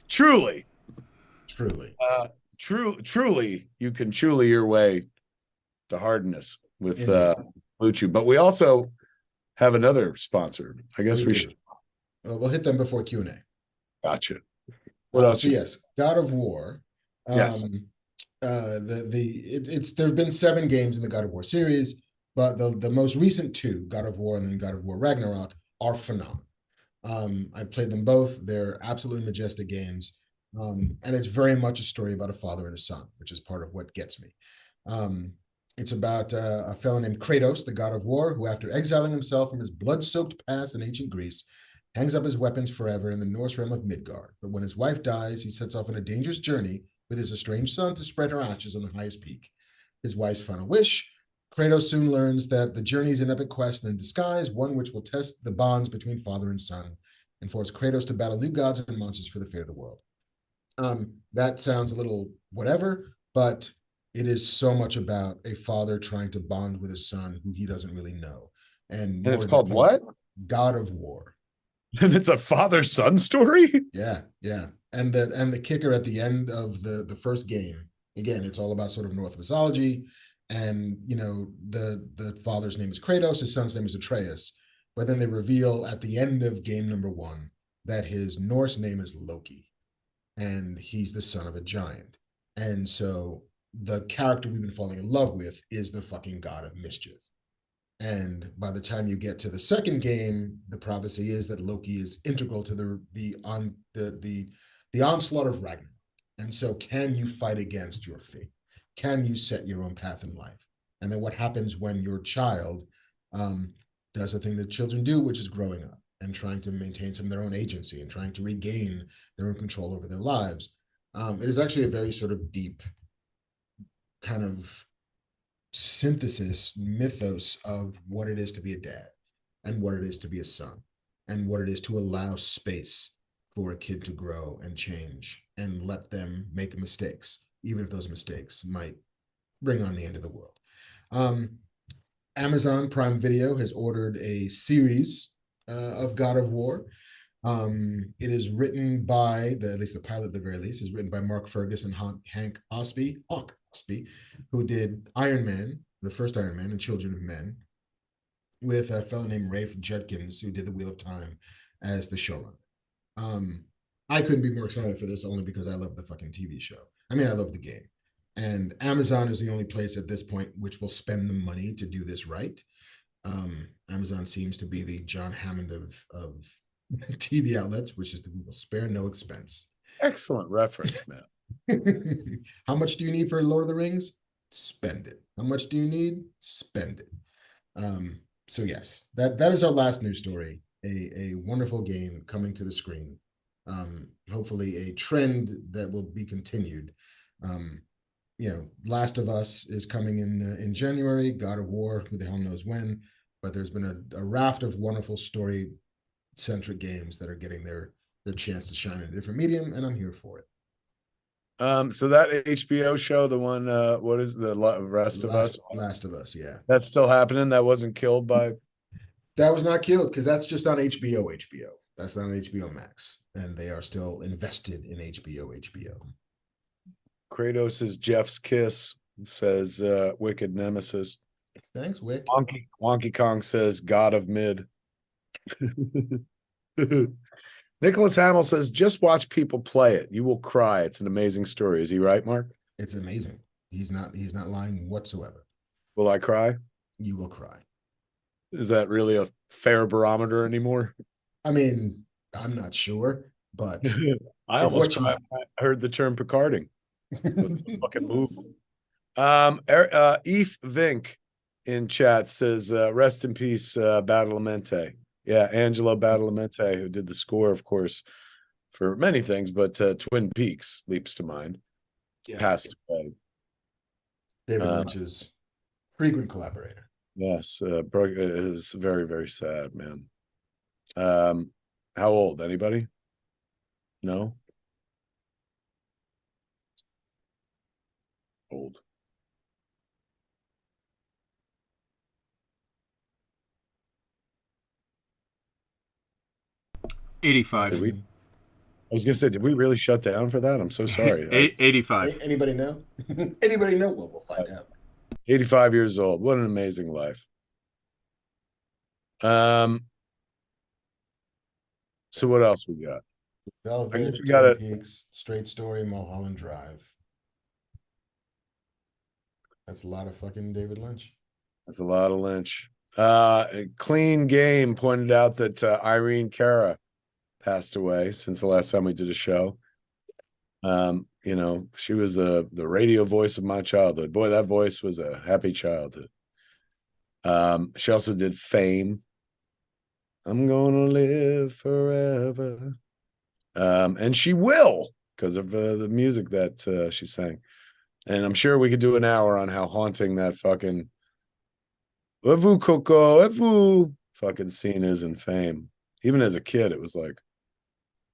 Truly, Truly. truly, you can truly your way to hardness with Indeed. Blue Chew. But we also have another sponsor. I guess we should. We'll hit them before Q&A. Gotcha. What else? So yes, God of War. Yes. There's been 7 games in the God of War series, but the most recent 2, God of War and then God of War Ragnarok, are phenomenal. I've played them both. They're absolutely majestic games. And it's very much a story about a father and a son, which is part of what gets me. It's about a fellow named Kratos, the god of war, who after exiling himself from his blood-soaked past in ancient Greece, hangs up his weapons forever in the Norse realm of Midgard. But when his wife dies, he sets off on a dangerous journey with his estranged son to spread her ashes on the highest peak. His wife's final wish, Kratos soon learns that the journey is an epic quest in disguise, one which will test the bonds between father and son, and force Kratos to battle new gods and monsters for the fate of the world. That sounds a little whatever, but it is so much about a father trying to bond with his son who he doesn't really know. And it's called what? God of War. And it's a father-son story? Yeah. And the kicker at the end of the first game, again, it's all about sort of Norse mythology. And the father's name is Kratos, his son's name is Atreus. But then they reveal at the end of game number 1 that his Norse name is Loki. And he's the son of a giant. And so the character we've been falling in love with is the fucking god of mischief. And by the time you get to the second game, the prophecy is that Loki is integral to the onslaught of Ragnarok. And so can you fight against your fate? Can you set your own path in life? And then what happens when your child does the thing that children do, which is growing up and trying to maintain some of their own agency and trying to regain their own control over their lives? It is actually a very sort of deep kind of synthesis mythos of what it is to be a dad and what it is to be a son and what it is to allow space for a kid to grow and change and let them make mistakes, even if those mistakes might bring on the end of the world. Amazon Prime Video has ordered a series of God of War. It is written by at least the pilot at the very least is written by Marc Ferguson and Hawk Ospey, who did Iron Man, the first Iron Man, and Children of Men, with a fellow named Rafe Judkins, who did The Wheel of Time as the showrunner. I couldn't be more excited for this only because I love the fucking TV show. I mean, I love the game. And Amazon is the only place at this point which will spend the money to do this right. Amazon seems to be the John Hammond of TV outlets, which is that we will spare no expense. Excellent reference, man. How much do you need for Lord of the Rings? Spend it. How much do you need? Spend it. So yes, that is our last news story. A wonderful game coming to the screen. Hopefully a trend that will be continued. Last of Us is coming in January. God of War, who the hell knows when? But there's been a raft of wonderful story-centric games that are getting their chance to shine in a different medium, and I'm here for it. So that HBO show, the one, what is the Rest of Us? Last of Us, yeah. That's still happening. That wasn't killed by. That was not killed because that's just on HBO. That's not on HBO Max, and they are still invested in HBO. Kratos' Jeff's Kiss says Wicked Nemesis. Thanks, Wick. Wonky Kong says God of Mid. Nicholas Hamill says, just watch people play it. You will cry. It's an amazing story. Is he right, Mark? It's amazing. He's not lying whatsoever. Will I cry? You will cry. Is that really a fair barometer anymore? I mean, I'm not sure, but I almost cried when I heard the term Picarding. It's a fucking move. Eve Vink in chat says, rest in peace, Badalamenti. Yeah, Angelo Badalamenti, who did the score, of course, for many things, but Twin Peaks leaps to mind. Yeah. Passed away. David Lynch's frequent collaborator. Yes, it is very, very sad, man. How old? Anybody? No? Old. $85. I was gonna say, did we really shut down for that? I'm so sorry. $85. Anybody know? Anybody know? Well, we'll find out. 85 years old. What an amazing life. So what else we got? Velvet, I guess we got Peaks, Straight Story, Mulholland Drive. That's a lot of fucking David Lynch. That's a lot of Lynch. Clean Game pointed out that Irene Cara passed away since the last time we did a show. You know, she was the radio voice of my childhood. Boy, that voice was a happy childhood. She also did Fame. I'm gonna live forever. And she will, because of the music that she sang. And I'm sure we could do an hour on how haunting that fucking "Evu Coco, Evu" fucking scene is in Fame. Even as a kid, it was like,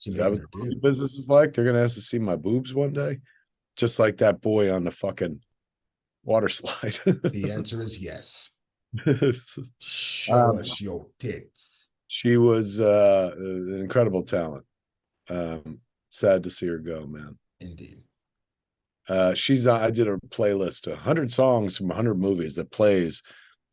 is that what the business is like? They're gonna have to see my boobs one day, just like that boy on the fucking water slide. The answer is yes. Show us your tits. She was an incredible talent. Sad to see her go, man. Indeed. I did a playlist, 100 songs from 100 movies that plays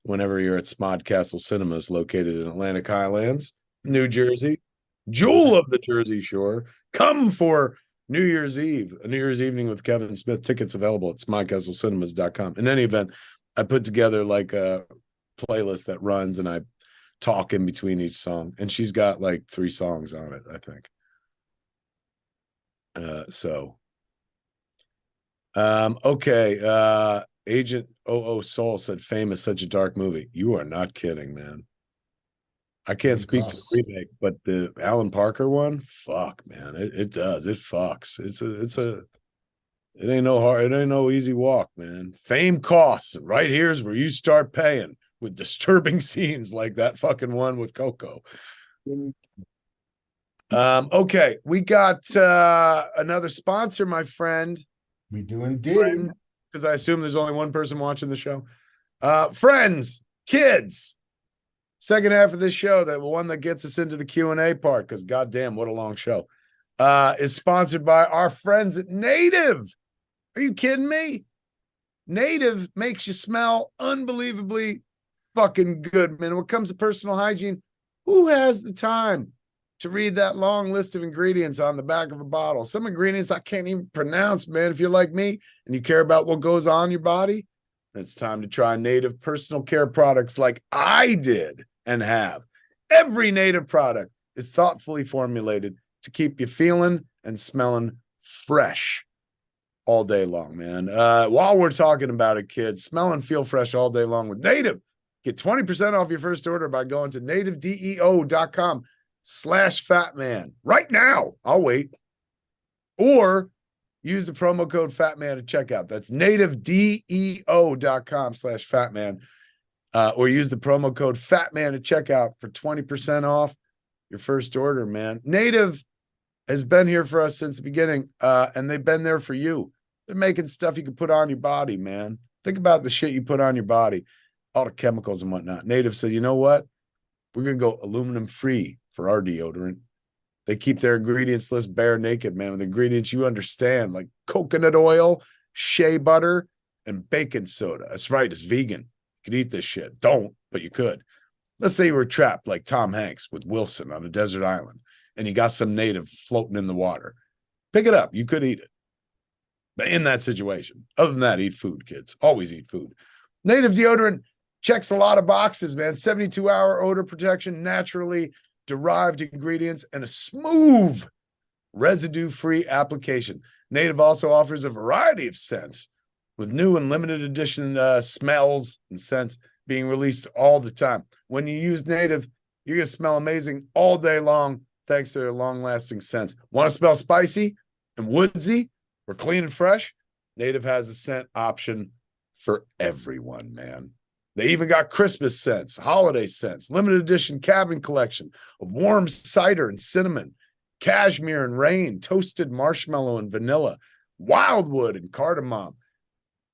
whenever you're at Smod Castle Cinemas, located in Atlantic Highlands, New Jersey, jewel of the Jersey Shore. Come for New Year's Eve, a New Year's evening with Kevin Smith. Tickets available at smodcastlecinemas.com. In any event, I put together like a playlist that runs, and I talk in between each song. And she's got like 3 songs on it, I think. Okay. Agent 00 Soul said Fame is such a dark movie. You are not kidding, man. I can't speak to the remake, but the Alan Parker one, fuck, man. It does. It fucks. It ain't no easy walk, man. Fame costs. Right here's where you start paying with disturbing scenes like that fucking one with Coco. Okay, we got another sponsor, my friend. We do indeed. Because I assume there's only one person watching the show. Friends, kids, second half of this show, the one that gets us into the Q&A part, because goddamn, what a long show, is sponsored by our friends at Native. Are you kidding me? Native makes you smell unbelievably fucking good, man. When it comes to personal hygiene, who has the time to read that long list of ingredients on the back of a bottle? Some ingredients I can't even pronounce, man. If you're like me and you care about what goes on your body, it's time to try Native personal care products like I did and have. Every Native product is thoughtfully formulated to keep you feeling and smelling fresh all day long, man. While we're talking about it, kids, smell and feel fresh all day long with Native. Get 20% off your first order by going to nativedeo.com/fatman right now. I'll wait. Or use the promo code FATMAN at checkout. That's nativedeo.com/fatman. Or use the promo code FATMAN at checkout for 20% off your first order, man. Native has been here for us since the beginning, and they've been there for you. They're making stuff you can put on your body, man. Think about the shit you put on your body, all the chemicals and whatnot. Native said, you know what? We're going to go aluminum free for our deodorant. They keep their ingredients list bare naked, man, with ingredients you understand, like coconut oil, shea butter, and baking soda. That's right, it's vegan. You could eat this shit. Don't, but you could. Let's say you were trapped like Tom Hanks with Wilson on a desert island, and you got some native floating in the water. Pick it up. You could eat it. But in that situation, other than that, eat food, kids. Always eat food. Native deodorant checks a lot of boxes, man. 72-hour odor protection, naturally derived ingredients, and a smooth residue-free application. Native also offers a variety of scents with new and limited edition smells and scents being released all the time. When you use Native, you're going to smell amazing all day long thanks to their long-lasting scents. Want to smell spicy and woodsy or clean and fresh? Native has a scent option for everyone, man. They even got Christmas scents, holiday scents, limited edition cabin collection of warm cider and cinnamon, cashmere and rain, toasted marshmallow and vanilla, wildwood and cardamom.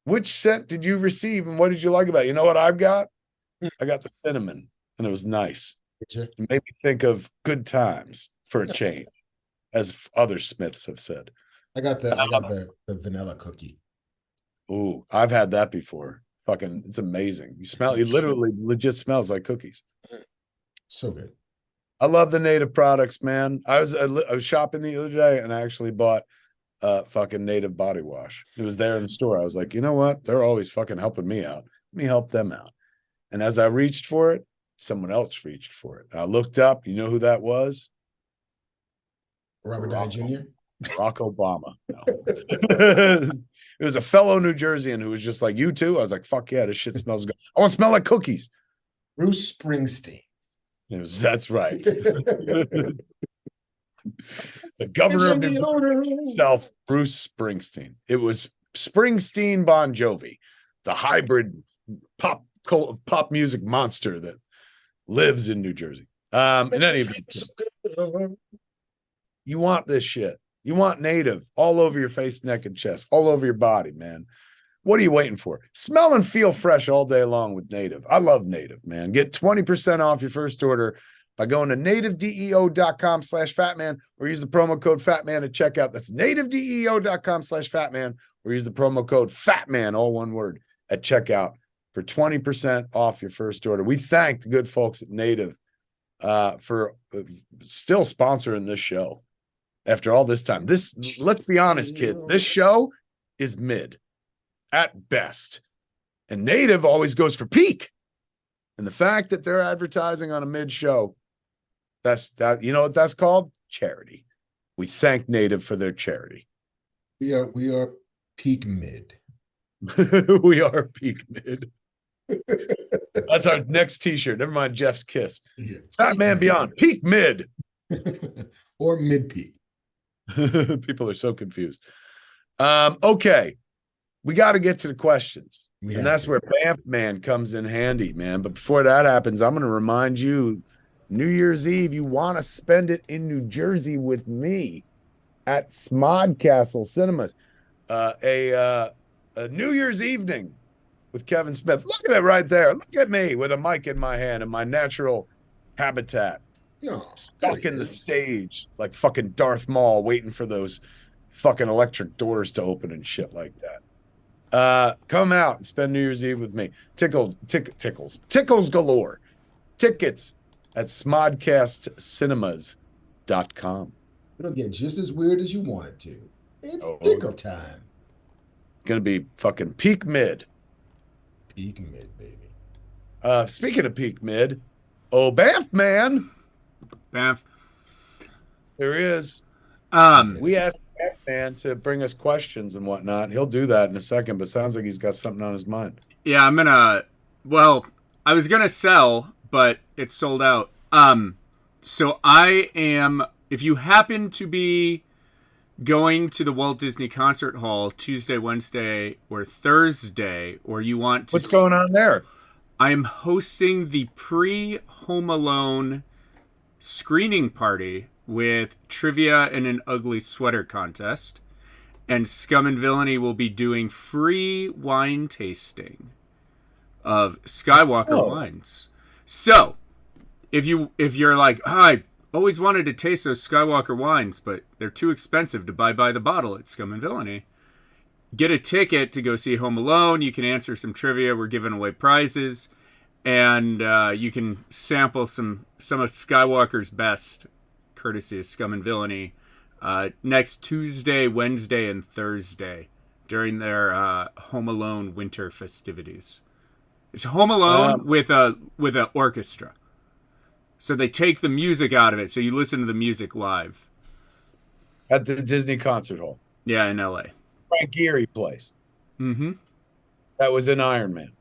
Which scent did you receive and what did you like about it? You know what I've got? I got the cinnamon, and it was nice. It made me think of good times for a change, as other Smiths have said. I got the vanilla cookie. Ooh, I've had that before. Fucking, it's amazing. It literally legit smells like cookies. So good. I love the Native products, man. I was shopping the other day and I actually bought fucking Native body wash. It was there in the store. I was like, you know what? They're always fucking helping me out. Let me help them out. And as I reached for it, someone else reached for it. I looked up. You know who that was? Robert Downey Jr. Barack Obama. No. It was a fellow New Jerseyan who was just like, you too? I was like, fuck yeah, this shit smells good. I want to smell like cookies. Bruce Springsteen. That's right. The governor of New Jersey himself, Bruce Springsteen. It was Springsteen Bon Jovi, the hybrid pop music monster that lives in New Jersey. In any event, you want this shit. You want Native all over your face, neck, and chest, all over your body, man. What are you waiting for? Smell and feel fresh all day long with Native. I love Native, man. Get 20% off your first order by going to nativedeo.com/fatman or use the promo code fatman at checkout. That's nativedeo.com/fatman or use the promo code fatman, all one word, at checkout for 20% off your first order. We thank the good folks at Native for still sponsoring this show. After all this time, let's be honest, kids, this show is mid at best. And Native always goes for peak. And the fact that they're advertising on a mid show, you know what that's called? Charity. We thank Native for their charity. We are peak mid. We are peak mid. That's our next t-shirt. Never mind Jeff's kiss. Yeah. Fat Man Beyond, peak mid. Or mid peak. People are so confused. Okay. We got to get to the questions. And that's where Banff Man comes in handy, man. But before that happens, I'm going to remind you, New Year's Eve, you want to spend it in New Jersey with me at Smodcastle Cinemas. A New Year's evening with Kevin Smith. Look at it right there. Look at me with a mic in my hand in my natural habitat. Stuck in the stage like fucking Darth Maul waiting for those fucking electric doors to open and shit like that. Come out and spend New Year's Eve with me. Tickles galore. Tickets at smodcastcinemas.com. It'll get just as weird as you want it to. It's tickle time. It's gonna be fucking peak mid. Peak mid, baby. Speaking of peak mid, Banff Man. Banff. There is. We asked Banff Man to bring us questions and whatnot. He'll do that in a second, but sounds like he's got something on his mind. Yeah, I was gonna sell, but it's sold out. So I am, if you happen to be going to the Walt Disney Concert Hall Tuesday, Wednesday, or Thursday, or you want to... What's going on there? I am hosting the pre-Home Alone screening party with trivia and an ugly sweater contest. And Scum and Villainy will be doing free wine tasting of Skywalker wines. So, if you're like, I always wanted to taste those Skywalker wines, but they're too expensive to buy by the bottle at Scum and Villainy. Get a ticket to go see Home Alone. You can answer some trivia. We're giving away prizes. And you can sample some of Skywalker's best, courtesy of Scum and Villainy, next Tuesday, Wednesday, and Thursday during their Home Alone winter festivities. It's Home Alone with a orchestra. So they take the music out of it, so you listen to the music live. At the Disney Concert Hall. Yeah, in L.A. Frank Gehry place. Mm-hmm. That was in Iron Man.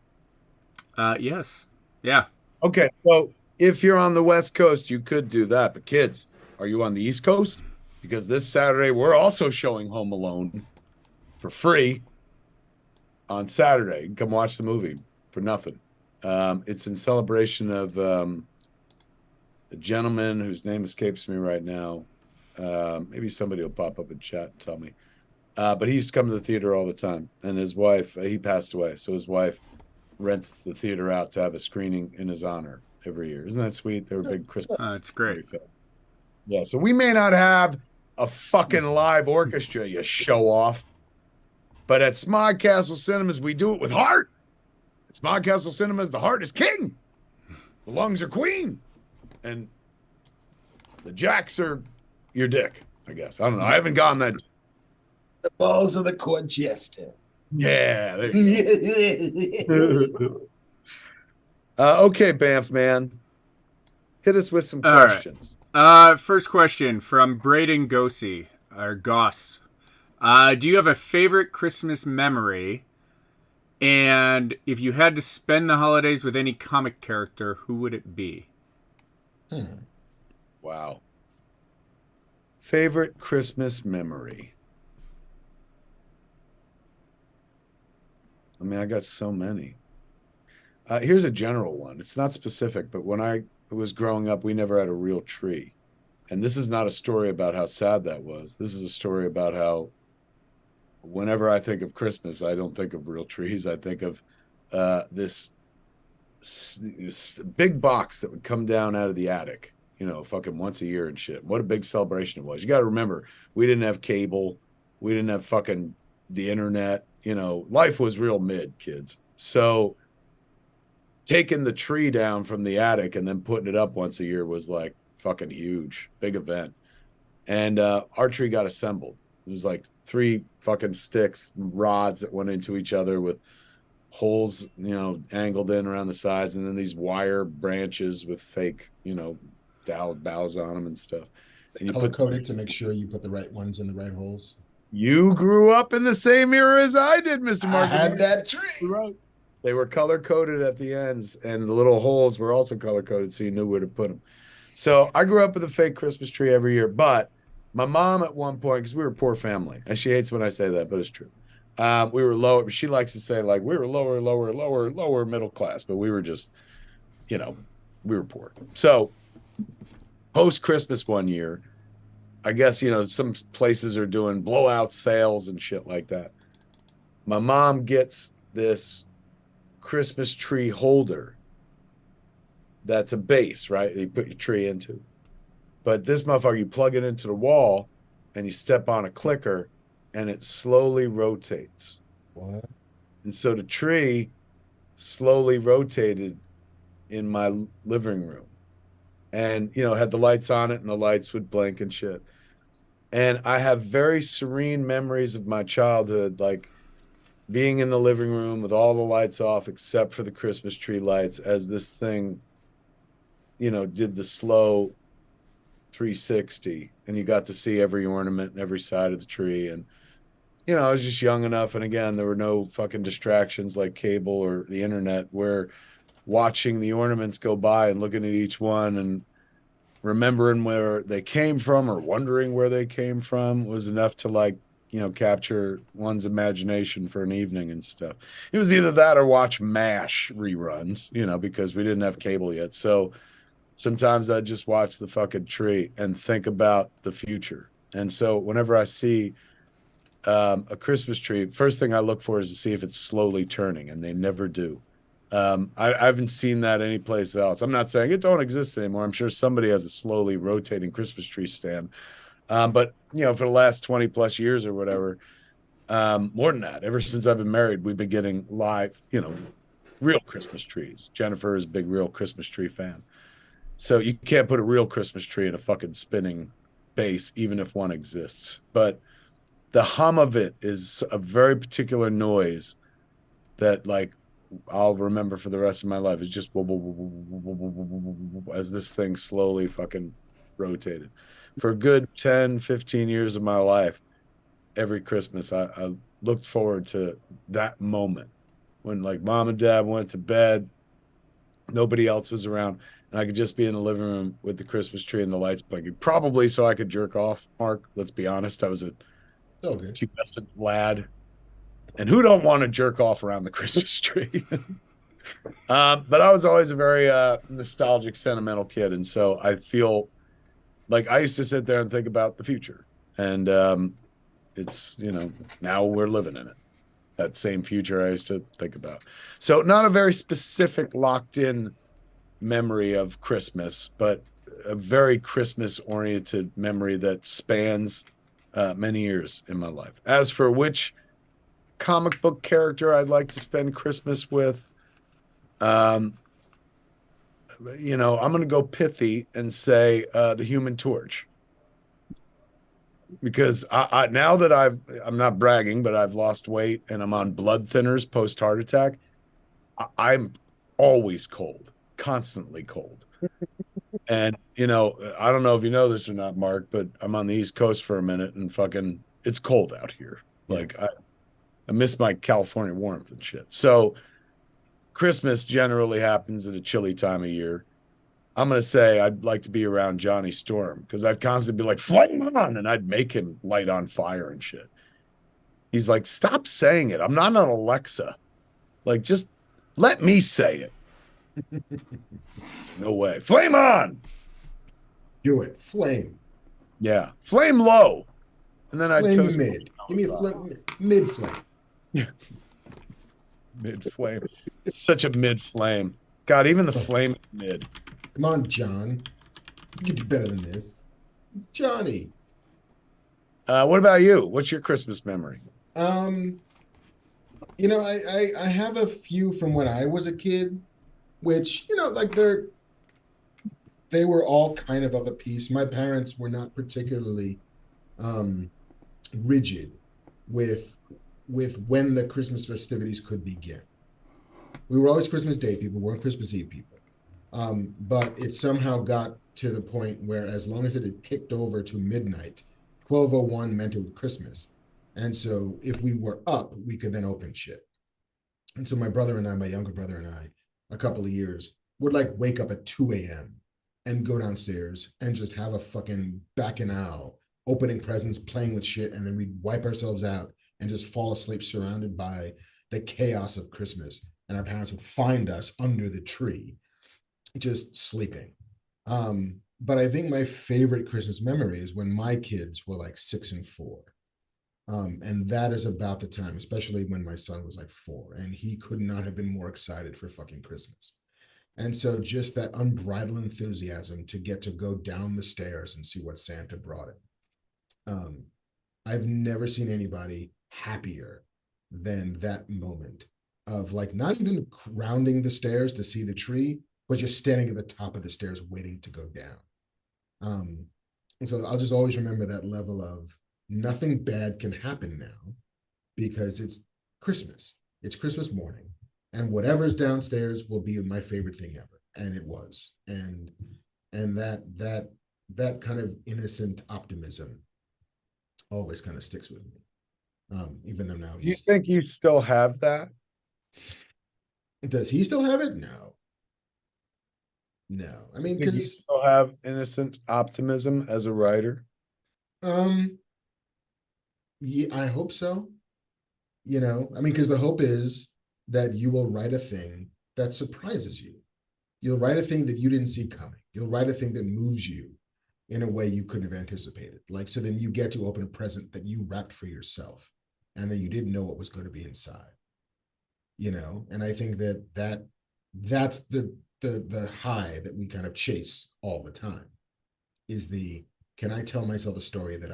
Yes. Yeah. Okay, so if you're on the West Coast, you could do that. But kids, are you on the East Coast? Because this Saturday, we're also showing Home Alone for free on Saturday. You can come watch the movie for nothing. It's in celebration of a gentleman whose name escapes me right now. Maybe somebody will pop up in chat and tell me. But he used to come to the theater all the time. And his wife, he passed away. So his wife rents the theater out to have a screening in his honor every year. Isn't that sweet? They're a big Christmas. It's great. Yeah, so we may not have a fucking live orchestra, you show off. But at Smog Castle Cinemas, we do it with heart. At Smog Castle Cinemas, the heart is king. The lungs are queen. And the jacks are your dick, I guess. I don't know. I haven't gotten that. The balls of the court jester. Yeah. There you go. Okay, Banff man. Hit us with some questions. Right. First question from Braden Gossey, or Goss. Do you have a favorite Christmas memory? And if you had to spend the holidays with any comic character, who would it be? Wow. Favorite Christmas memory. I mean, I got so many. Here's a general one. It's not specific, but when I was growing up, we never had a real tree. And this is not a story about how sad that was. This is a story about how whenever I think of Christmas, I don't think of real trees. I think of this big box that would come down out of the attic, fucking once a year and shit. What a big celebration it was. You got to remember, we didn't have cable. We didn't have fucking the internet. Life was real mid, kids. So taking the tree down from the attic and then putting it up once a year was like fucking huge, big event. And our tree got assembled. It was like 3 fucking sticks, rods that went into each other with holes, angled in around the sides, and then these wire branches with fake, boughs on them and stuff. And you color coded to make sure you put the right ones in the right holes. You grew up in the same era as I did, Mr. Mark. I had that tree. Right. They were color coded at the ends, and the little holes were also color coded, so you knew where to put them. So I grew up with a fake Christmas tree every year, but my mom at one point, because we were a poor family, and she hates when I say that, but it's true. We were lower. She likes to say like we were lower middle class, but we were just, we were poor. So post Christmas one year, I guess, some places are doing blowout sales and shit like that. My mom gets this Christmas tree holder that's a base, right? You put your tree into. But this motherfucker, you plug it into the wall and you step on a clicker and it slowly rotates. What? And so the tree slowly rotated in my living room and, had the lights on it and the lights would blink and shit. And I have very serene memories of my childhood, like being in the living room with all the lights off except for the Christmas tree lights as this thing, did the slow 360 and you got to see every ornament and every side of the tree. And, I was just young enough. And again, there were no fucking distractions like cable or the internet where watching the ornaments go by and looking at each one and remembering where they came from or wondering where they came from was enough to capture one's imagination for an evening and stuff. It was either that or watch MASH reruns, because we didn't have cable yet. So sometimes I'd just watch the fucking tree and think about the future. And so whenever I see a Christmas tree, first thing I look for is to see if it's slowly turning, and they never do. I haven't seen that anyplace else. I'm not saying it don't exist anymore. I'm sure somebody has a slowly rotating Christmas tree stand. But for the last 20 plus years or whatever, more than that, ever since I've been married, we've been getting live, real Christmas trees. Jennifer is a big real Christmas tree fan. So you can't put a real Christmas tree in a fucking spinning base, even if one exists. But the hum of it is a very particular noise that like I'll remember for the rest of my life. It's just as this thing slowly fucking rotated. For a good 10, 15 years of my life, every Christmas, I looked forward to that moment when like mom and dad went to bed, nobody else was around, and I could just be in the living room with the Christmas tree and the lights blinking. Probably so I could jerk off, Mark. Let's be honest. I was a So good. pubescent lad. And who don't want to jerk off around the Christmas tree? But I was always a very nostalgic, sentimental kid. And so I feel like I used to sit there and think about the future. And it's, now we're living in it. That same future I used to think about. So not a very specific locked in memory of Christmas, but a very Christmas oriented memory that spans many years in my life. As for which comic book character I'd like to spend Christmas with, I'm going to go pithy and say the Human Torch. Because I now that I'm not bragging, but I've lost weight and I'm on blood thinners post heart attack, I'm always cold, constantly cold. And, I don't know if you know this or not, Mark, but I'm on the East Coast for a minute and fucking it's cold out here. Like I miss my California warmth and shit. So Christmas generally happens at a chilly time of year. I'm going to say I'd like to be around Johnny Storm because I'd constantly be like, flame on, and I'd make him light on fire and shit. He's like, stop saying it. I'm not an Alexa. Like, just let me say it. No way. Flame on. Do it. Flame. Yeah. Flame low. And then I'd Flame toast mid. Give me a flame, mid flame. Yeah. Mid flame. It's such a mid flame. God, even the flame is mid. Come on, John. You can do better than this. It's Johnny. What about you? What's your Christmas memory? I have a few from when I was a kid, which, like they were all kind of a piece. My parents were not particularly rigid with when the Christmas festivities could begin. We were always Christmas Day people, we weren't Christmas Eve people. But it somehow got to the point where as long as it had kicked over to midnight, 12:01 meant it was Christmas. And so if we were up, we could then open shit. And so my brother and I, my younger brother and I, a couple of years, would like wake up at 2 a.m. and go downstairs and just have a fucking bacchanal, opening presents, playing with shit, and then we'd wipe ourselves out and just fall asleep surrounded by the chaos of Christmas. And our parents would find us under the tree, just sleeping. But I think my favorite Christmas memory is when my kids were like 6 and 4. And that is about the time, especially when my son was like 4, and he could not have been more excited for fucking Christmas. And so just that unbridled enthusiasm to get to go down the stairs and see what Santa brought him. I've never seen anybody happier than that moment of like not even rounding the stairs to see the tree, but just standing at the top of the stairs waiting to go down. And so I'll just always remember that level of nothing bad can happen now because it's Christmas. It's Christmas morning, and whatever's downstairs will be my favorite thing ever. And it was. And that kind of innocent optimism always kind of sticks with me. Even though now you think you still have that? Does he still have it? No. I mean, you still have innocent optimism as a writer. Yeah, I hope so. I mean, because the hope is that you will write a thing that surprises you. You'll write a thing that you didn't see coming. You'll write a thing that moves you in a way you couldn't have anticipated. Like, so then you get to open a present that you wrapped for yourself, and then you didn't know what was going to be inside. And I think that that's the high that we kind of chase all the time, is the, can I tell myself a story that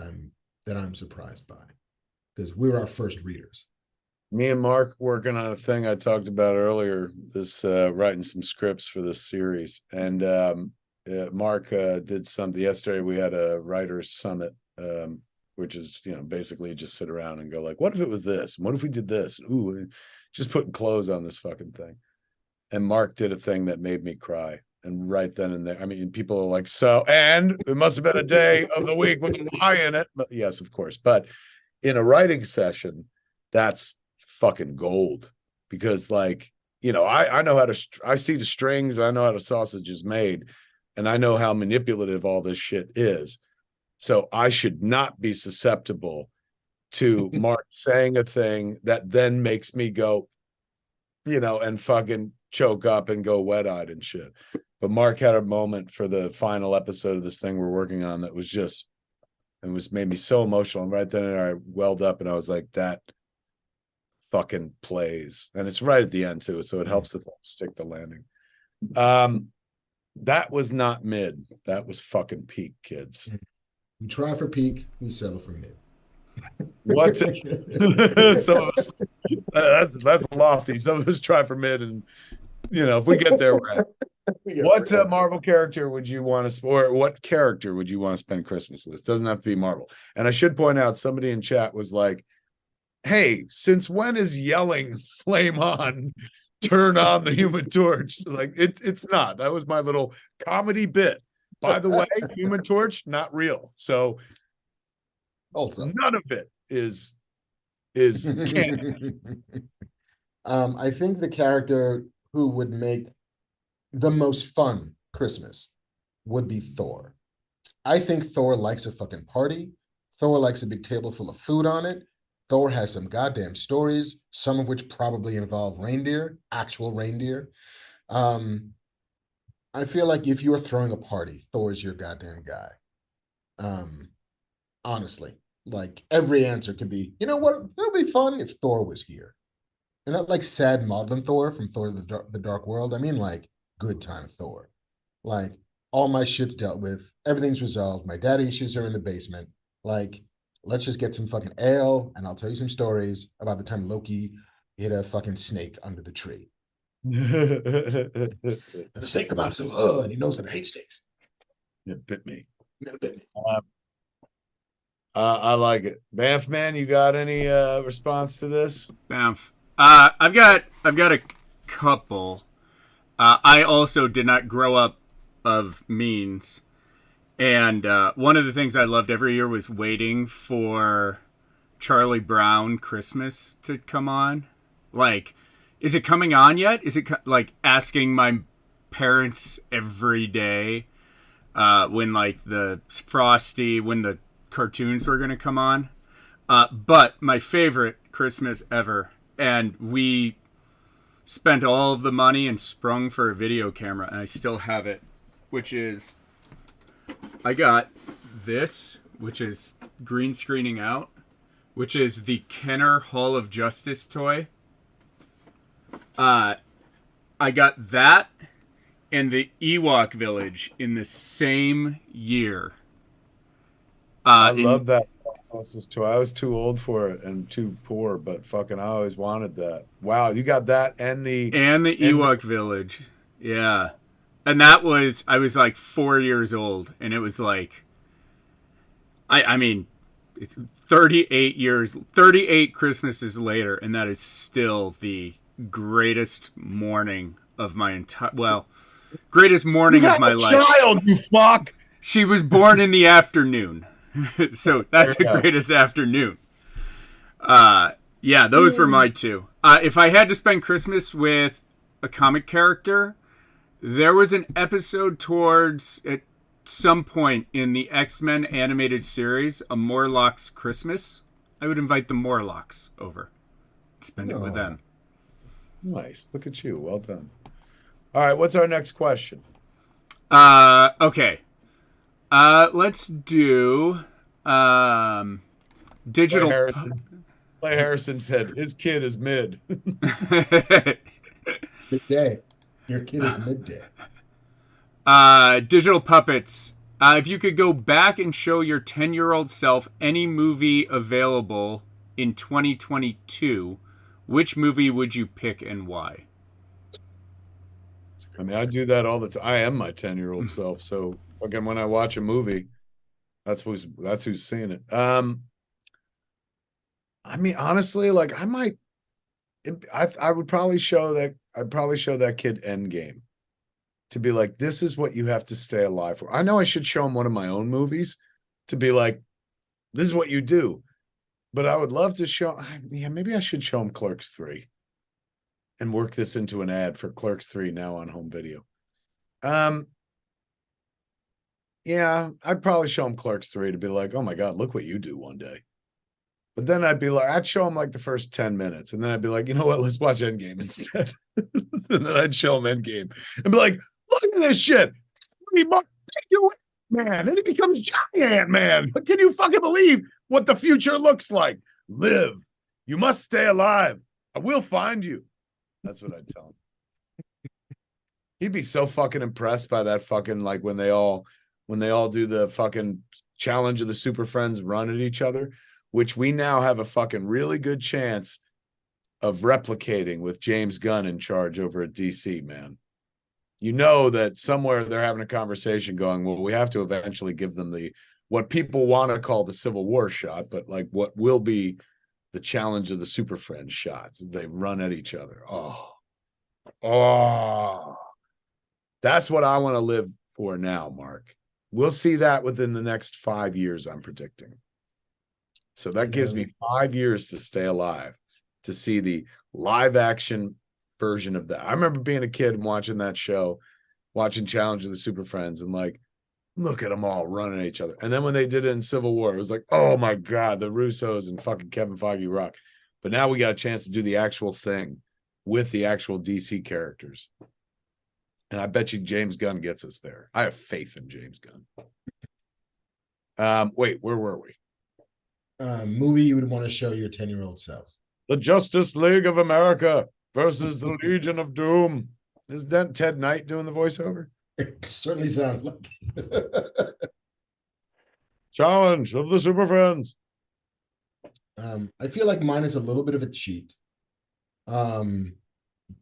I'm surprised by? Because we're our first readers. Me and Mark working on a thing I talked about earlier, this writing some scripts for this series. And Mark did something yesterday. We had a writers summit, which is, basically just sit around and go like, what if it was this? And what if we did this? Ooh, just putting clothes on this fucking thing. And Mark did a thing that made me cry. And right then and there, I mean, people are like, so, and it must have been a day of the week with a lie in it. But yes, of course. But in a writing session, that's fucking gold, because like, I know how to, I see the strings, I know how the sausage is made, and I know how manipulative all this shit is. So I should not be susceptible to Mark saying a thing that then makes me go, and fucking choke up and go wet-eyed and shit. But Mark had a moment for the final episode of this thing we're working on that was just, it was made me so emotional. And right then I welled up and I was like, that fucking plays. And it's right at the end too, so it helps to stick the landing. That was not mid. That was fucking peak, kids. We try for peak, we settle for mid. What? Some of us, that's lofty. Some of us try for mid, and if we get there, we're at. What Marvel character would you want to, or what character would you want to spend Christmas with? It doesn't have to be Marvel. And I should point out, somebody in chat was like, hey, since when is yelling flame on, turn on the Human Torch? Like, it's not. That was my little comedy bit. By the way, Human Torch, not real. So also, none of it is canon. I think the character who would make the most fun Christmas would be Thor. I think Thor likes a fucking party. Thor likes a big table full of food on it. Thor has some goddamn stories, some of which probably involve reindeer, actual reindeer. I feel like if you are throwing a party, Thor is your goddamn guy. Honestly, like every answer could be, you know what? It would be fun if Thor was here. And not like sad maudlin Thor from Thor the Dark World. I mean like good time Thor. Like all my shit's dealt with. Everything's resolved. My daddy issues are in the basement. Like, let's just get some fucking ale and I'll tell you some stories about the time Loki hit a fucking snake under the tree. And the snake come out and he knows that I hate snakes. It bit me. I like it. Banff man, you got any response to this? Banff. I've got a couple. I also did not grow up of means. And one of the things I loved every year was waiting for Charlie Brown Christmas to come on. Like, is it coming on yet? Is it like asking my parents every day when like the Frosty, when the cartoons were going to come on? But my favorite Christmas ever, and we spent all of the money and sprung for a video camera, and I still have it, which is, I got this, which is green screening out, which is the Kenner Hall of Justice toy. I got that and the Ewok Village in the same year. I love that Justice toy. I was too old for it and too poor, but fucking I always wanted that. Wow, you got that and the Ewok Village. Yeah. And I was like 4 years old, and it was like, I mean, it's 38 Christmases later, and that is still the greatest morning of my greatest morning of my life. Child, you fuck! She was born in the afternoon, so that's the greatest afternoon. Yeah, those were my two. If I had to spend Christmas with a comic character, there was an episode towards at some point in the X-Men animated series, A Morlock's Christmas. I would invite the Morlocks over. Spend it with them. Nice. Look at you. Well done. All right, what's our next question? Okay. Let's do digital. Clay Harrison said his kid is mid. Good day. Your kid is midday. Digital puppets. If you could go back and show your 10-year-old self any movie available in 2022, which movie would you pick and why? I mean, I do that all the time. I am my 10-year-old self. So again, when I watch a movie, that's who's seeing it. I mean, honestly, like I would probably show that I'd probably show that kid Endgame to be like, this is what you have to stay alive for. I know I should show him one of my own movies to be like, this is what you do. But I would love to show, yeah, maybe I should show him Clerks 3 and work this into an ad for Clerks 3 now on home video. Yeah, I'd probably show him Clerks 3 to be like, oh my God, look what you do one day. But then I'd be like, I'd show him like the first 10 minutes. And then I'd be like, you know what? Let's watch Endgame instead. And then I'd show him Endgame and be like, look at this shit. Man. And he becomes giant, man. But can you fucking believe what the future looks like? Live. You must stay alive. I will find you. That's what I'd tell him. He'd be so fucking impressed by that fucking, like when they all do the fucking challenge of the Super Friends run at each other, which we now have a fucking really good chance of replicating with James Gunn in charge over at DC, man. You know that somewhere they're having a conversation going, well, we have to eventually give them what people want to call the Civil War shot, but like what will be the challenge of the Super Friends shots. They run at each other. Oh, that's what I want to live for now, Mark. We'll see that within the next 5 years, I'm predicting. So that gives me 5 years to stay alive, to see the live action version of that. I remember being a kid and watching that show, watching Challenge of the Super Friends, and like, look at them all running at each other. And then when they did it in Civil War, it was like, oh my God, the Russos and fucking Kevin Feige rock. But now we got a chance to do the actual thing with the actual DC characters. And I bet you James Gunn gets us there. I have faith in James Gunn. Wait, where were we? Movie you would want to show your 10-year-old self. The Justice League of America versus the Legion of Doom. Is that Ted Knight doing the voiceover? It certainly sounds like Challenge of the Super Friends. I feel like mine is a little bit of a cheat.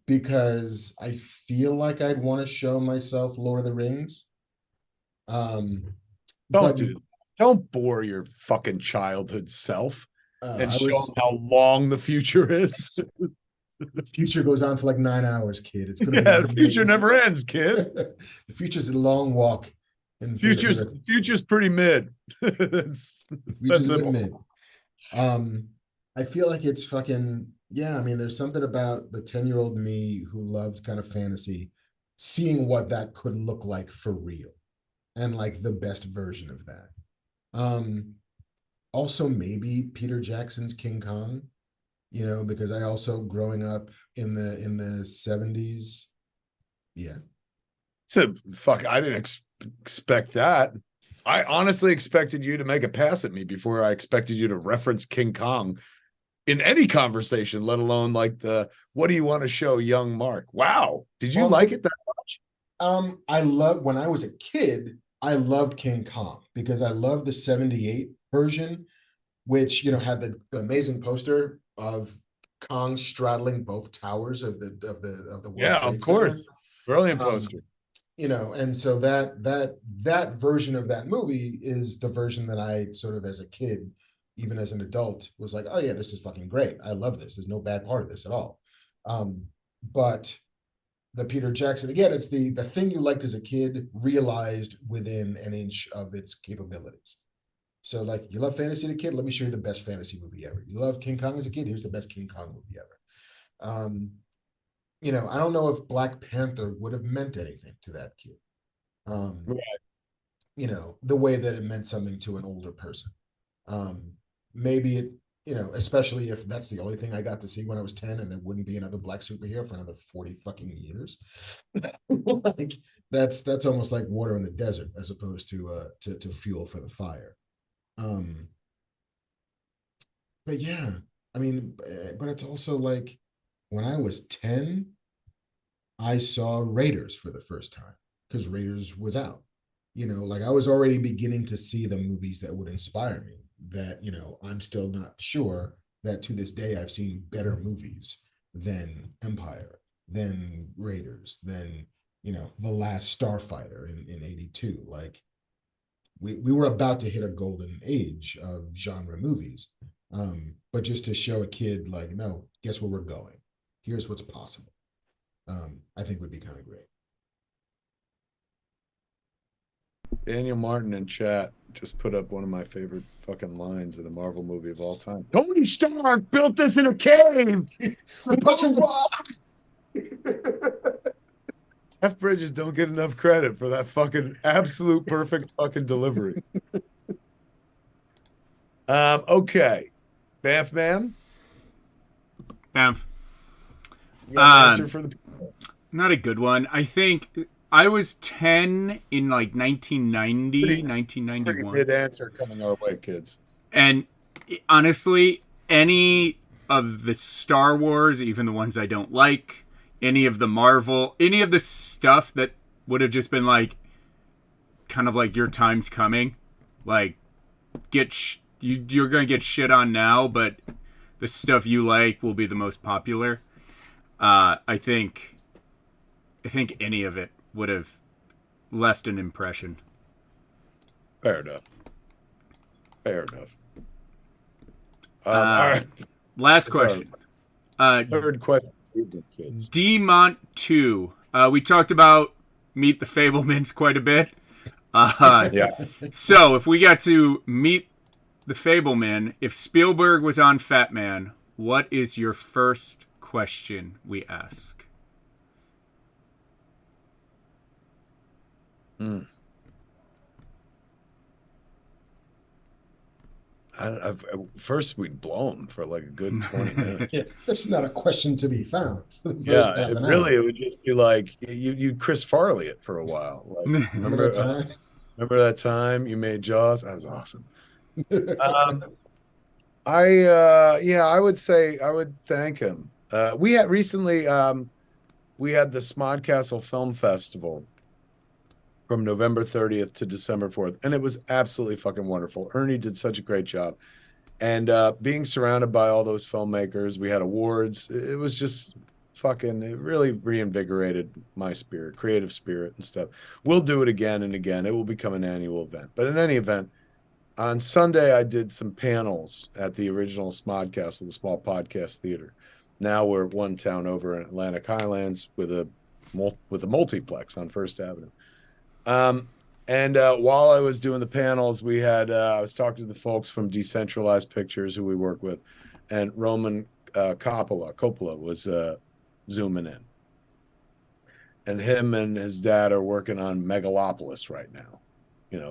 Because I feel like I'd want to show myself Lord of the Rings. Don't bore your fucking childhood self and show them how long the future is. The future goes on for like 9 hours, kid. It's gonna the future never ends, kid. The future's a long walk. And future's pretty mid. that's mid. I feel like it's fucking, yeah. I mean, there's something about the 10-year-old me who loved kind of fantasy, seeing what that could look like for real, and like the best version of that. Also maybe Peter Jackson's King Kong, because I also growing up in the 70s. Yeah. So fuck, I didn't expect that. I honestly expected you to make a pass at me before I expected you to reference King Kong in any conversation, let alone like what do you want to show young Mark? Wow. Did you like it that much? I love, when I was a kid, I loved King Kong because I loved the 78 version, which, had the amazing poster of Kong straddling both towers of the World yeah, Trade of course. Center. Brilliant poster. And so that version of that movie is the version that I sort of as a kid, even as an adult, was like, oh yeah, this is fucking great. I love this. There's no bad part of this at all. But the Peter Jackson, again, it's the thing you liked as a kid realized within an inch of its capabilities. So like, you love fantasy as a kid, let me show you the best fantasy movie ever. You love King Kong as a kid, here's the best King Kong movie ever. I don't know if Black Panther would have meant anything to that kid. Right. The way that it meant something to an older person. Maybe it, especially if that's the only thing I got to see when I was 10 and there wouldn't be another black superhero for another 40 fucking years. Like that's almost like water in the desert as opposed to fuel for the fire. But yeah, I mean, but it's also like when I was 10, I saw Raiders for the first time because Raiders was out. Like I was already beginning to see the movies that would inspire me. That, I'm still not sure that to this day I've seen better movies than Empire, than Raiders, than, The Last Starfighter in 82. Like we were about to hit a golden age of genre movies. But just to show a kid, like, no, guess where we're going? Here's what's possible. I think would be kind of great. Daniel Martin in chat just put up one of my favorite fucking lines in a Marvel movie of all time. Tony Stark built this in a cave. A bunch of rocks. Jeff Bridges don't get enough credit for that fucking absolute perfect fucking delivery. Okay. Banff man. Banff. You got an answer for the Not a good one. I think I was 10 in like 1990, 1991. pretty good answer coming our way, kids. And honestly, any of the Star Wars, even the ones I don't like, any of the Marvel, any of the stuff that would have just been like, kind of like your time's coming, like you're gonna get shit on now, but the stuff you like will be the most popular. I think any of it would have left an impression. Fair enough. Fair enough. All right. Last question. Third question. Kids. Demont 2. We talked about Meet the Fablemans quite a bit. Yeah. So if we got to meet the Fableman, if Spielberg was on Fat Man, what is your first question we ask? First, we'd blow him for like a good 20 minutes. Yeah, that's not a question to be found. Yeah, it would just be like you Chris Farley it for a while. Like, remember that time you made Jaws? That was awesome. I would say I would thank him. We had recently we had the Smodcastle Film Festival from November 30th to December 4th, and it was absolutely fucking wonderful. Ernie did such a great job, and being surrounded by all those filmmakers, we had awards. It was just fucking, it really reinvigorated my spirit, creative spirit and stuff. We'll do it again and again. It will become an annual event. But in any event, on Sunday, I did some panels at the original Smodcastle, the small podcast theater. Now we're one town over in Atlantic Highlands with a multiplex on First Avenue. And while I was doing the panels, we had I was talking to the folks from Decentralized Pictures who we work with, and Roman Coppola was zooming in. And him and his dad are working on Megalopolis right now.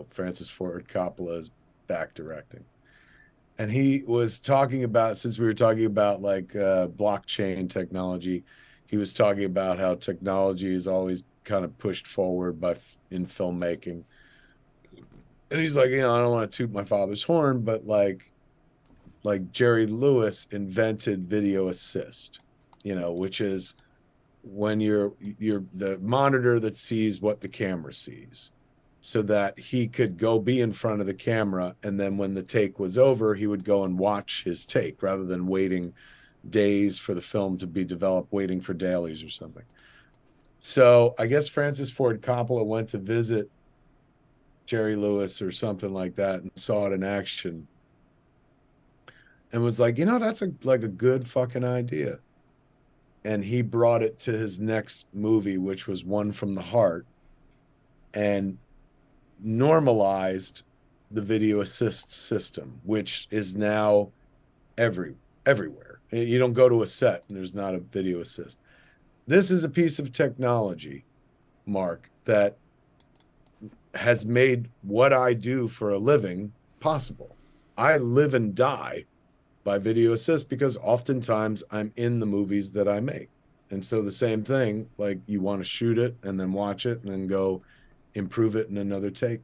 Francis Ford Coppola is back directing. And he was talking about, since we were talking about like blockchain technology, he was talking about how technology is always kind of pushed forward in filmmaking. And he's like, I don't want to toot my father's horn, but like Jerry Lewis invented video assist, which is when you're the monitor that sees what the camera sees, so that he could go be in front of the camera, and then when the take was over, he would go and watch his take rather than waiting days for the film to be developed, waiting for dailies or something. So I guess Francis Ford Coppola went to visit Jerry Lewis or something like that and saw it in action and was like, that's like a good fucking idea. And he brought it to his next movie, which was One from the Heart, and normalized the video assist system, which is now everywhere. You don't go to a set and there's not a video assist. This is a piece of technology, Mark, that has made what I do for a living possible. I live and die by video assist because oftentimes I'm in the movies that I make. And so the same thing, like you want to shoot it and then watch it and then go improve it in another take.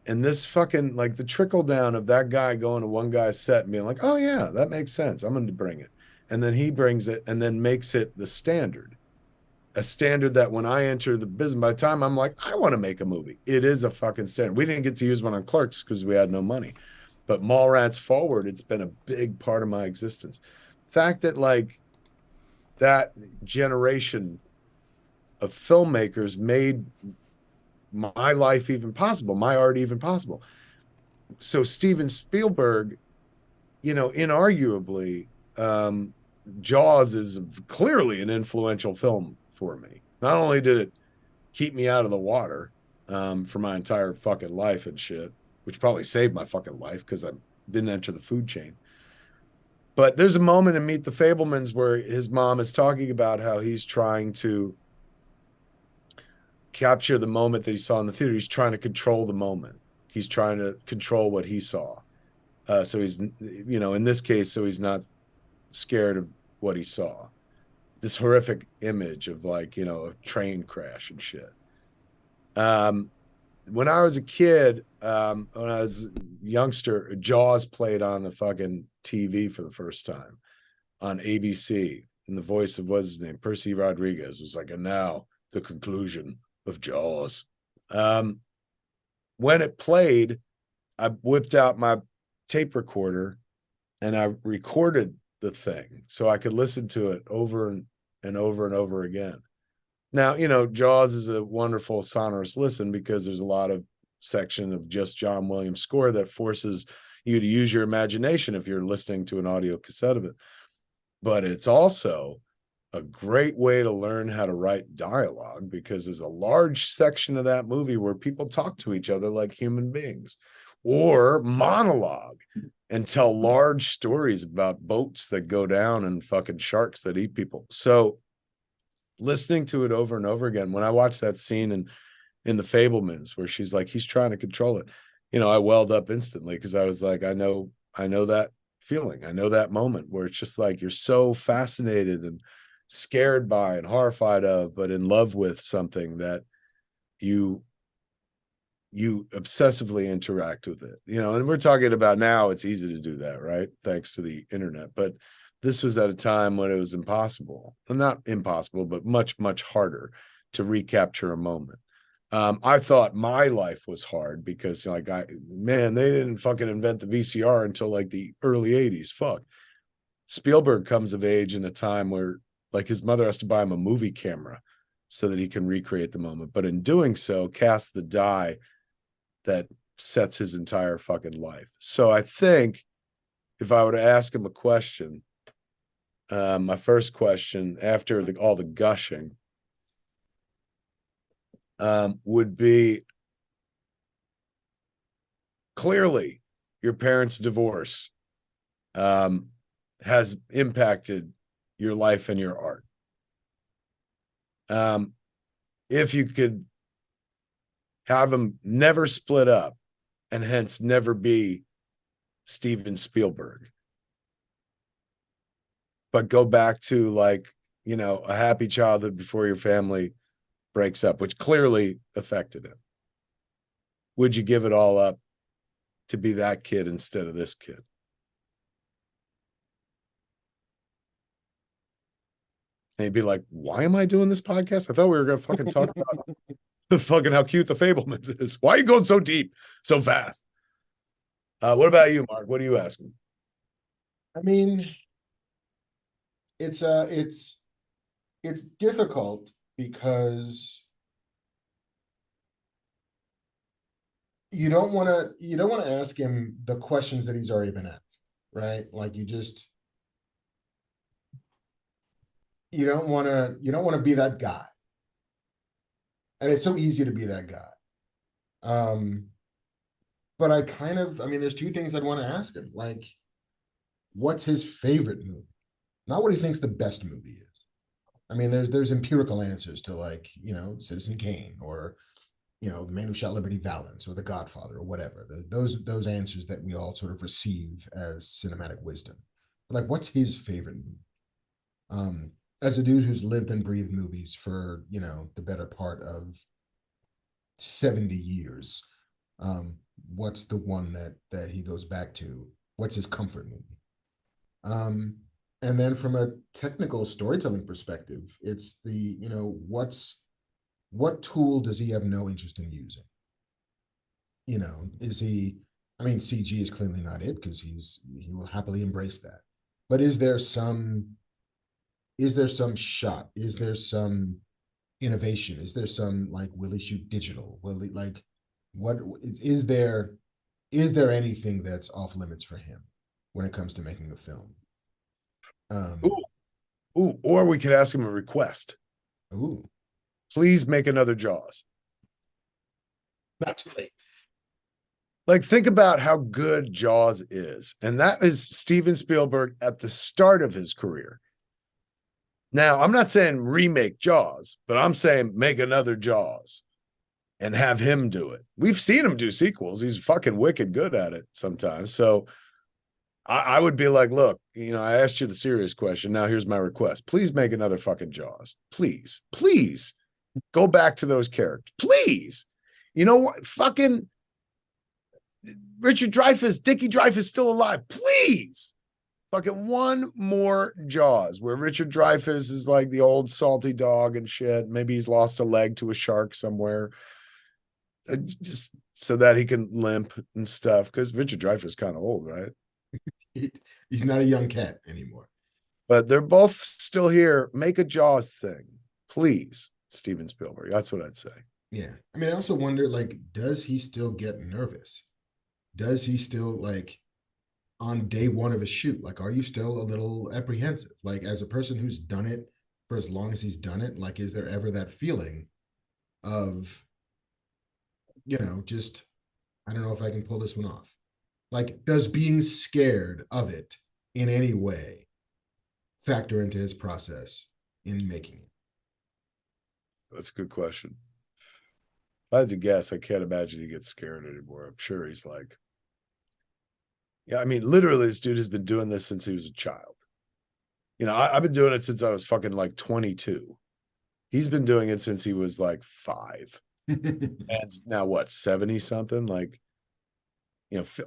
And this fucking, like the trickle down of that guy going to one guy's set and being like, oh yeah, that makes sense. I'm going to bring it. And then he brings it and then makes it the standard. a standard that when I enter the business, by the time I'm like, I want to make a movie, it is a fucking standard. We didn't get to use one on Clerks because we had no money, but Mallrats forward, it's been a big part of my existence. Fact that like that generation of filmmakers made my life even possible, my art even possible. So Steven Spielberg, inarguably, Jaws is clearly an influential film for me. Not only did it keep me out of the water for my entire fucking life and shit, which probably saved my fucking life because I didn't enter the food chain. But there's a moment in Meet the Fablemans where his mom is talking about how he's trying to capture the moment that he saw in the theater. He's trying to control the moment. He's trying to control what he saw. So he's, in this case, so he's not scared of what he saw. This horrific image of like, a train crash and shit. When I was a kid, when I was a youngster, Jaws played on the fucking TV for the first time on ABC. And the voice of, what's his name? Percy Rodriguez was like, and now the conclusion of Jaws. When it played, I whipped out my tape recorder and I recorded the thing so I could listen to it over and over and over again. Now, Jaws is a wonderful sonorous listen because there's a lot of section of just John Williams score that forces you to use your imagination if you're listening to an audio cassette of it. But it's also a great way to learn how to write dialogue because there's a large section of that movie where people talk to each other like human beings or monologue and tell large stories about boats that go down and fucking sharks that eat people. So listening to it over and over again, when I watched that scene in The Fablemans where she's like, he's trying to control it, I welled up instantly because I was like, I know that feeling. I know that moment where it's just like you're so fascinated and scared by and horrified of, but in love with something that you obsessively interact with it, and we're talking about now it's easy to do that, right? Thanks to the internet. But this was at a time when it was impossible, well, not impossible, but much, much harder to recapture a moment. I thought my life was hard because they didn't fucking invent the VCR until like the early 80s. Fuck. Spielberg comes of age in a time where like his mother has to buy him a movie camera so that he can recreate the moment. But in doing so, casts the die that sets his entire fucking life. So I think if I were to ask him a question, my first question after all the gushing would be, clearly your parents' divorce has impacted your life and your art. If you could have them never split up and hence never be Steven Spielberg, but go back to like, a happy childhood before your family breaks up, which clearly affected him. Would you give it all up to be that kid instead of this kid? And he'd be like, why am I doing this podcast? I thought we were going to fucking talk about fucking how cute the Fablemans is. Why are you going so deep so fast? What about you, Mark? What are you asking? I mean, it's difficult because you don't want to ask him the questions that he's already been asked, right? Like you don't want to be that guy. And it's so easy to be that guy. But there's two things I'd want to ask him. Like, what's his favorite movie? Not what he thinks the best movie is. I mean, there's empirical answers to like, Citizen Kane or, The Man Who Shot Liberty Valance or The Godfather or whatever. Those answers that we all sort of receive as cinematic wisdom. But like, what's his favorite movie? As a dude who's lived and breathed movies for, the better part of 70 years, what's the one that he goes back to? What's his comfort movie? And then from a technical storytelling perspective, it's what tool does he have no interest in using? Is he, I mean, CG is clearly not it because he will happily embrace that. But is there some shot? Is there some innovation? Is there some like, will he shoot digital? Will he like, what is there? Is there anything that's off limits for him when it comes to making a film? Or we could ask him a request. Ooh, Please make another Jaws. not too late. Like, think about how good Jaws is. And that is Steven Spielberg at the start of his career. Now, I'm not saying remake Jaws, but I'm saying make another Jaws and have him do it. We've seen him do sequels. He's fucking wicked good at it sometimes. So I would be like, look, I asked you the serious question. Now here's my request. Please make another fucking Jaws. Please, please go back to those characters. Please. You know what? Fucking Richard Dreyfuss, Dickie Dreyfuss still alive. Please. Fucking one more Jaws where Richard Dreyfuss is like the old salty dog and shit. Maybe he's lost a leg to a shark somewhere. Just so that he can limp and stuff. Because Richard Dreyfuss is kind of old, right? He's not a young cat anymore. But they're both still here. Make a Jaws thing. Please, Steven Spielberg. That's what I'd say. Yeah. I mean, I also wonder, like, does he still get nervous? Does he still, like, on day one of a shoot, like, are you still a little apprehensive? Like, as a person who's done it for as long as he's done it, like, is there ever that feeling of, just, I don't know if I can pull this one off? Like, does being scared of it in any way factor into his process in making it? That's a good question. If I had to guess, I can't imagine he gets scared anymore. I'm sure he's like, yeah, I mean, literally, this dude has been doing this since he was a child. I've been doing it since I was fucking like 22. He's been doing it since he was like 5. And now what, 70 something? Like,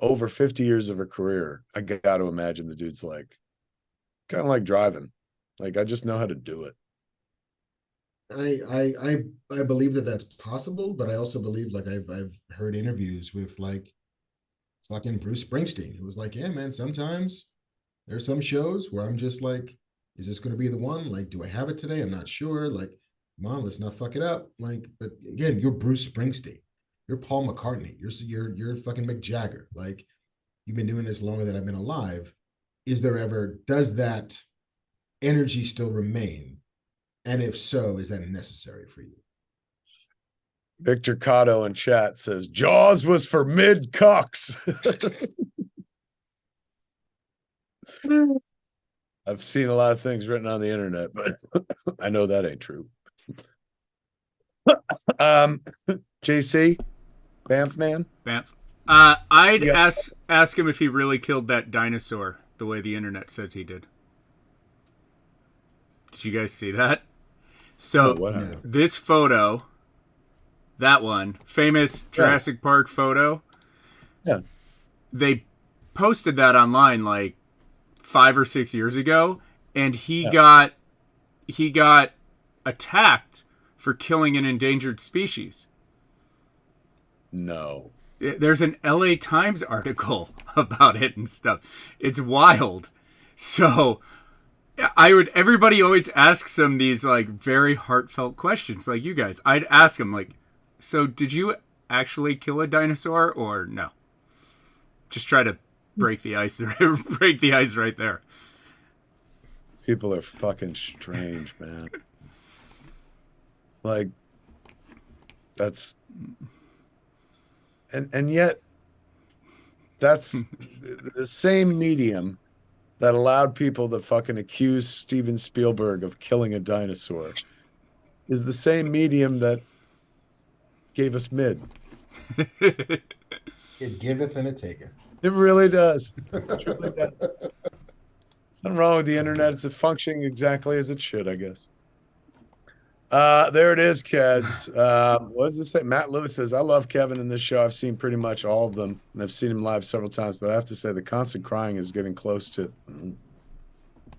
over 50 years of a career. I got to imagine the dude's like, kind of like driving. Like, I just know how to do it. I believe that that's possible, but I also believe, like, I've heard interviews with like fucking Bruce Springsteen, who was like, yeah, man, sometimes there's some shows where I'm just like, is this going to be the one? Like, do I have it today? I'm not sure. Like, come on, let's not fuck it up. Like, but again, you're Bruce Springsteen. You're Paul McCartney. You're fucking Mick Jagger. Like, you've been doing this longer than I've been alive. Does that energy still remain? And if so, is that necessary for you? Victor Cotto in chat says Jaws was for mid cucks. I've seen a lot of things written on the internet, but I know that ain't true. JC, Banff man. Banff. I'd ask him if he really killed that dinosaur the way the internet says he did. Did you guys see that? So this photo, that one, famous Jurassic Park photo. Yeah. They posted that online like 5 or 6 years ago, and he got attacked for killing an endangered species. No. There's an LA Times article about it and stuff. It's wild. So everybody always asks him these like very heartfelt questions, like you guys. I'd ask him like, so did you actually kill a dinosaur or no? Just try to break the ice right there. People are fucking strange, man. Like, that's and yet that's the same medium that allowed people to fucking accuse Steven Spielberg of killing a dinosaur is the same medium that gave us mid. It giveth and it taketh. It really does. It really does. Nothing wrong with the internet. It's functioning exactly as it should, I guess. There it is, kids. What does it say? Matt Lewis says, I love Kevin in this show. I've seen pretty much all of them, and I've seen him live several times, but I have to say the constant crying is getting close to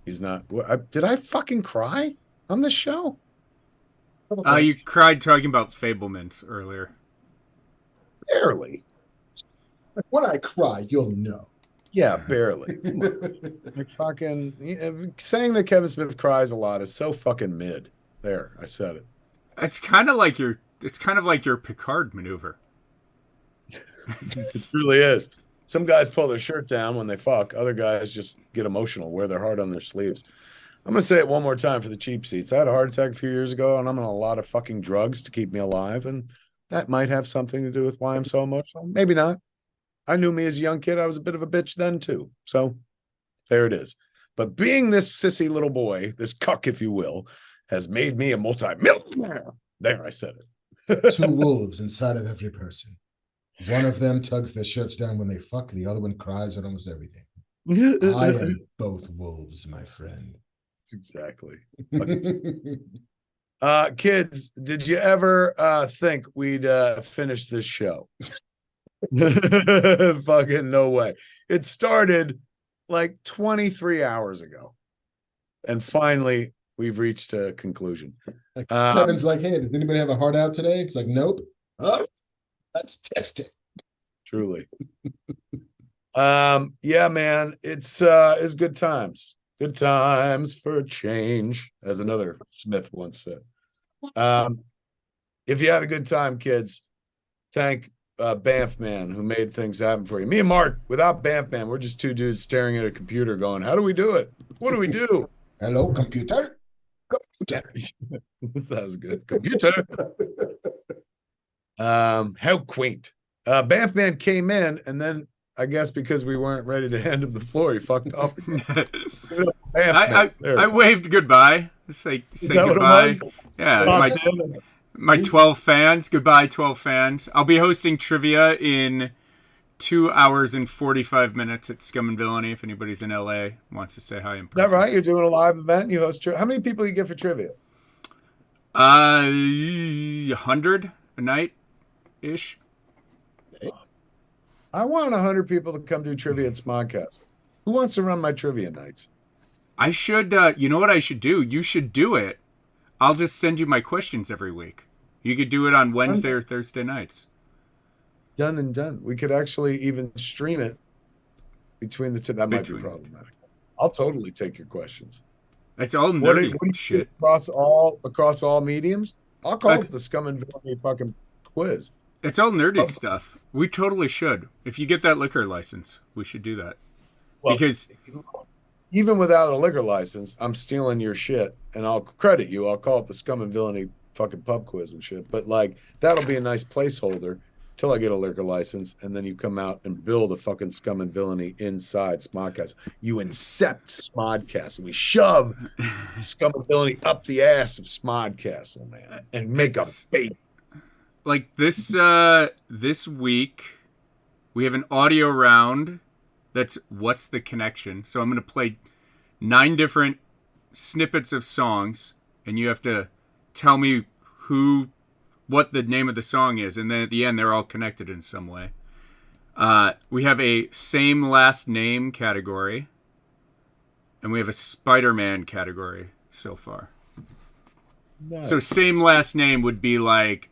He's not. Did I fucking cry on this show? You cried talking about Fablemans earlier. Barely. When I cry, you'll know. Yeah, barely. Come on. Like fucking saying that Kevin Smith cries a lot is so fucking mid. There, I said it. It's kind of like your Picard maneuver. It truly is. Some guys pull their shirt down when they fuck. Other guys just get emotional, wear their heart on their sleeves. I'm gonna say it one more time for the cheap seats. I had a heart attack a few years ago, and I'm on a lot of fucking drugs to keep me alive, and that might have something to do with why I'm so emotional. Maybe not. I knew me as a young kid. I was a bit of a bitch then too. So there it is. But being this sissy little boy, this cuck, if you will, has made me a multi-millionaire. There, I said it. 2 wolves inside of every person. One of them tugs their shirts down when they fuck. The other one cries at almost everything. I am both wolves, my friend. That's exactly. Kids, did you ever think we'd finish this show? Fucking no way. It started like 23 hours ago. And finally, we've reached a conclusion. Kevin's like, hey, did anybody have a heart out today? It's like, nope. Oh, let's test it. Truly. Yeah, man, it's good times. Good times for a change, as another Smith once said. If you had a good time, kids, thank Banff Man who made things happen for you. Me and Mark, without Banff Man, we're just 2 dudes staring at a computer going, how do we do it? What do we do? Hello, computer. Computer. That was good. Computer. How quaint. Banff Man came in, and then I guess because we weren't ready to hand him the floor, he fucked off again. I waved goodbye. Say goodbye. Yeah, my 12 fans. Goodbye, 12 fans. I'll be hosting trivia in 2 hours and 45 minutes at Scum and Villainy. If anybody's in LA wants to say hi in person. Is that right? You're doing a live event. You host. How many people you get for trivia? 100 a night ish. I want 100 people to come do trivia at Smodcast. Who wants to run my trivia nights? I should. You know what I should do? You should do it. I'll just send you my questions every week. You could do it on Wednesday or Thursday nights. Done and done. We could actually even stream it between the two. That might be problematic. I'll totally take your questions. It's all nerdy shit. Across all mediums? I'll call it the Scum and Villainy fucking quiz. It's all nerdy stuff. We totally should. If you get that liquor license, we should do that. Well, because even without a liquor license, I'm stealing your shit, and I'll credit you. I'll call it the Scum and Villainy fucking pub quiz and shit. But like that'll be a nice placeholder till I get a liquor license, and then you come out and build a fucking Scum and Villainy inside Smodcast. You incept Smodcast, and we shove Scum and Villainy up the ass of Smodcastle, man, and make a bait. Like this week, we have an audio round that's What's the Connection? So I'm going to play 9 different snippets of songs, and you have to tell me what the name of the song is, and then at the end, they're all connected in some way. We have a same last name category, and we have a Spider-Man category so far. Nice. So same last name would be like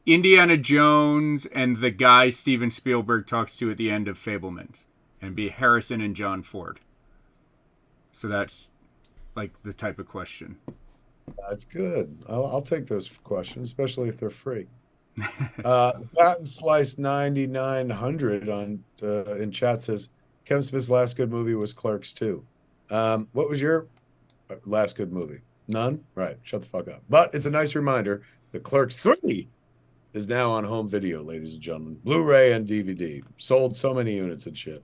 Indiana Jones and the guy Steven Spielberg talks to at the end of Fablemans, and be Harrison and John Ford. So that's like the type of question. That's good. I'll take those questions, especially if they're free. Pattinson'S 9900 on in chat says Kevin Smith's last good movie was Clerks 2. What was your last good movie? None? Right. Shut the fuck up. But it's a nice reminder that Clerks 3 is now on home video, ladies and gentlemen. Blu-ray and DVD. Sold so many units and shit.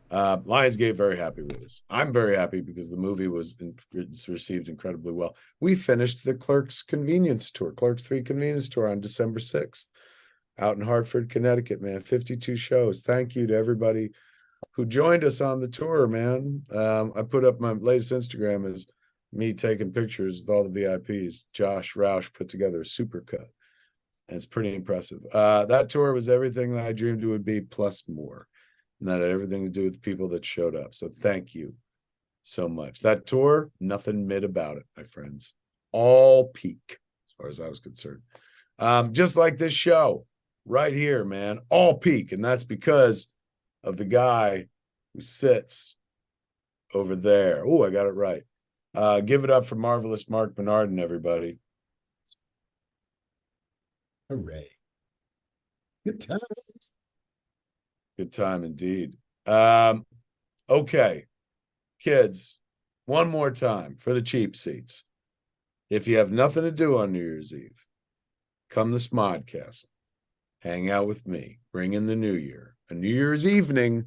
Lionsgate very happy with this. I'm very happy because the movie was received incredibly well. We finished the Clerks Convenience Tour, Clerks 3 Convenience Tour on December 6th out in Hartford, Connecticut, man. 52 shows. Thank you to everybody who joined us on the tour, man. I put up my latest Instagram is me taking pictures with all the VIPs. Josh Roush put together a super cut. And it's pretty impressive. That tour was everything that I dreamed it would be, plus more. And that had everything to do with the people that showed up. So thank you so much. That tour, nothing mid about it, my friends. All peak, as far as I was concerned. Just like this show right here, man, all peak. And that's because of the guy who sits over there. Oh, I got it right. Give it up for marvelous Marc Bernardin, everybody. Hooray. Good time. Good time indeed. Okay, kids, one more time for the cheap seats. If you have nothing to do on New Year's Eve, come to Smodcastle. Hang out with me. Bring in the new year. A New Year's evening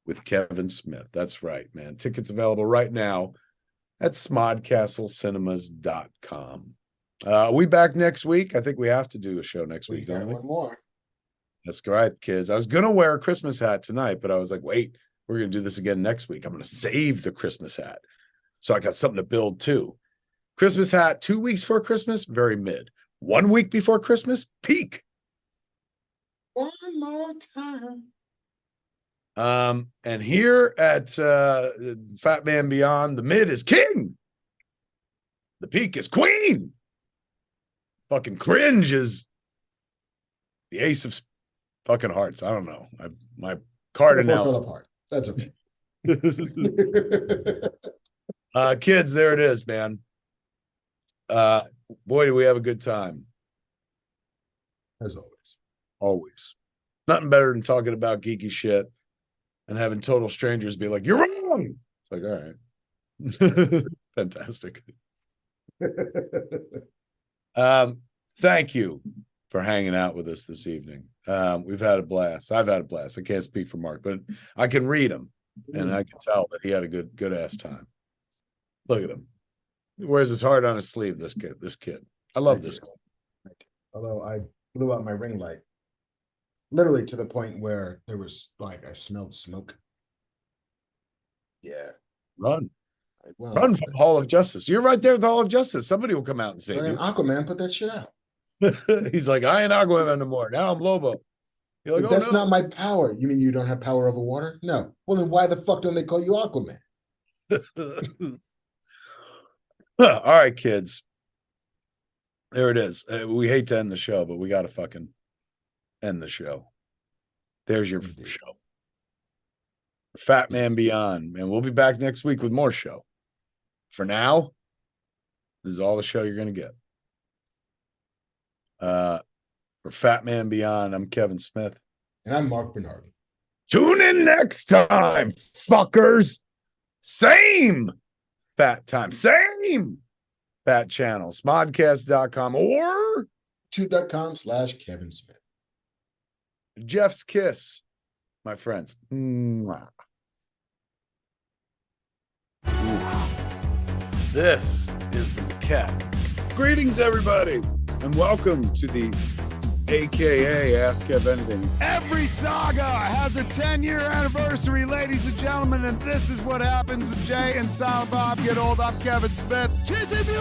with Kevin Smith. That's right, man. Tickets available right now at smodcastlecinemas.com. We back next week? I think we have to do a show next week, don't we? One more. That's right, kids. I was going to wear a Christmas hat tonight, but I was like, wait, we're going to do this again next week. I'm going to save the Christmas hat. So I got something to build too. Christmas hat 2 weeks before Christmas, very mid. 1 week before Christmas, peak. One more time. And here at Fat Man Beyond, the mid is king. The peak is queen. Fucking cringe is the ace of fucking hearts. I don't know. My card Fell analogy. apart. That's okay. Kids, there it is, man. Boy, do we have a good time. As always. Always. Nothing better than talking about geeky shit and having total strangers be like, you're wrong. It's like, all right. Fantastic. Thank you for hanging out with us this evening. We've had a blast. I've had a blast. I can't speak for Marc, but I can read him and I can tell that he had a good ass time. Look at him. He wears his heart on his sleeve, this kid. I love this kid. Although I blew out my ring light. Literally to the point where there was like I smelled smoke. Yeah. Run. Well, Run from the Hall of Justice. You're right there at the Hall of Justice. Somebody will come out and save you. Aquaman put that shit out. He's like, I ain't Aquaman no more. Now I'm Lobo. You're like, But that's not my power. You mean you don't have power over water? No. Well, then why the fuck don't they call you Aquaman? All right, kids. There it is. We hate to end the show, but we got to fucking end the show. There's your show. Fat Man Beyond. And we'll be back next week with more show. For now, this is all the show you're going to get. For Fat Man Beyond, I'm Kevin Smith. And I'm Marc Bernardin. Tune in next time, fuckers. Same fat time. Same fat channel. Smodcast.com or YouTube.com/Kevin Smith. Jeff's Kiss, my friends. Mwah. This is the cat. Greetings, everybody, and welcome to the AKA Ask Kev Anything. Every saga has a 10-year anniversary, ladies and gentlemen, and this is what happens when Jay and Silent Bob get old. I'm Kevin Smith. Kissing you!